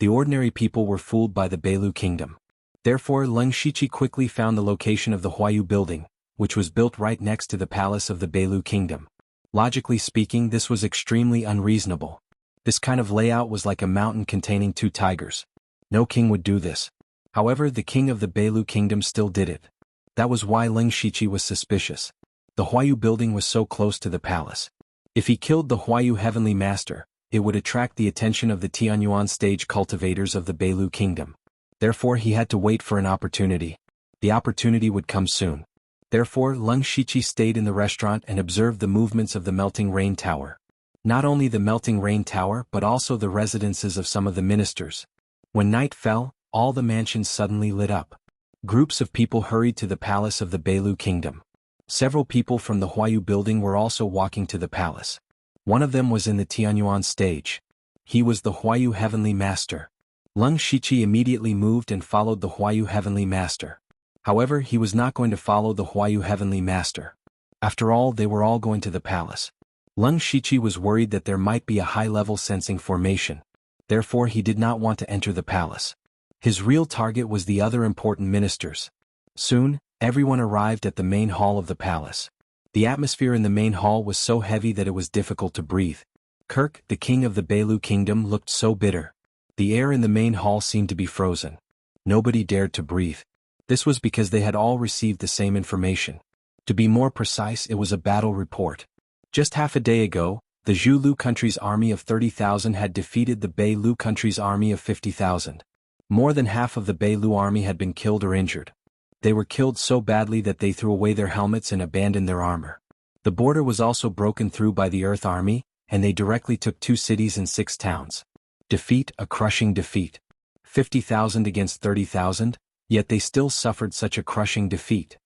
The ordinary people were fooled by the Beilu kingdom. Therefore, Leng Shiqi quickly found the location of the Huayu building, which was built right next to the palace of the Beilu kingdom. Logically speaking, this was extremely unreasonable. This kind of layout was like a mountain containing 2 tigers. No king would do this. However, the king of the Beilu kingdom still did it. That was why Leng Shiqi was suspicious. The Huayu building was so close to the palace. If he killed the Huayu heavenly master, it would attract the attention of the Tianyuan stage cultivators of the Beilu kingdom. Therefore, he had to wait for an opportunity. The opportunity would come soon. Therefore, Leng Shiqi stayed in the restaurant and observed the movements of the Melting Rain Tower. Not only the Melting Rain Tower but also the residences of some of the ministers. When night fell, all the mansions suddenly lit up. Groups of people hurried to the palace of the Beilu kingdom. Several people from the Huayu building were also walking to the palace. One of them was in the Tianyuan stage. He was the Huayu heavenly master. Leng Shiqi immediately moved and followed the Huayu heavenly master. However, he was not going to follow the Huayu heavenly master. After all, they were all going to the palace. Leng Shiqi was worried that there might be a high-level sensing formation. Therefore, he did not want to enter the palace. His real target was the other important ministers. Soon, everyone arrived at the main hall of the palace. The atmosphere in the main hall was so heavy that it was difficult to breathe. Kirk, the king of the Beilu kingdom, looked so bitter. The air in the main hall seemed to be frozen. Nobody dared to breathe. This was because they had all received the same information. To be more precise, it was a battle report. Just half a day ago, The Zhu Lu country's army of 30,000 had defeated the Bei Lu country's army of 50,000. More than half of the Bei Lu army had been killed or injured. They were killed so badly that they threw away their helmets and abandoned their armor. The border was also broken through by the Earth Army, and they directly took 2 cities and 6 towns. Defeat, a crushing defeat. 50,000 against 30,000, yet they still suffered such a crushing defeat.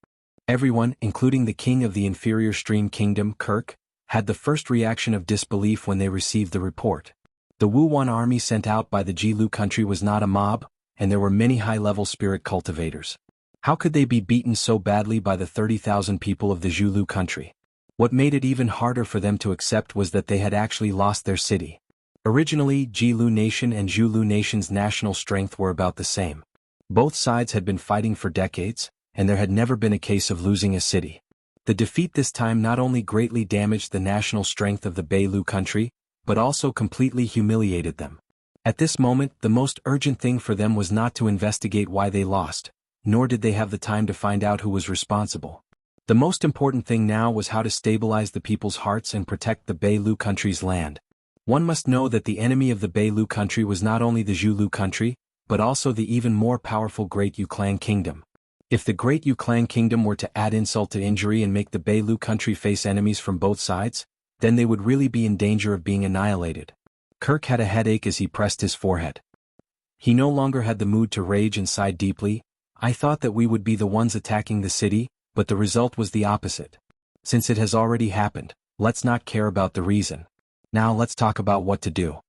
Everyone, including the king of the inferior stream kingdom, Kirk, had the first reaction of disbelief when they received the report. The Wuhuan army sent out by the Ji Lu country was not a mob, and there were many high-level spirit cultivators. How could they be beaten so badly by the 30,000 people of the Zhu Lu country? What made it even harder for them to accept was that they had actually lost their city. Originally, Ji Lu Nation and Zhu Lu Nation's national strength were about the same. Both sides had been fighting for decades, and there had never been a case of losing a city. The defeat this time not only greatly damaged the national strength of the Bei Lu country, but also completely humiliated them. At this moment, the most urgent thing for them was not to investigate why they lost, nor did they have the time to find out who was responsible. The most important thing now was how to stabilize the people's hearts and protect the Bei Lu country's land. One must know that the enemy of the Bei Lu country was not only the Zhu Lu country, but also the even more powerful Great Yuclang Kingdom. If the Great Yuclang Kingdom were to add insult to injury and make the Bei Lu country face enemies from both sides, then they would really be in danger of being annihilated. Kirk had a headache as he pressed his forehead. He no longer had the mood to rage and sighed deeply. I thought that we would be the ones attacking the city, but the result was the opposite. Since it has already happened, let's not care about the reason. Now let's talk about what to do.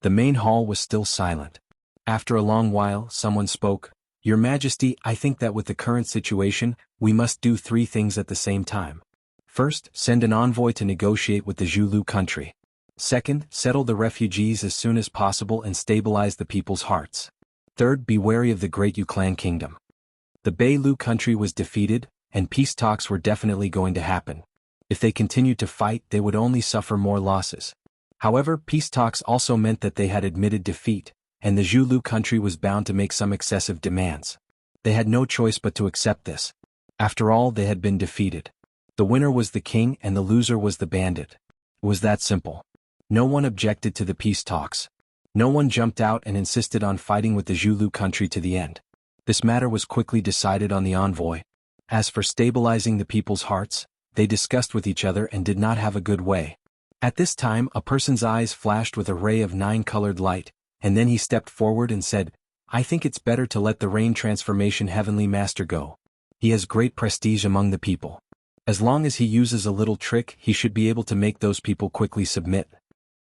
The main hall was still silent. After a long while, someone spoke. Your Majesty, I think that with the current situation, we must do 3 things at the same time. First, send an envoy to negotiate with the Zhu Lu country. Second, settle the refugees as soon as possible and stabilize the people's hearts. Third, be wary of the Great Yuclang Kingdom. The Bei Lu country was defeated, and peace talks were definitely going to happen. If they continued to fight, they would only suffer more losses. However, peace talks also meant that they had admitted defeat, and the Zhu Lu country was bound to make some excessive demands. They had no choice but to accept this. After all, they had been defeated. The winner was the king and the loser was the bandit. It was that simple. No one objected to the peace talks. No one jumped out and insisted on fighting with the Zhu Lu country to the end. This matter was quickly decided on the envoy. As for stabilizing the people's hearts, they discussed with each other and did not have a good way. At this time, a person's eyes flashed with a ray of 9-colored light, and then he stepped forward and said, I think it's better to let the Rain Transformation Heavenly Master go. He has great prestige among the people. As long as he uses a little trick, he should be able to make those people quickly submit.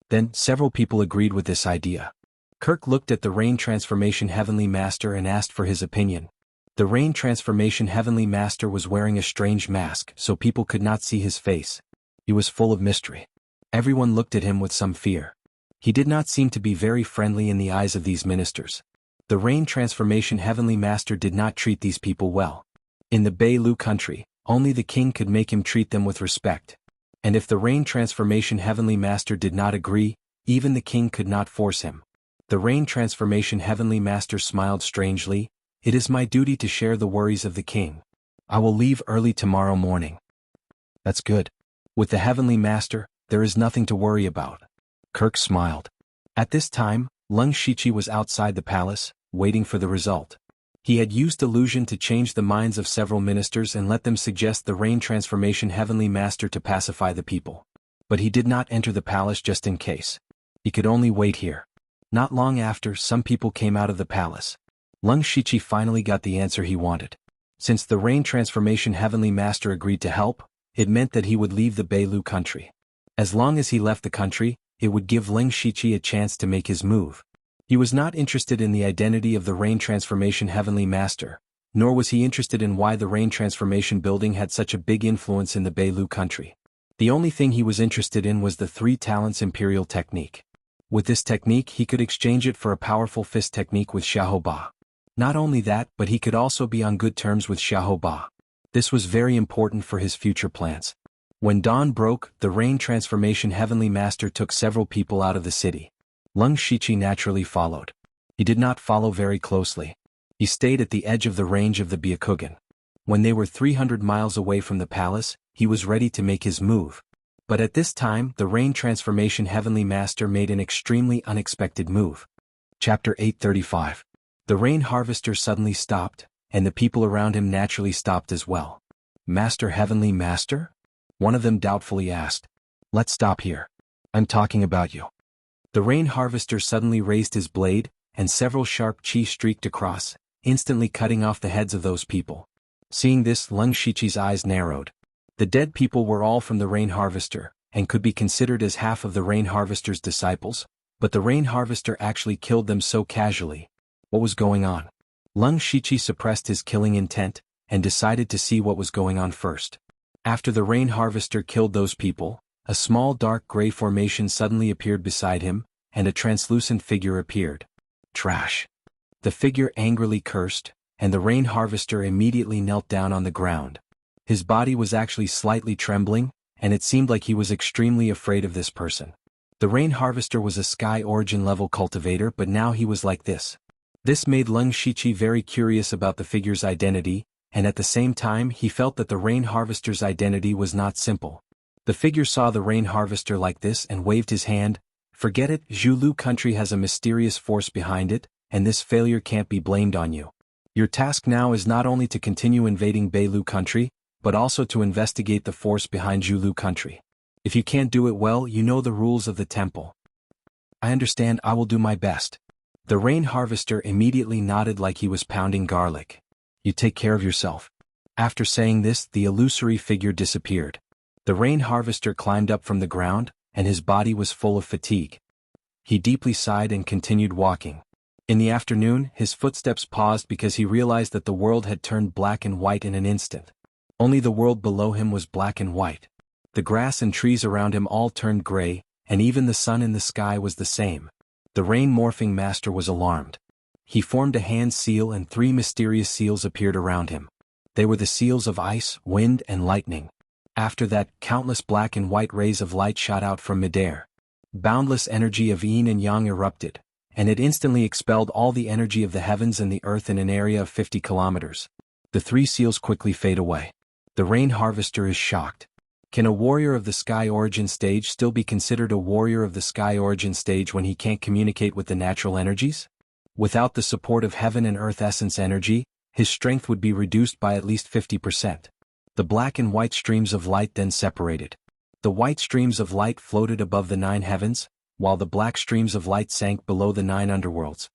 Then, several people agreed with this idea. Kirk looked at the Rain Transformation Heavenly Master and asked for his opinion. The Rain Transformation Heavenly Master was wearing a strange mask, so people could not see his face. He was full of mystery. Everyone looked at him with some fear. He did not seem to be very friendly in the eyes of these ministers. The Rain Transformation Heavenly Master did not treat these people well. In the Bei Lu country, only the king could make him treat them with respect. And if the Rain Transformation Heavenly Master did not agree, even the king could not force him. The Rain Transformation Heavenly Master smiled strangely. It is my duty to share the worries of the king. I will leave early tomorrow morning. That's good. With the Heavenly Master, there is nothing to worry about. Kirk smiled. At this time, Lung Shichi was outside the palace, waiting for the result. He had used illusion to change the minds of several ministers and let them suggest the Rain Transformation Heavenly Master to pacify the people. But he did not enter the palace just in case. He could only wait here. Not long after, some people came out of the palace. Lung Shichi finally got the answer he wanted. Since the Rain Transformation Heavenly Master agreed to help, it meant that he would leave the Bei Lu country. As long as he left the country, it would give Lung Shichi a chance to make his move. He was not interested in the identity of the Rain Transformation Heavenly Master, nor was he interested in why the Rain Transformation building had such a big influence in the Bei Lu country. The only thing he was interested in was the 3 talents Imperial Technique. With this technique he could exchange it for a powerful fist technique with Xiaoba. Not only that, but he could also be on good terms with Xiaoba. This was very important for his future plans. When dawn broke, the Rain Transformation Heavenly Master took several people out of the city. Lung Shichi naturally followed. He did not follow very closely. He stayed at the edge of the range of the Byakugan. When they were 300 miles away from the palace, he was ready to make his move. But at this time, the Rain Transformation Heavenly Master made an extremely unexpected move. Chapter 835. The Rain Harvester suddenly stopped, and the people around him naturally stopped as well. Master, Heavenly Master? One of them doubtfully asked. Let's stop here. I'm talking about you. The Rain Harvester suddenly raised his blade, and several sharp chi streaked across, instantly cutting off the heads of those people. Seeing this, Leng Shichi's eyes narrowed. The dead people were all from the Rain Harvester, and could be considered as half of the Rain Harvester's disciples, but the Rain Harvester actually killed them so casually. What was going on? Leng Shichi suppressed his killing intent, and decided to see what was going on first. After the Rain Harvester killed those people, a small dark gray formation suddenly appeared beside him, and a translucent figure appeared. Trash. The figure angrily cursed, and the Rain Harvester immediately knelt down on the ground. His body was actually slightly trembling, and it seemed like he was extremely afraid of this person. The Rain Harvester was a Sky Origin level cultivator, but now he was like this. This made Leng Shichi very curious about the figure's identity, and at the same time he felt that the Rain Harvester's identity was not simple. The figure saw the Rain Harvester like this and waved his hand. Forget it, Zhulu country has a mysterious force behind it, and this failure can't be blamed on you. Your task now is not only to continue invading Beilu country, but also to investigate the force behind Zhulu country. If you can't do it well, you know the rules of the temple. I understand, I will do my best. The Rain Harvester immediately nodded like he was pounding garlic. You take care of yourself. After saying this, the illusory figure disappeared. The Rain Harvester climbed up from the ground, and his body was full of fatigue. He deeply sighed and continued walking. In the afternoon, his footsteps paused because he realized that the world had turned black and white in an instant. Only the world below him was black and white. The grass and trees around him all turned gray, and even the sun in the sky was the same. The Rain Morphing Master was alarmed. He formed a hand seal and 3 mysterious seals appeared around him. They were the seals of ice, wind, and lightning. After that, countless black and white rays of light shot out from midair. Boundless energy of yin and yang erupted, and it instantly expelled all the energy of the heavens and the earth in an area of 50 kilometers. The 3 seals quickly fade away. The Rain Harvester is shocked. Can a warrior of the Sky Origin stage still be considered a warrior of the Sky Origin stage when he can't communicate with the natural energies? Without the support of heaven and earth essence energy, his strength would be reduced by at least 50%. The black and white streams of light then separated. The white streams of light floated above the 9 heavens, while the black streams of light sank below the 9 underworlds.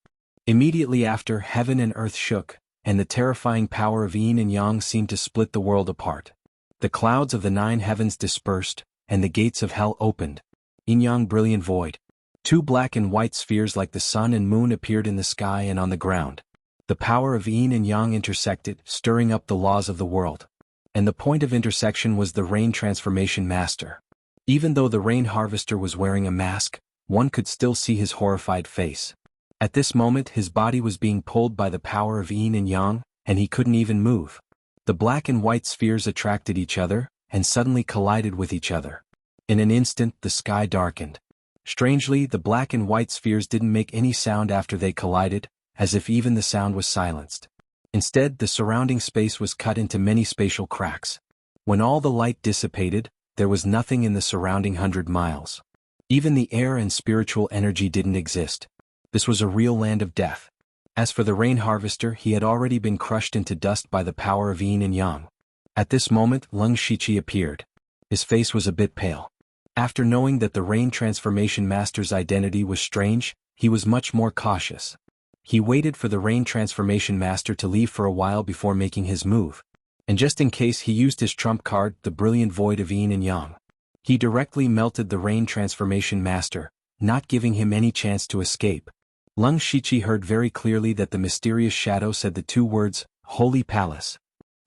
Immediately after, heaven and earth shook, and the terrifying power of yin and yang seemed to split the world apart. The clouds of the 9 heavens dispersed, and the gates of hell opened. Yin-yang brilliant void. 2 black and white spheres like the sun and moon appeared in the sky and on the ground. The power of yin and yang intersected, stirring up the laws of the world. And the point of intersection was the Rain Transformation Master. Even though the Rain Harvester was wearing a mask, one could still see his horrified face. At this moment his body was being pulled by the power of yin and yang, and he couldn't even move. The black and white spheres attracted each other, and suddenly collided with each other. In an instant the sky darkened. Strangely, the black and white spheres didn't make any sound after they collided, as if even the sound was silenced. Instead, the surrounding space was cut into many spatial cracks. When all the light dissipated, there was nothing in the surrounding 100 miles. Even the air and spiritual energy didn't exist. This was a real land of death. As for the Rain Harvester, he had already been crushed into dust by the power of yin and yang. At this moment, Leng Shichi appeared. His face was a bit pale. After knowing that the Rain Transformation Master's identity was strange, he was much more cautious. He waited for the Rain Transformation Master to leave for a while before making his move. And just in case, he used his trump card, the brilliant void of yin and yang. He directly melted the Rain Transformation Master, not giving him any chance to escape. Leng Shichi heard very clearly that the mysterious shadow said the 2 words, Holy Palace.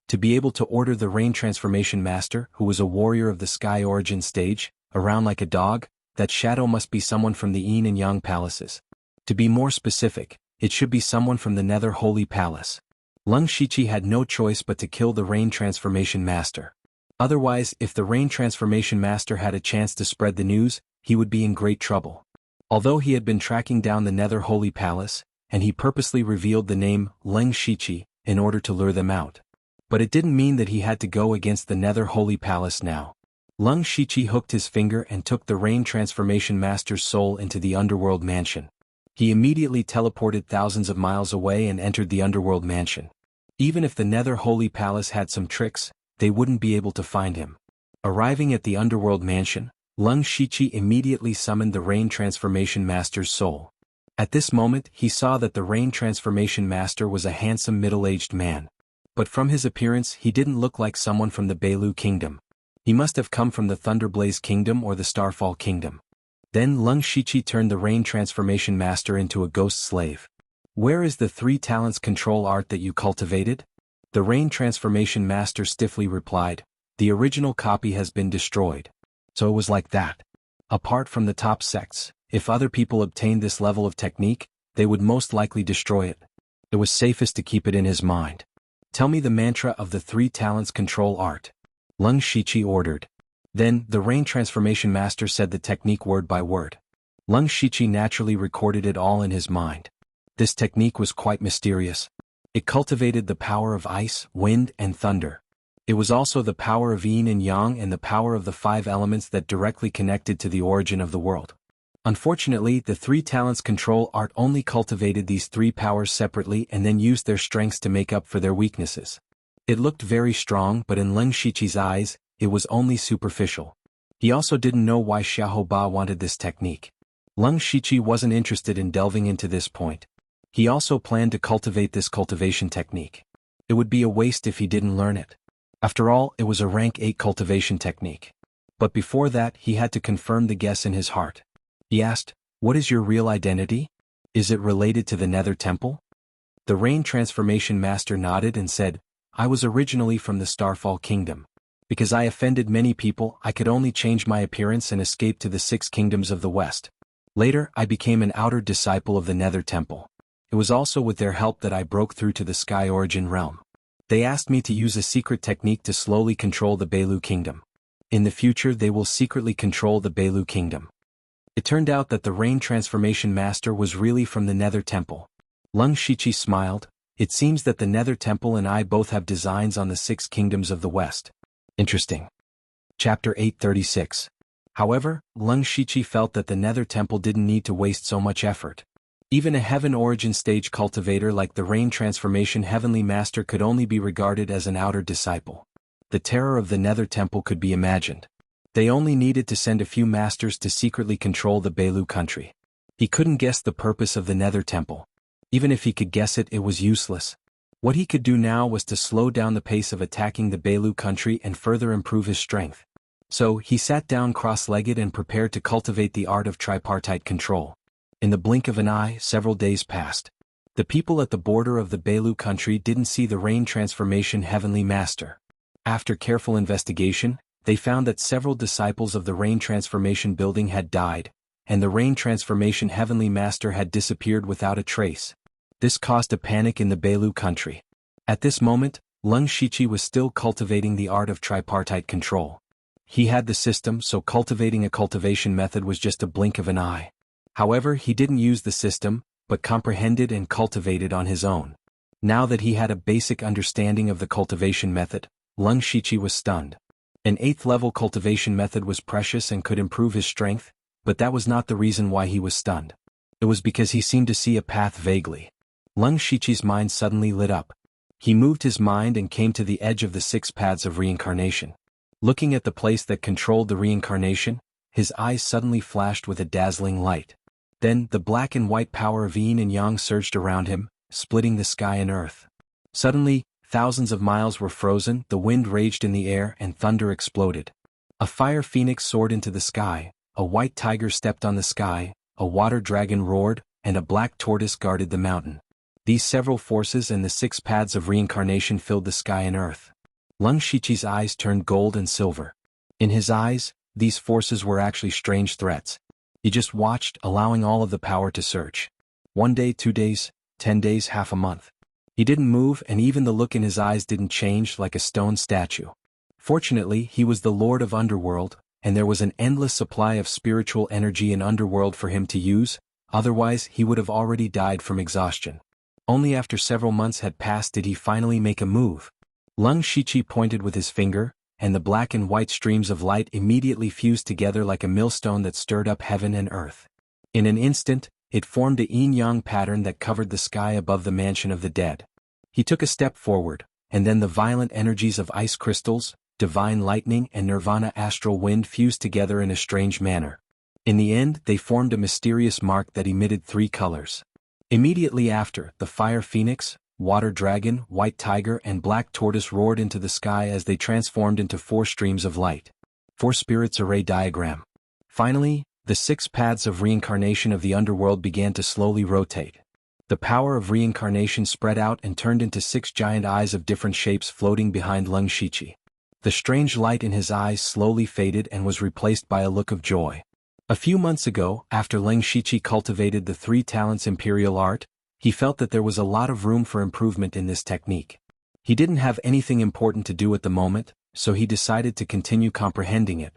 To be able to order the Rain Transformation Master, who was a warrior of the Sky Origin stage, around like a dog, that shadow must be someone from the yin and yang palaces. To be more specific, it should be someone from the Nether Holy Palace. Leng Shichi had no choice but to kill the Rain Transformation Master. Otherwise, if the Rain Transformation Master had a chance to spread the news, he would be in great trouble. Although he had been tracking down the Nether Holy Palace, and he purposely revealed the name Leng Shichi in order to lure them out. But it didn't mean that he had to go against the Nether Holy Palace now. Lung Shiqi hooked his finger and took the Rain Transformation Master's soul into the underworld mansion. He immediately teleported thousands of miles away and entered the underworld mansion. Even if the Nether Holy Palace had some tricks, they wouldn't be able to find him. Arriving at the underworld mansion, Lung Shiqi immediately summoned the Rain Transformation Master's soul. At this moment he saw that the Rain Transformation Master was a handsome middle-aged man. But from his appearance he didn't look like someone from the Beilu Kingdom. He must have come from the Thunderblaze Kingdom or the Starfall Kingdom. Then Lung Shiqi turned the Rain Transformation Master into a ghost slave. "Where is the 3 talents control art that you cultivated?" The Rain Transformation Master stiffly replied, "The original copy has been destroyed." So it was like that. Apart from the top sects, if other people obtained this level of technique, they would most likely destroy it. It was safest to keep it in his mind. "Tell me the mantra of the 3 talents control art," Lung Shiqi ordered. Then, the Rain Transformation Master said the technique word by word. Lung Shiqi naturally recorded it all in his mind. This technique was quite mysterious. It cultivated the power of ice, wind, and thunder. It was also the power of yin and yang and the power of the 5 elements that directly connected to the origin of the world. Unfortunately, the 3 talents control art only cultivated these 3 powers separately and then used their strengths to make up for their weaknesses. It looked very strong, but in Lung Shiqi's eyes, it was only superficial. He also didn't know why Xiaoba wanted this technique. Lung Shiqi wasn't interested in delving into this point. He also planned to cultivate this cultivation technique. It would be a waste if he didn't learn it. After all, it was a rank 8 cultivation technique. But before that, he had to confirm the guess in his heart. He asked, "What is your real identity? Is it related to the Nether Temple?" The Rain Transformation Master nodded and said, "I was originally from the Starfall Kingdom. Because I offended many people, I could only change my appearance and escape to the 6 kingdoms of the West. Later, I became an outer disciple of the Nether Temple. It was also with their help that I broke through to the Sky Origin realm. They asked me to use a secret technique to slowly control the Beilu Kingdom. In the future they will secretly control the Beilu Kingdom." It turned out that the Rain Transformation Master was really from the Nether Temple. Lung Shiqi smiled. "It seems that the Nether Temple and I both have designs on the 6 kingdoms of the West. Interesting." Chapter 836. However, Lung Shiqi felt that the Nether Temple didn't need to waste so much effort. Even a Heaven Origin stage cultivator like the Rain Transformation Heavenly Master could only be regarded as an outer disciple. The terror of the Nether Temple could be imagined. They only needed to send a few masters to secretly control the Beilu country. He couldn't guess the purpose of the Nether Temple. Even if he could guess it, it was useless. What he could do now was to slow down the pace of attacking the Beilu country and further improve his strength. So, he sat down cross-legged and prepared to cultivate the art of tripartite control. In the blink of an eye, several days passed. The people at the border of the Beilu country didn't see the Rain Transformation Heavenly Master. After careful investigation, they found that several disciples of the Rain Transformation building had died, and the Rain Transformation Heavenly Master had disappeared without a trace. This caused a panic in the Beilu country. At this moment, Lung Shiqi was still cultivating the art of tripartite control. He had the system, so cultivating a cultivation method was just a blink of an eye. However, he didn't use the system, but comprehended and cultivated on his own. Now that he had a basic understanding of the cultivation method, Lung Shiqi was stunned. An 8th level cultivation method was precious and could improve his strength, but that was not the reason why he was stunned. It was because he seemed to see a path vaguely. Lung Shiqi's mind suddenly lit up. He moved his mind and came to the edge of the 6 paths of reincarnation. Looking at the place that controlled the reincarnation, his eyes suddenly flashed with a dazzling light. Then, the black and white power of yin and yang surged around him, splitting the sky and earth. Suddenly, thousands of miles were frozen, the wind raged in the air and thunder exploded. A fire phoenix soared into the sky, a white tiger stepped on the sky, a water dragon roared, and a black tortoise guarded the mountain. These several forces and the 6 paths of reincarnation filled the sky and earth. Lung Shiqi's eyes turned gold and silver. In his eyes, these forces were actually strange threats. He just watched, allowing all of the power to surge. 1 day, 2 days, 10 days, half a month. He didn't move, and even the look in his eyes didn't change, like a stone statue. Fortunately, he was the Lord of Underworld, and there was an endless supply of spiritual energy in Underworld for him to use, otherwise he would have already died from exhaustion. Only after several months had passed did he finally make a move. Lung Shiqi pointed with his finger, and the black and white streams of light immediately fused together like a millstone that stirred up heaven and earth. In an instant, it formed a yin-yang pattern that covered the sky above the mansion of the dead. He took a step forward, and then the violent energies of ice crystals, divine lightning and nirvana astral wind fused together in a strange manner. In the end, they formed a mysterious mark that emitted 3 colors. Immediately after, the fire phoenix, water dragon, white tiger and black tortoise roared into the sky as they transformed into 4 streams of light. 4 spirits array diagram. Finally, the 6 paths of reincarnation of the underworld began to slowly rotate. The power of reincarnation spread out and turned into 6 giant eyes of different shapes floating behind Leng Shiqi. The strange light in his eyes slowly faded and was replaced by a look of joy. A few months ago, after Leng Shiqi cultivated the 3 talents imperial art, he felt that there was a lot of room for improvement in this technique. He didn't have anything important to do at the moment, so he decided to continue comprehending it.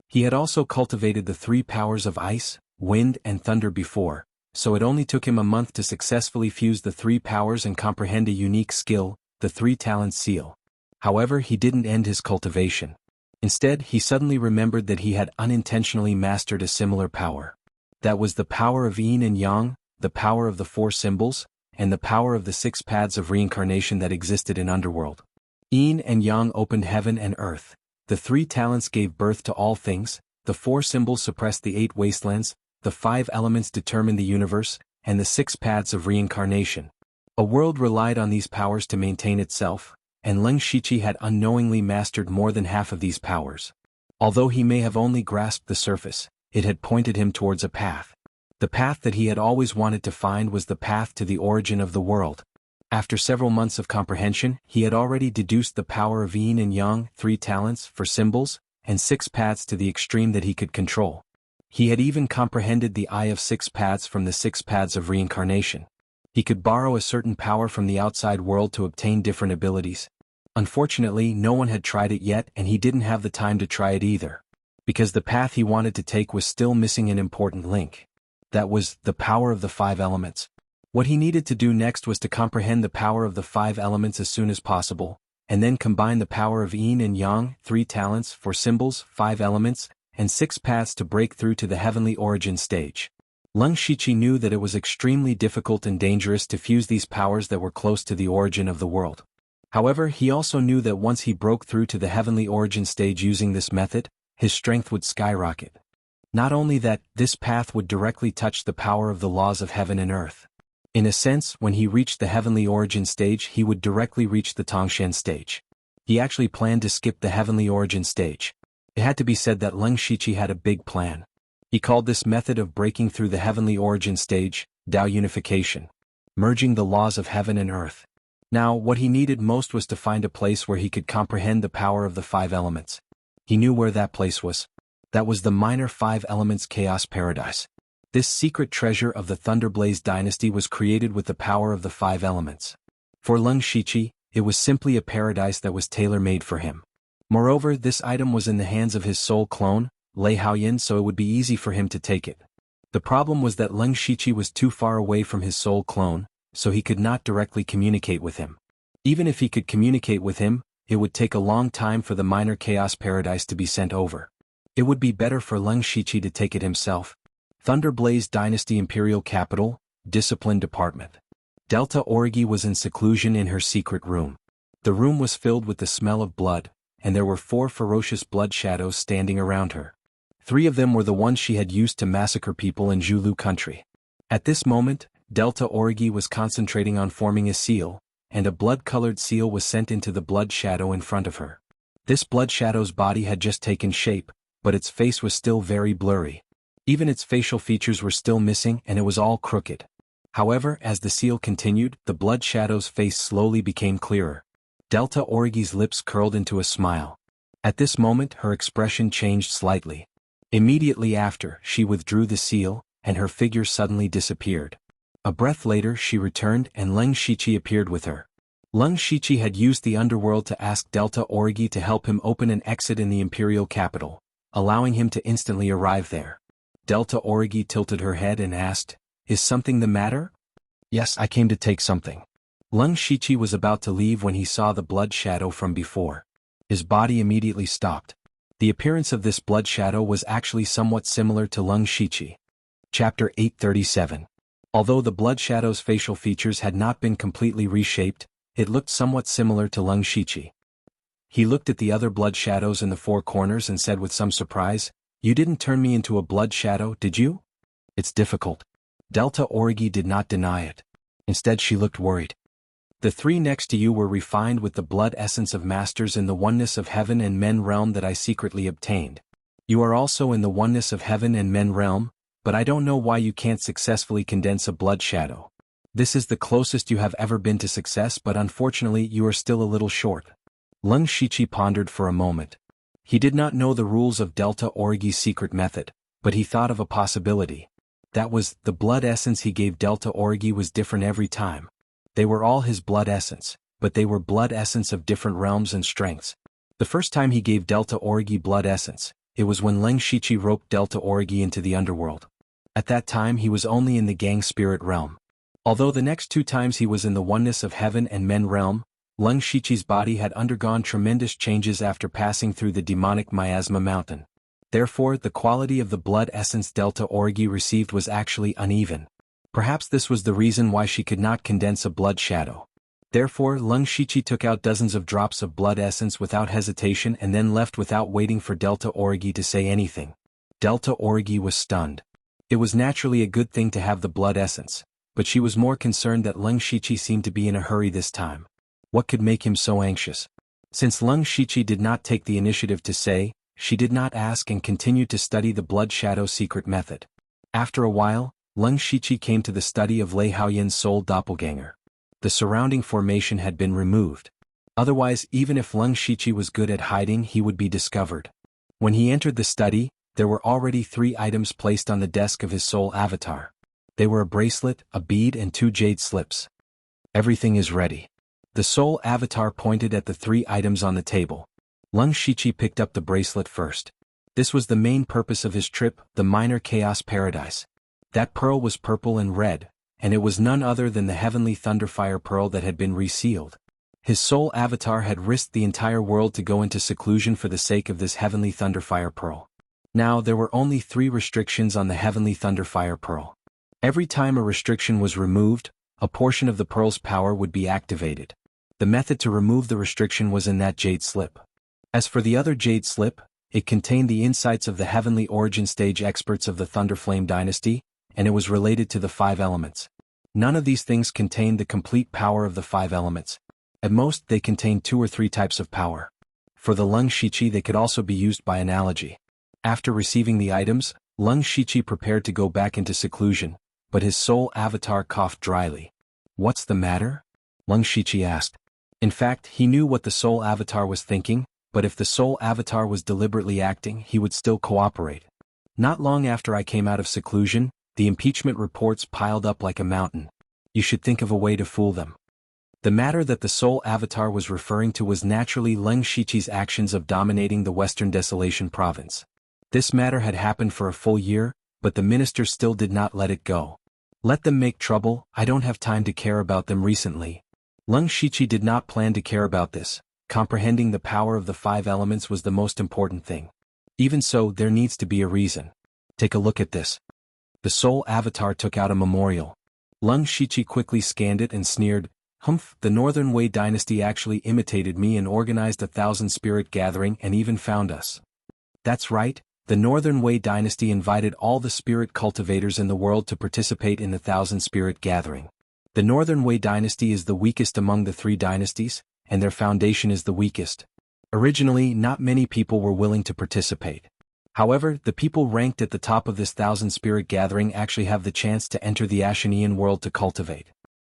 He had also cultivated the 3 powers of ice, wind and thunder before, so it only took him a month to successfully fuse the 3 powers and comprehend a unique skill, the 3 talents seal. However, he didn't end his cultivation. Instead, he suddenly remembered that he had unintentionally mastered a similar power. That was the power of yin and yang, the power of the 4 symbols, and the power of the 6 paths of reincarnation that existed in Underworld. Yin and yang opened heaven and earth. The 3 talents gave birth to all things, the 4 symbols suppressed the 8 wastelands, the 5 elements determined the universe, and the 6 paths of reincarnation. A world relied on these powers to maintain itself, and Leng Shiqi had unknowingly mastered more than half of these powers. Although he may have only grasped the surface, it had pointed him towards a path. The path that he had always wanted to find was the path to the origin of the world. After several months of comprehension, he had already deduced the power of yin and yang, 3 talents for symbols, and 6 paths to the extreme that he could control. He had even comprehended the eye of 6 paths from the 6 paths of reincarnation. He could borrow a certain power from the outside world to obtain different abilities. Unfortunately, no one had tried it yet and he didn't have the time to try it either. Because the path he wanted to take was still missing an important link. That was the power of the 5 elements. What he needed to do next was to comprehend the power of the 5 elements as soon as possible, and then combine the power of yin and yang, 3 talents for symbols, 5 elements, and 6 paths to break through to the heavenly origin stage. Leng Shiqi knew that it was extremely difficult and dangerous to fuse these powers that were close to the origin of the world. However, he also knew that once he broke through to the heavenly origin stage using this method, his strength would skyrocket. Not only that, this path would directly touch the power of the laws of heaven and earth. In a sense, when he reached the heavenly origin stage, he would directly reach the Tongshan stage. He actually planned to skip the heavenly origin stage. It had to be said that Leng Shiqi had a big plan. He called this method of breaking through the heavenly origin stage, Tao unification, merging the laws of heaven and earth. Now, what he needed most was to find a place where he could comprehend the power of the 5 elements. He knew where that place was. That was the minor 5 elements chaos paradise. This secret treasure of the Thunderblaze dynasty was created with the power of the 5 elements. For Leng Shiqi, it was simply a paradise that was tailor-made for him. Moreover, this item was in the hands of his soul clone, Lei Haoyan, so it would be easy for him to take it. The problem was that Leng Shiqi was too far away from his soul clone, so he could not directly communicate with him. Even if he could communicate with him, it would take a long time for the minor chaos paradise to be sent over. It would be better for Leng Shiqi to take it himself. Thunderblaze Dynasty Imperial Capital, Discipline Department. Delta Origi was in seclusion in her secret room. The room was filled with the smell of blood, and there were 4 ferocious blood shadows standing around her. 3 of them were the ones she had used to massacre people in Zhulu country. At this moment, Delta Origi was concentrating on forming a seal, and a blood-colored seal was sent into the blood shadow in front of her. This blood shadow's body had just taken shape, but its face was still very blurry. Even its facial features were still missing and it was all crooked. However, as the seal continued, the blood shadow's face slowly became clearer. Delta Origi's lips curled into a smile. At this moment, her expression changed slightly. Immediately after, she withdrew the seal, and her figure suddenly disappeared. A breath later, she returned and Leng Shiqi appeared with her. Leng Shiqi had used the underworld to ask Delta Origi to help him open an exit in the imperial capital, allowing him to instantly arrive there. Delta Origi tilted her head and asked, "Is something the matter?" "Yes, I came to take something." Leng Shiqi was about to leave when he saw the blood shadow from before. His body immediately stopped. The appearance of this blood shadow was actually somewhat similar to Lung Shiqi. Chapter 837. Although the blood shadow's facial features had not been completely reshaped, it looked somewhat similar to Lung Shiqi. He looked at the other blood shadows in the four corners and said with some surprise, "You didn't turn me into a blood shadow, did you?" "It's difficult." Delta Origi did not deny it. Instead she looked worried. "The three next to you were refined with the blood essence of masters in the oneness of heaven and men realm that I secretly obtained. You are also in the oneness of heaven and men realm, but I don't know why you can't successfully condense a blood shadow. This is the closest you have ever been to success, but unfortunately you are still a little short." Lung Shiqi pondered for a moment. He did not know the rules of Delta Origi's secret method, but he thought of a possibility. That was, the blood essence he gave Delta Origi was different every time. They were all his blood essence, but they were blood essence of different realms and strengths. The first time he gave Delta Origi blood essence, it was when Lung Shiqi roped Delta Origi into the underworld. At that time he was only in the gang spirit realm. Although the next two times he was in the oneness of heaven and men realm, Lung Shiqi's body had undergone tremendous changes after passing through the demonic miasma mountain. Therefore, the quality of the blood essence Delta Origi received was actually uneven. Perhaps this was the reason why she could not condense a blood shadow. Therefore, Lung Shiqi took out dozens of drops of blood essence without hesitation and then left without waiting for Delta Origi to say anything. Delta Origi was stunned. It was naturally a good thing to have the blood essence, but she was more concerned that Lung Shiqi seemed to be in a hurry this time. What could make him so anxious? Since Lung Shiqi did not take the initiative to say, she did not ask and continued to study the blood shadow secret method. After a while, Lung Shiqi came to the study of Lei Haoyan's soul doppelganger. The surrounding formation had been removed. Otherwise, even if Lung Shiqi was good at hiding, he would be discovered. When he entered the study, there were already 3 items placed on the desk of his soul avatar. They were a bracelet, a bead and 2 jade slips. "Everything is ready." The soul avatar pointed at the 3 items on the table. Lung Shiqi picked up the bracelet first. This was the main purpose of his trip, the minor chaos paradise. That pearl was purple and red, and it was none other than the heavenly thunderfire pearl that had been resealed. His soul avatar had risked the entire world to go into seclusion for the sake of this heavenly thunderfire pearl. Now there were only 3 restrictions on the heavenly thunderfire pearl. Every time a restriction was removed, a portion of the pearl's power would be activated. The method to remove the restriction was in that jade slip. As for the other jade slip, it contained the insights of the heavenly origin stage experts of the Thunderflame dynasty, and it was related to the 5 elements. None of these things contained the complete power of the 5 elements. At most, they contained 2 or 3 types of power. For the Lung Shiqi, they could also be used by analogy. After receiving the items, Lung Shiqi prepared to go back into seclusion, but his soul avatar coughed dryly. "What's the matter?" Lung Shiqi asked. In fact, he knew what the soul avatar was thinking, but if the soul avatar was deliberately acting, he would still cooperate. "Not long after I came out of seclusion, the impeachment reports piled up like a mountain. You should think of a way to fool them." The matter that the soul avatar was referring to was naturally Lung Shiqi's actions of dominating the Western Desolation province. This matter had happened for a full year, but the minister still did not let it go. "Let them make trouble, I don't have time to care about them recently." Lung Shiqi did not plan to care about this. Comprehending the power of the 5 elements was the most important thing. Even so, there needs to be a reason. "Take a look at this." The soul avatar took out a memorial. Lung Shiqi quickly scanned it and sneered, "Humph, the Northern Wei dynasty actually imitated me and organized a 1,000-spirit gathering and even found us." That's right, the Northern Wei dynasty invited all the spirit cultivators in the world to participate in the 1,000-spirit gathering. The Northern Wei dynasty is the weakest among the 3 dynasties, and their foundation is the weakest. Originally, not many people were willing to participate. However, the people ranked at the top of this 1,000-spirit gathering actually have the chance to enter the Ashantian world to cultivate.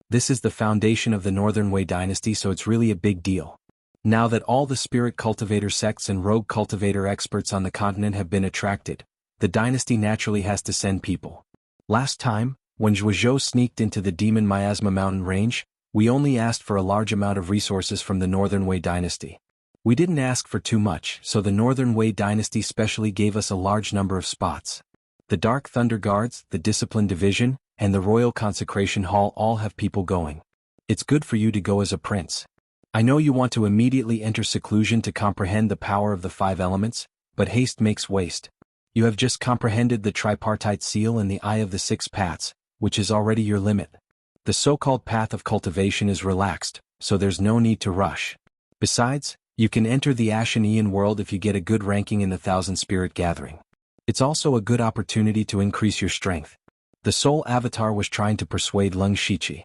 This is the foundation of the Northern Wei dynasty, so it's really a big deal. Now that all the spirit cultivator sects and rogue cultivator experts on the continent have been attracted, the dynasty naturally has to send people. Last time, when Zhuozhou sneaked into the Demon Miasma mountain range, we only asked for a large amount of resources from the Northern Wei dynasty. We didn't ask for too much, so the Northern Wei dynasty specially gave us a large number of spots. The Dark Thunder Guards, the Discipline Division, and the Royal Consecration Hall all have people going. It's good for you to go as a prince. I know you want to immediately enter seclusion to comprehend the power of the 5 elements, but haste makes waste. You have just comprehended the tripartite seal and the eye of the 6 paths, which is already your limit. The so-called path of cultivation is relaxed, so there's no need to rush. Besides, you can enter the xianxia world if you get a good ranking in the 1000 Spirit Gathering. It's also a good opportunity to increase your strength. The soul avatar was trying to persuade Leng Shiqi.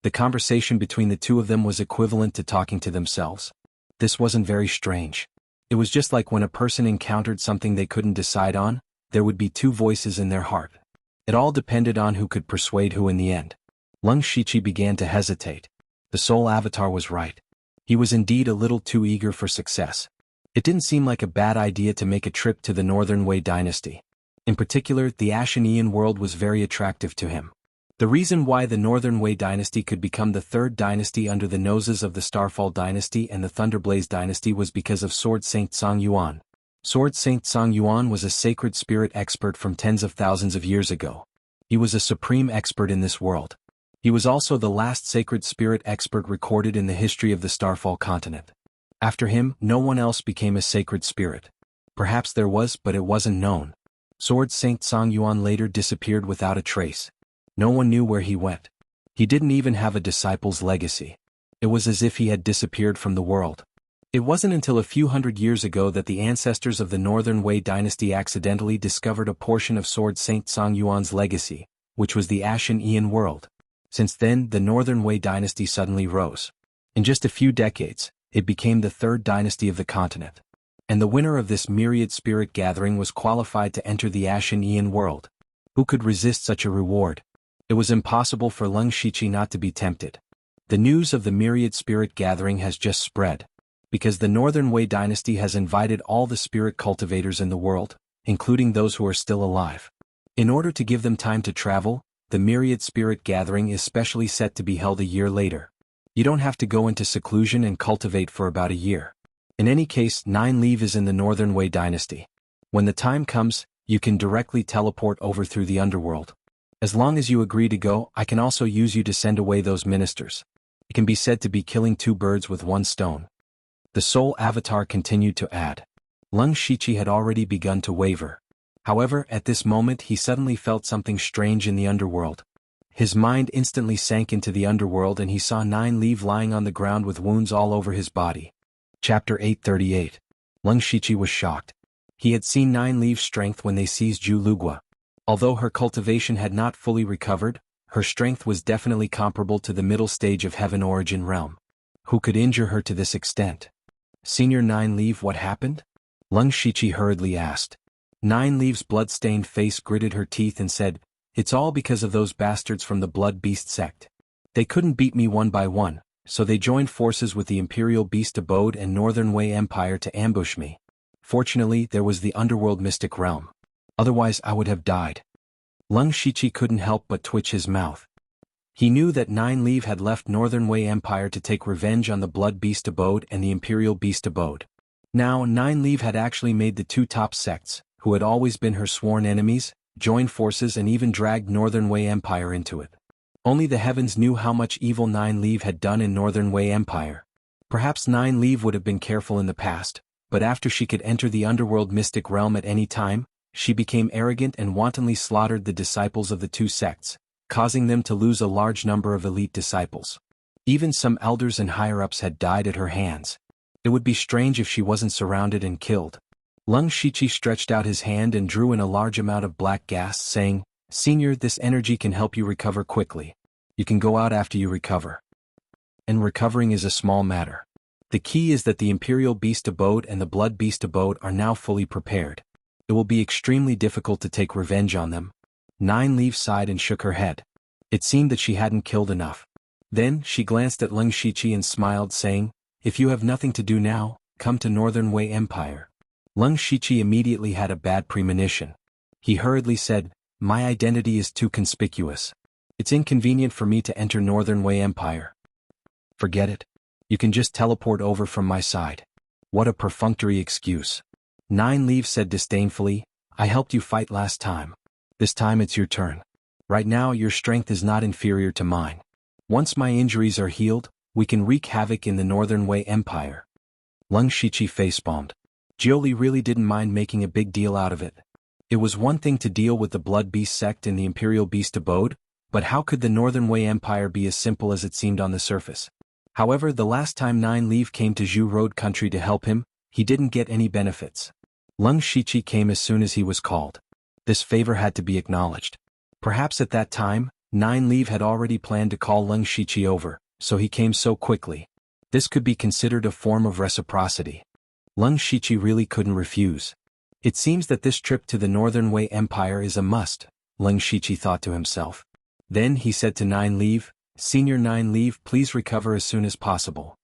The conversation between the two of them was equivalent to talking to themselves. This wasn't very strange. It was just like when a person encountered something they couldn't decide on, there would be 2 voices in their heart. It all depended on who could persuade who in the end. Leng Shiqi began to hesitate. The soul avatar was right. He was indeed a little too eager for success. It didn't seem like a bad idea to make a trip to the Northern Wei dynasty. In particular, the xianxia world was very attractive to him. The reason why the Northern Wei dynasty could become the 3rd dynasty under the noses of the Starfall dynasty and the Thunderblaze dynasty was because of Sword Saint Xuanhuan. Sword Saint Xuanhuan was a sacred spirit expert from tens of thousands of years ago. He was a supreme expert in this world. He was also the last sacred spirit expert recorded in the history of the Starfall continent. After him, no one else became a sacred spirit. Perhaps there was, but it wasn't known. Sword Saint Xuanhuan later disappeared without a trace. No one knew where he went. He didn't even have a disciple's legacy. It was as if he had disappeared from the world. It wasn't until a few hundred years ago that the ancestors of the Northern Wei dynasty accidentally discovered a portion of Sword Saint Xuanhuan's legacy, which was the xianxia world. Since then, the Northern Wei dynasty suddenly rose. In just a few decades, it became the 3rd dynasty of the continent. And the winner of this myriad spirit gathering was qualified to enter the xianxia world. Who could resist such a reward? It was impossible for Leng Shiqi not to be tempted. The news of the myriad spirit gathering has just spread. Because the Northern Wei dynasty has invited all the spirit cultivators in the world, including those who are still alive. In order to give them time to travel, the myriad spirit gathering is specially set to be held a year later. You don't have to go into seclusion and cultivate for about a year. In any case, 9 Leave is in the Northern Wei dynasty. When the time comes, you can directly teleport over through the underworld. As long as you agree to go, I can also use you to send away those ministers. It can be said to be killing 2 birds with 1 stone. The soul avatar continued to add. Leng Shiqi had already begun to waver. However, at this moment he suddenly felt something strange in the underworld. His mind instantly sank into the underworld and he saw 9 Leave lying on the ground with wounds all over his body. Chapter 838. Leng Shiqi was shocked. He had seen 9 Leave's strength when they seized Zhu Lugua. Although her cultivation had not fully recovered, her strength was definitely comparable to the middle stage of Heaven Origin Realm. Who could injure her to this extent? Senior 9 Leave, what happened? Leng Shiqi hurriedly asked. 9 Leave's blood-stained face gritted her teeth and said, "It's all because of those bastards from the Blood Beast sect. They couldn't beat me one by one, so they joined forces with the Imperial Beast Abode and Northern Wei Empire to ambush me. Fortunately, there was the Underworld Mystic Realm. Otherwise I would have died." Leng Shiqi couldn't help but twitch his mouth. He knew that 9 Leave had left Northern Wei Empire to take revenge on the Blood Beast Abode and the Imperial Beast Abode. Now 9 Leave had actually made the 2 top sects, who had always been her sworn enemies, join forces and even dragged Northern Wei Empire into it. Only the heavens knew how much evil 9 Leave had done in Northern Wei Empire. Perhaps 9 Leave would have been careful in the past, but after she could enter the Underworld Mystic Realm at any time, she became arrogant and wantonly slaughtered the disciples of the 2 sects, causing them to lose a large number of elite disciples. Even some elders and higher-ups had died at her hands. It would be strange if she wasn't surrounded and killed. Leng Shiqi stretched out his hand and drew in a large amount of black gas, saying, "Senior, this energy can help you recover quickly. You can go out after you recover. And recovering is a small matter. The key is that the Imperial Beast Abode and the Blood Beast Abode are now fully prepared. It will be extremely difficult to take revenge on them." 9 Leave sighed and shook her head. It seemed that she hadn't killed enough. Then, she glanced at Leng Shiqi and smiled, saying, "If you have nothing to do now, come to Northern Wei Empire." Leng Shiqi immediately had a bad premonition. He hurriedly said, "My identity is too conspicuous. It's inconvenient for me to enter Northern Wei Empire." "Forget it. You can just teleport over from my side." What a perfunctory excuse. 9 Leave said disdainfully, "I helped you fight last time. This time it's your turn. Right now your strength is not inferior to mine. Once my injuries are healed, we can wreak havoc in the Northern Wei Empire. Leng Shiqi facepalmed. Jiuli really didn't mind making a big deal out of it. It was one thing to deal with the Blood Beast sect in the Imperial Beast Abode, but how could the Northern Wei Empire be as simple as it seemed on the surface? However, the last time Nine Leaf came to Zhu Road country to help him, he didn't get any benefits. Leng Shiqi came as soon as he was called. This favor had to be acknowledged. Perhaps at that time, Nine Leaf had already planned to call Leng Shiqi over, so he came so quickly. This could be considered a form of reciprocity. Leng Shiqi really couldn't refuse. It seems that this trip to the Northern Wei Empire is a must, Leng Shiqi thought to himself. Then he said to Nine Leaf, Senior Nine Leaf, please recover as soon as possible.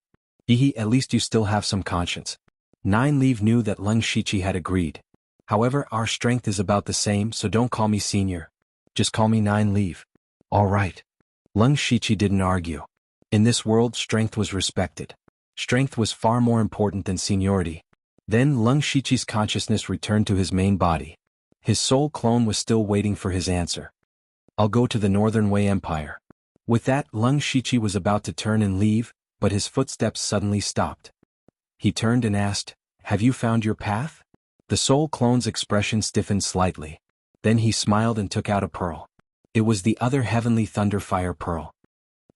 At least you still have some conscience. Nine Leaf knew that Leng Shiqi had agreed. However, our strength is about the same, so don't call me senior. Just call me Nine Leaf. All right. Leng Shiqi didn't argue. In this world, strength was respected. Strength was far more important than seniority. Then Leng Shiqi's consciousness returned to his main body. His soul clone was still waiting for his answer. I'll go to the Northern Wei Empire. With that, Leng Shiqi was about to turn and leave, but his footsteps suddenly stopped. He turned and asked, Have you found your path? The soul clone's expression stiffened slightly. Then he smiled and took out a pearl. It was the other heavenly thunderfire pearl.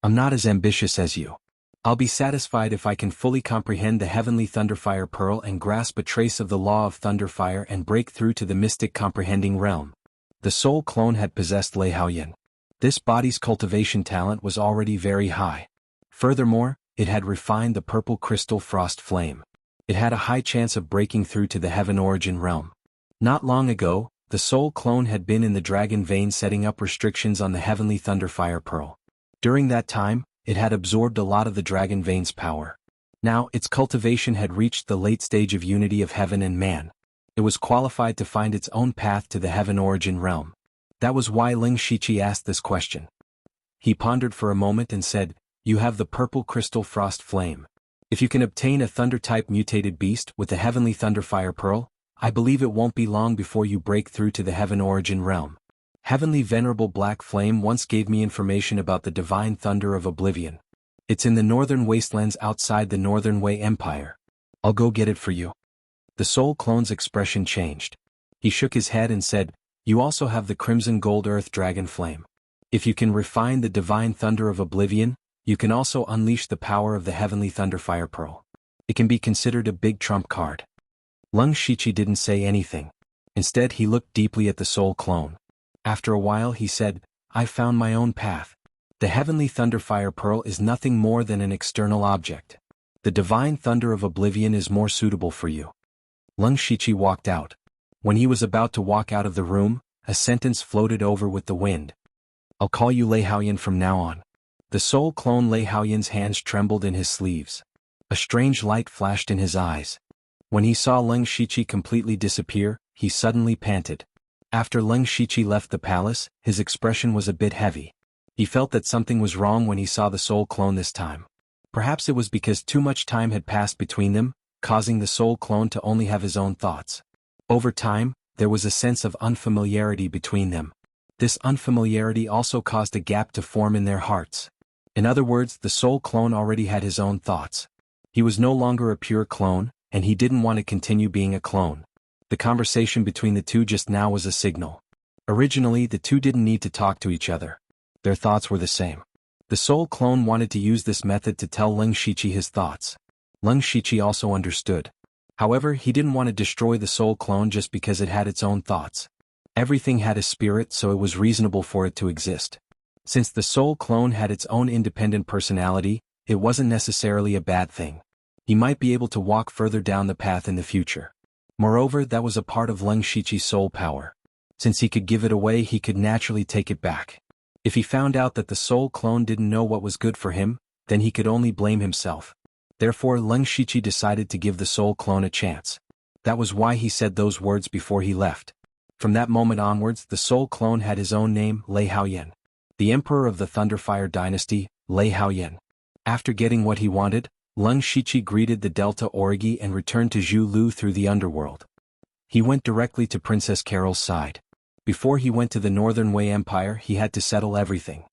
I'm not as ambitious as you. I'll be satisfied if I can fully comprehend the heavenly thunderfire pearl and grasp a trace of the law of thunderfire and break through to the mystic comprehending realm. The soul clone had possessed Leihaoyan. This body's cultivation talent was already very high. Furthermore, it had refined the purple crystal frost flame. It had a high chance of breaking through to the heaven origin realm. Not long ago, the soul clone had been in the dragon vein setting up restrictions on the heavenly thunderfire pearl. During that time, it had absorbed a lot of the dragon vein's power. Now, its cultivation had reached the late stage of unity of heaven and man. It was qualified to find its own path to the heaven origin realm. That was why Leng Shiqi asked this question. He pondered for a moment and said, You have the purple crystal frost flame. If you can obtain a thunder-type mutated beast with the heavenly thunderfire pearl, I believe it won't be long before you break through to the heaven origin realm. Heavenly Venerable Black Flame once gave me information about the divine thunder of oblivion. It's in the northern wastelands outside the Northern Wei Empire. I'll go get it for you. The soul clone's expression changed. He shook his head and said, You also have the crimson gold earth dragon flame. If you can refine the divine thunder of oblivion, you can also unleash the power of the heavenly thunderfire pearl. It can be considered a big trump card. Leng Shiqi didn't say anything. Instead, he looked deeply at the soul clone. After a while he said, I found my own path. The heavenly thunderfire pearl is nothing more than an external object. The divine thunder of oblivion is more suitable for you. Leng Shiqi walked out. When he was about to walk out of the room, a sentence floated over with the wind. I'll call you Leihaoyan from now on. The soul clone Leihaoyan's hands trembled in his sleeves. A strange light flashed in his eyes. When he saw Leng Shiqi completely disappear, he suddenly panted. After Leng Shiqi left the palace, his expression was a bit heavy. He felt that something was wrong when he saw the soul clone this time. Perhaps it was because too much time had passed between them, causing the soul clone to only have his own thoughts. Over time, there was a sense of unfamiliarity between them. This unfamiliarity also caused a gap to form in their hearts. In other words, the soul clone already had his own thoughts. He was no longer a pure clone, and he didn't want to continue being a clone. The conversation between the two just now was a signal. Originally, the two didn't need to talk to each other. Their thoughts were the same. The soul clone wanted to use this method to tell Leng Shiqi his thoughts. Leng Shiqi also understood. However, he didn't want to destroy the soul clone just because it had its own thoughts. Everything had a spirit, so it was reasonable for it to exist. Since the soul clone had its own independent personality, it wasn't necessarily a bad thing. He might be able to walk further down the path in the future. Moreover, that was a part of Leng Shiqi's soul power. Since he could give it away, he could naturally take it back. If he found out that the soul clone didn't know what was good for him, then he could only blame himself. Therefore, Leng Shiqi decided to give the soul clone a chance. That was why he said those words before he left. From that moment onwards, the soul clone had his own name, Leihaoyan. The emperor of the Thunderfire dynasty, Leihaoyan. After getting what he wanted, Leng Shiqi greeted the Delta Origi and returned to Zhu Lu through the underworld. He went directly to Princess Carol's side. Before he went to the Northern Wei Empire, he had to settle everything.